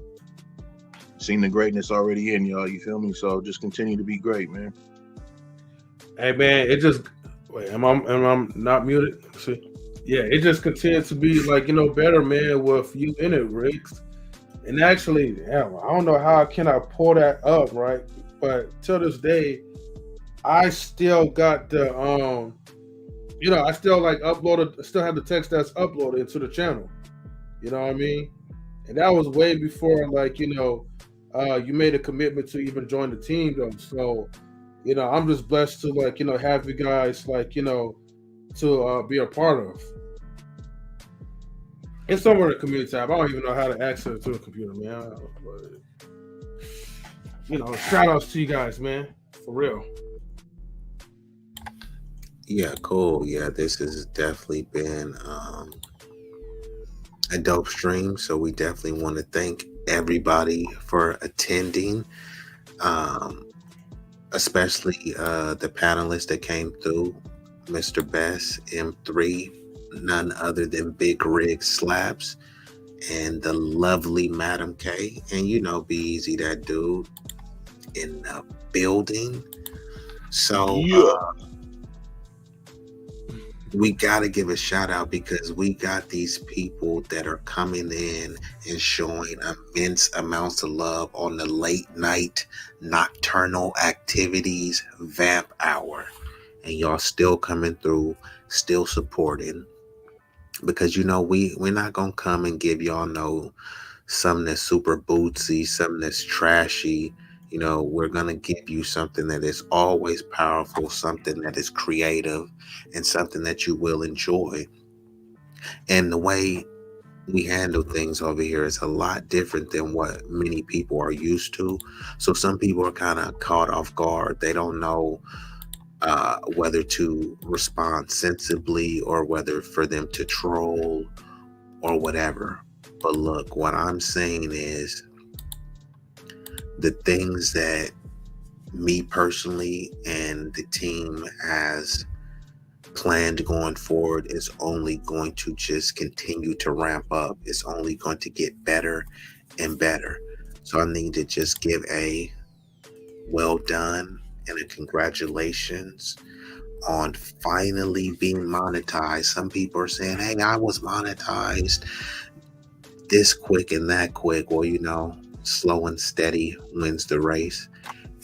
Seen the greatness already in y'all. You feel me? So just continue to be great, man. Hey, man, it just wait. Am I not muted? See, yeah, it just continues to be like better, man, with you in it, Riggs. And actually, damn, I don't know how I cannot pull that up, right? But till this day, I still got the I still like uploaded, still have the text that's uploaded into the channel. You know what I mean? And that was way before like you made a commitment to even join the team though. So I'm just blessed to like have you guys like to be a part of. It's somewhere in the community tab. I don't even know how to access to a computer, man. But, shout outs to you guys, man. For real. Yeah, cool. Yeah, this has definitely been a dope stream. So we definitely want to thank everybody for attending, especially the panelists that came through, Mr. Best, M3, none other than Big Rig Slaps, and the lovely Madam K, and B-Eazy Dat Dude in the building. So we got to give a shout out because we got these people that are coming in and showing immense amounts of love on the late night nocturnal activities vamp hour, and y'all still coming through, still supporting, because we're not gonna come and give y'all something that's super bootsy, something that's trashy. We're going to give you something that is always powerful, something that is creative, and something that you will enjoy. And the way we handle things over here is a lot different than what many people are used to. So some people are kind of caught off guard. They don't know whether to respond sensibly or whether for them to troll or whatever. But look, what I'm saying is, the things that me personally and the team has planned going forward is only going to just continue to ramp up. It's only going to get better and better. So I need to just give a well done and a congratulations on finally being monetized. Some people are saying, hey, I was monetized this quick and that quick. Well, slow and steady wins the race.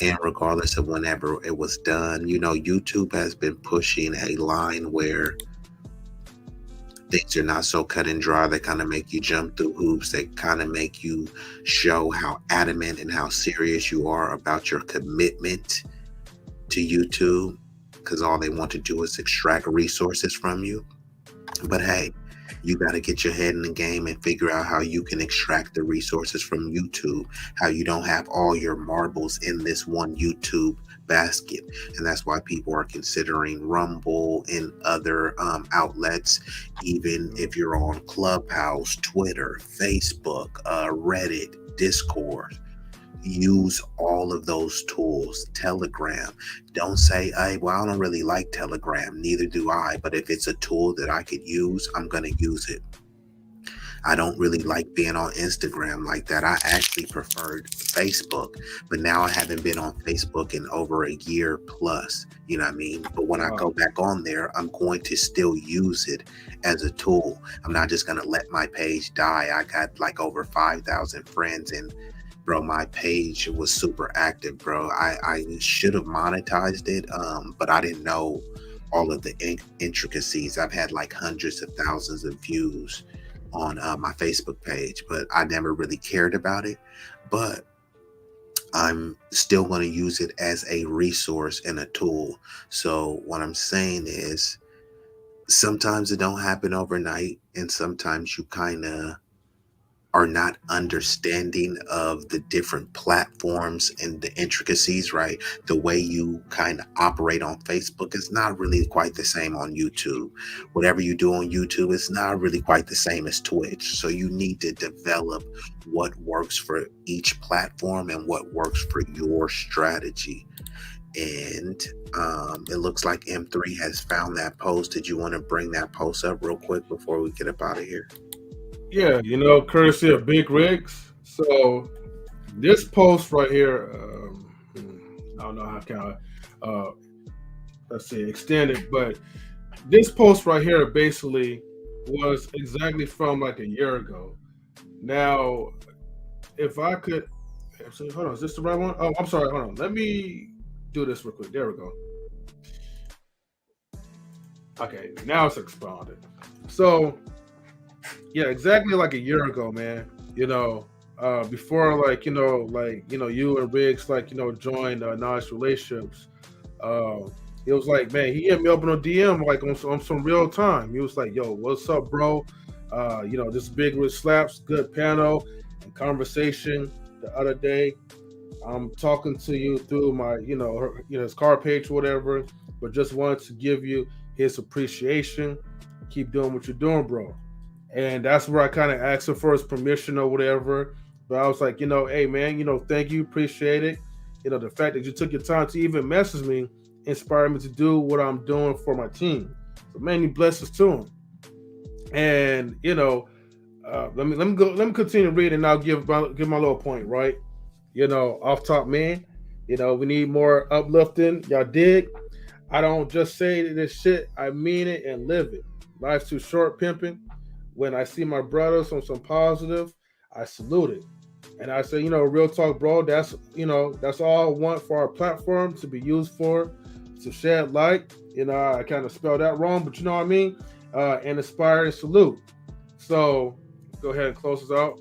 And regardless of whenever it was done, YouTube has been pushing a line where things are not so cut and dry. They kind of make you jump through hoops. They kind of make you show how adamant and how serious you are about your commitment to YouTube, because all they want to do is extract resources from you. But hey, you got to get your head in the game and figure out how you can extract the resources from YouTube, how you don't have all your marbles in this one YouTube basket. And that's why people are considering Rumble and other outlets, even if you're on Clubhouse, Twitter, Facebook, Reddit, Discord. Use all of those tools. Telegram. Don't say, hey, well, I don't really like Telegram. Neither do I. But if it's a tool that I could use, I'm going to use it. I don't really like being on Instagram like that. I actually preferred Facebook, but now I haven't been on Facebook in over a year plus. You know what I mean? But when I go back on there, I'm going to still use it as a tool. I'm not just going to let my page die. I got like over 5,000 friends, and bro, my page was super active, bro. I should have monetized it, but I didn't know all of the intricacies. I've had like hundreds of thousands of views on my Facebook page, but I never really cared about it. But I'm still going to use it as a resource and a tool. So what I'm saying is, sometimes it don't happen overnight, and sometimes you kind of are not understanding of the different platforms and the intricacies, right? The way you kind of operate on Facebook is not really quite the same on YouTube. Whatever you do on YouTube is not really quite the same as Twitch. So you need to develop what works for each platform and what works for your strategy. And it looks like M3 has found that post. Did you want to bring that post up real quick before we get up out of here? Yeah, courtesy of Big Rigs. So this post right here, I don't know how can I, let's see, extend it, but this post right here basically was exactly from like a year ago. Now, if I could, actually, hold on, is this the right one? Oh, I'm sorry, hold on. Let me do this real quick. There we go. Okay, now it's expounded. So, yeah, exactly like a year ago, man. Before you and Riggs joined Nice Relationships. It was like, man, he hit me up on a DM like on some real time. He was like, "Yo, what's up, bro? This Big with Slaps, good panel and conversation the other day. I'm talking to you through my, his car page or whatever, but just wanted to give you his appreciation. Keep doing what you're doing, bro." And that's where I kind of asked him for his permission or whatever. But I was like, hey, man, thank you, appreciate it. The fact that you took your time to even message me inspired me to do what I'm doing for my team. So many blessings to him. And let me continue reading, and I'll give my little point, right? Off top, man. We need more uplifting. Y'all dig? I don't just say this shit. I mean it and live it. Life's too short, pimping. When I see my brothers on some positive, I salute it. And I say, real talk, bro, that's all I want for our platform to be used for, to shed light. I kind of spelled that wrong, but you know what I mean? And inspire and salute. So go ahead and close this out.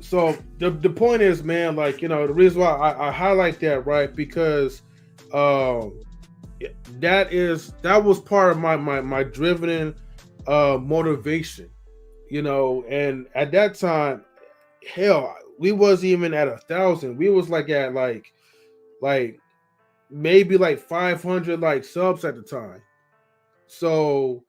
So the point is, man, the reason why I highlight that, right? Because that was part of my driven motivation, and at that time, hell, we wasn't even at 1,000. We was at maybe 500 subs at the time. So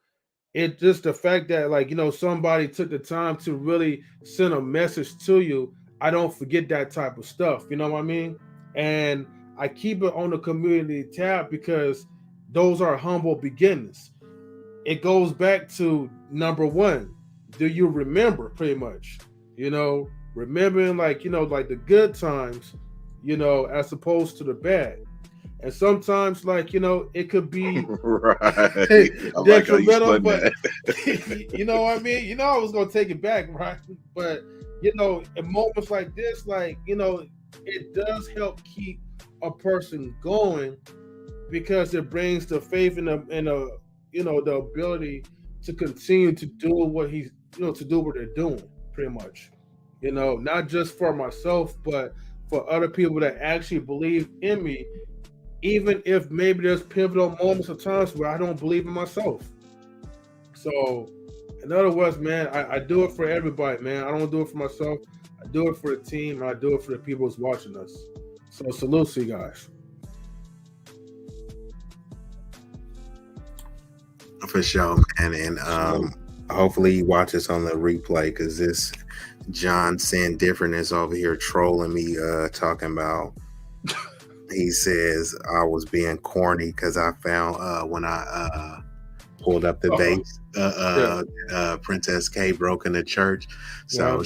it just the fact that somebody took the time to really send a message to you. I don't forget that type of stuff. You know what I mean? And I keep it on the community tab because those are humble beginnings. It goes back to number one. Do you remember, pretty much? Remembering the good times, as opposed to the bad. And sometimes it could be right. detrimental, but you know what I mean? I was gonna take it back, right? But in moments like this, it does help keep a person going because it brings the faith and the ability to continue to do what he's to do what they're doing, pretty much. Not just for myself, but for other people that actually believe in me, even if maybe there's pivotal moments or times where I don't believe in myself. So, in other words, man, I do it for everybody, man. I don't do it for myself. I do it for the team, and I do it for the people who's watching us. So, salute to you guys. For sure, man. And hopefully he watches on the replay, because this John Sin Different is over here trolling me, talking about, he says I was being corny because I found when I pulled up the bass, Princess K broke in the church. So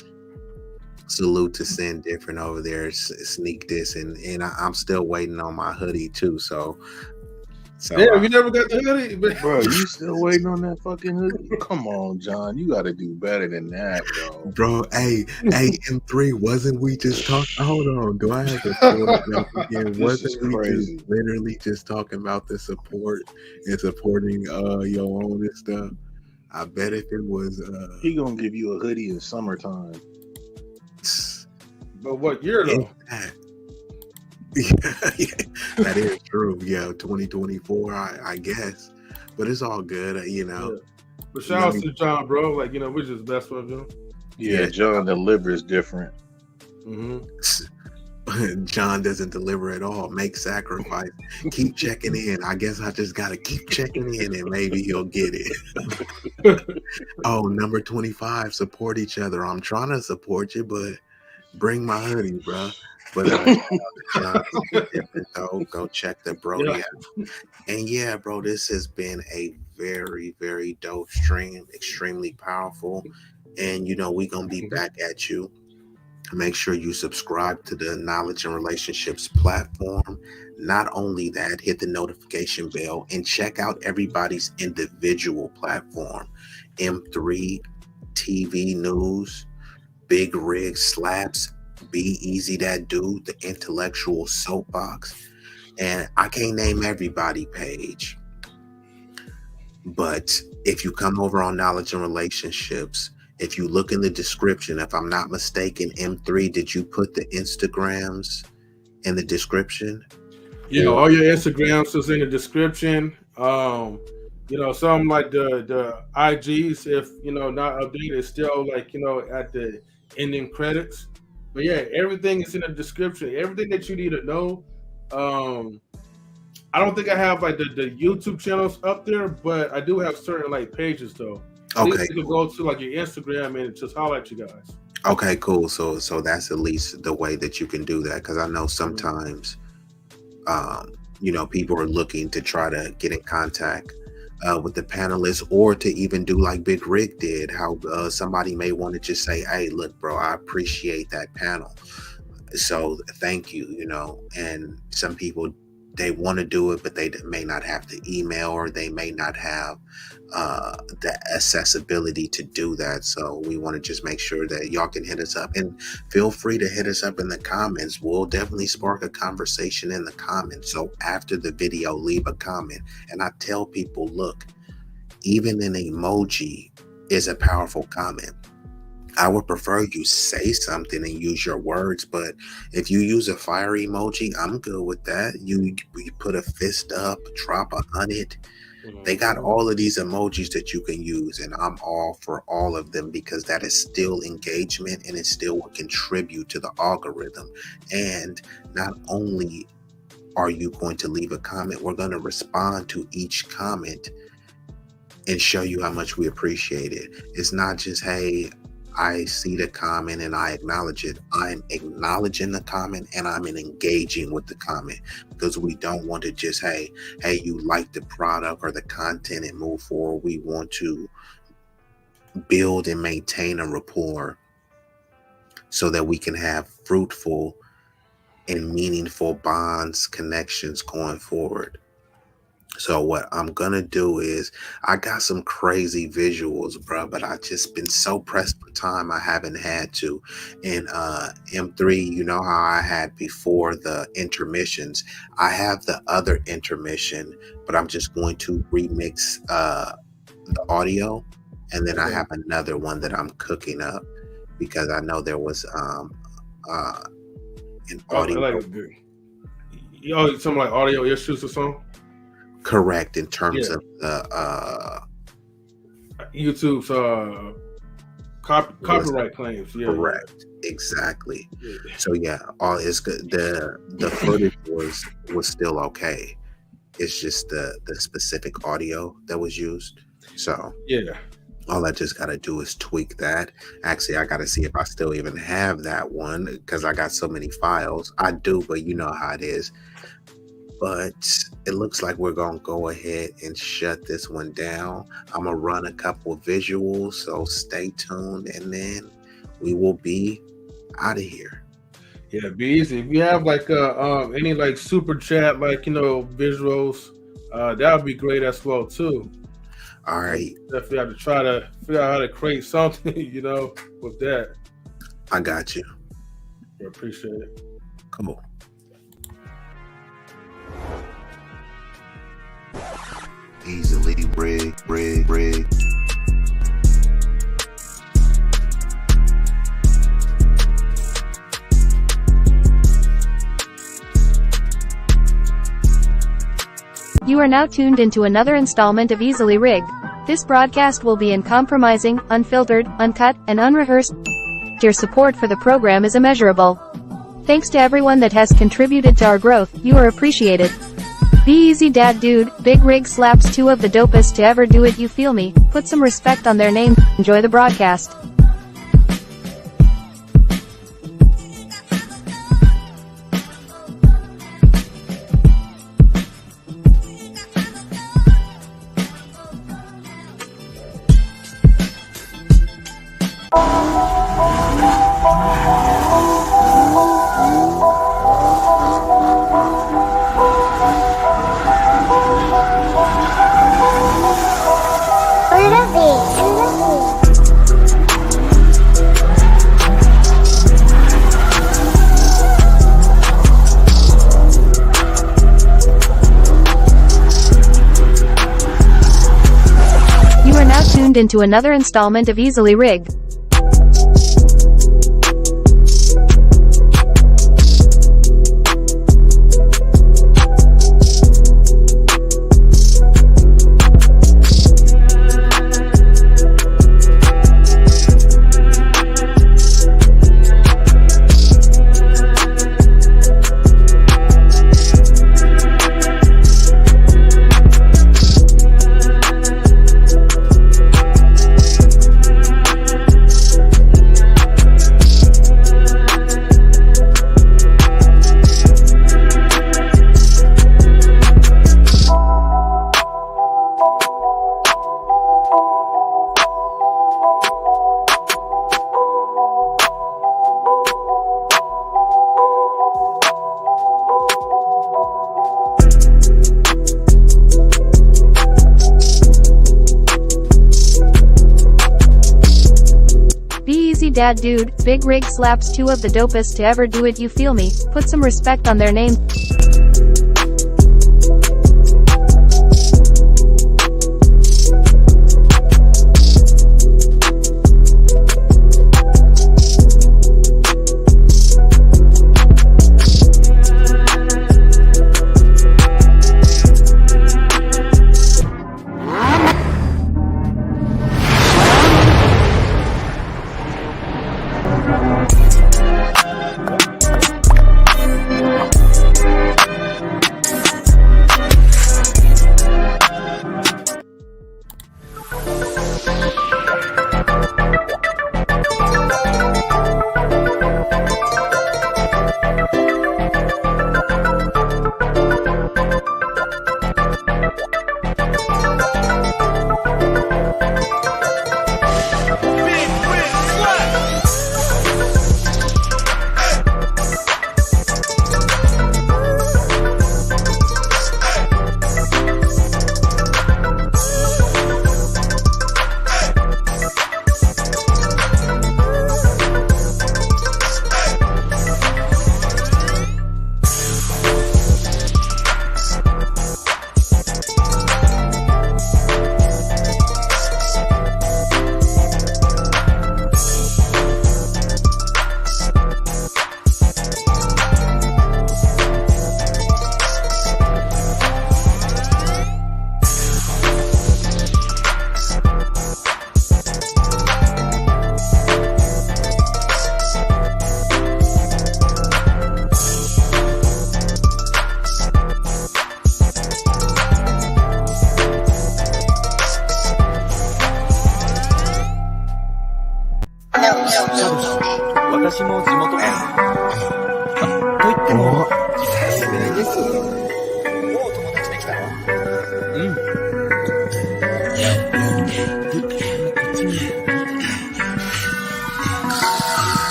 salute to Sin Different over there, sneak this, and I'm still waiting on my hoodie too. So you never got the hoodie, bro. You still waiting on that fucking hoodie? Come on, John. You got to do better than that, bro. Bro, hey, M3, wasn't we just talking? Hold on, do I have to again? Wasn't we just literally just talking about the support and supporting your own and stuff? I bet if it was, he gonna give you a hoodie in summertime. But what year though? Yeah, that is true. Yeah, 2024, I guess. But it's all good, Yeah. But shout out to John, bro. We're just best friends, Yeah, John delivers different. Mm-hmm. John doesn't deliver at all. Make sacrifice. Keep checking in. I guess I just gotta keep checking in, and maybe he'll get it. Oh, number 25. Support each other. I'm trying to support you, but bring my hoodie, bro. But go check the Brody out. And yeah, bro, this has been a very, very dope stream, extremely powerful. And we're gonna be back at you. Make sure you subscribe to the Knowledge and Relationships platform. Not only that, hit the notification bell and check out everybody's individual platform. M3 TV News, Big Rig Slaps, B-Eazy Dat Dude, the Intellectual SoapBox. And I can't name everybody page. But if you come over on Knowledge and Relationships, if you look in the description, if I'm not mistaken, M3, did you put the Instagrams in the description? Yeah, all your Instagrams is in the description. Some like the IGs, if not updated, still like at the ending credits. But yeah, everything is in the description. Everything that you need to know. I don't think I have like the YouTube channels up there, but I do have certain like pages though. Okay, you can go to like your Instagram and just holler at you guys. Okay, cool. So that's at least the way that you can do that, because I know sometimes, people are looking to try to get in contact with the panelists, or to even do like Big Rig did, how somebody may want to just say, "Hey, look, bro, I appreciate that panel, so thank you," and some people, they want to do it, but they may not have the email, or they may not have the accessibility to do that. So we want to just make sure that y'all can hit us up, and feel free to hit us up in the comments. We'll definitely spark a conversation in the comments. So after the video, leave a comment. And I tell people, look, even an emoji is a powerful comment. I would prefer you say something and use your words, but if you use a fire emoji, I'm good with that. You put a fist up, drop 100. They got all of these emojis that you can use, and I'm all for all of them, because that is still engagement, and it still will contribute to the algorithm. And not only are you going to leave a comment, we're going to respond to each comment and show you how much we appreciate it. It's not just, hey, I see the comment and I acknowledge it. I'm acknowledging the comment, and I'm engaging with the comment, because we don't want to just, hey, you like the product or the content and move forward. We want to build and maintain a rapport so that we can have fruitful and meaningful bonds, connections going forward. So what I'm gonna do is, I got some crazy visuals, bro, but I just been so pressed for time, I haven't had to. And M3, you know how I had before the intermissions, I have the other intermission, but I'm just going to remix the audio, and then I have another one that I'm cooking up, because I know there was an audio. Something like audio issues or something? Correct, in terms of the YouTube's copyright claims. Yeah, correct, exactly. Yeah. So yeah, all is good. The footage was still okay. It's just the specific audio that was used. So yeah, all I just gotta do is tweak that. Actually, I gotta see if I still even have that one, because I got so many files. I do, but you know how it is. But it looks like we're going to go ahead and shut this one down. I'm going to run a couple of visuals, so stay tuned, and then we will be out of here. Yeah, B-Eazy. If you have like any like super chat, like, visuals, that would be great as well too. All right. Definitely have to try to figure out how to create something, with that. I got you. I appreciate it. Cool. Easily rig. You are now tuned into another installment of Easily Rigged. This broadcast will be uncompromising, unfiltered, uncut, and unrehearsed. Your support for the program is immeasurable. Thanks to everyone that has contributed to our growth. You are appreciated. B-Eazy Dat Dude, Big Rig Slaps, two of the dopest to ever do it. You feel me? Put some respect on their name. Enjoy the broadcast. tuned into another installment of Easily Rigged. B-Eazy Dat Dude, Big Rig slaps 2 of the dopest to ever do it, you feel me? Put some respect on their name.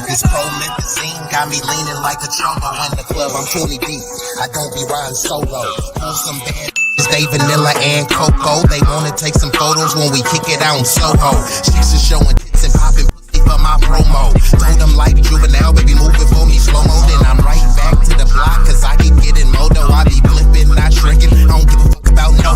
This promethazine got me leaning like a choco in the club. I'm 20 deep. I don't be riding solo. Pull some bad they vanilla and cocoa. They wanna take some photos when we kick it out in Soho. Chicks is showing tits and popping pussy for my promo. Told them like juvenile, baby, moving for me slow-mo. Then I'm right back to the block, cause I keep getting modo. I be flipping, not shrinking. I don't give a fuck about no.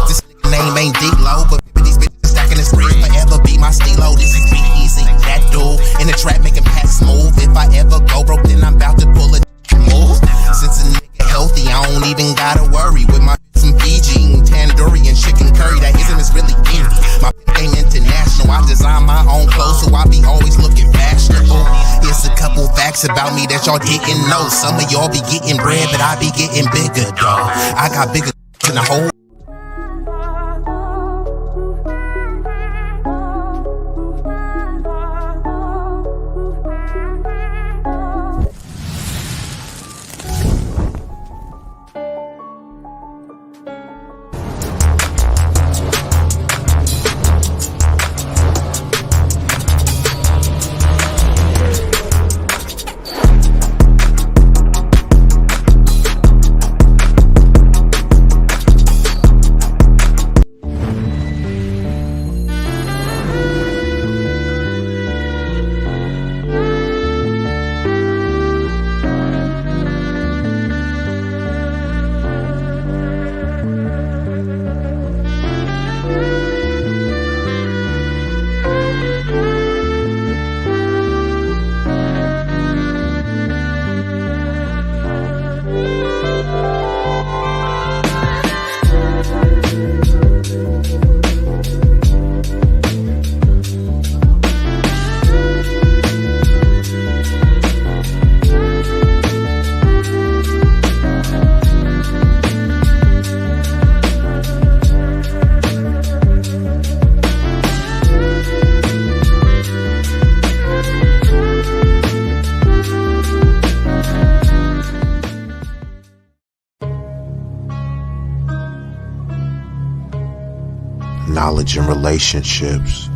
This nigga name ain't D-Lo, but these bitches stacking this ring forever be my stilo. This is B-Eazy Dat Dude. In the trap making packs move. If I ever go broke, then I'm about to pull a move. Since a nigga healthy, I don't even gotta worry. With my some Fiji, tandoori and chicken curry, that isn't as really indie. My game international, I design my own clothes, so I be always looking fashionable. Here's a couple facts about me that y'all didn't know. Some of y'all be getting bread, but I be getting bigger, dog. I got bigger than the whole. challenging relationships.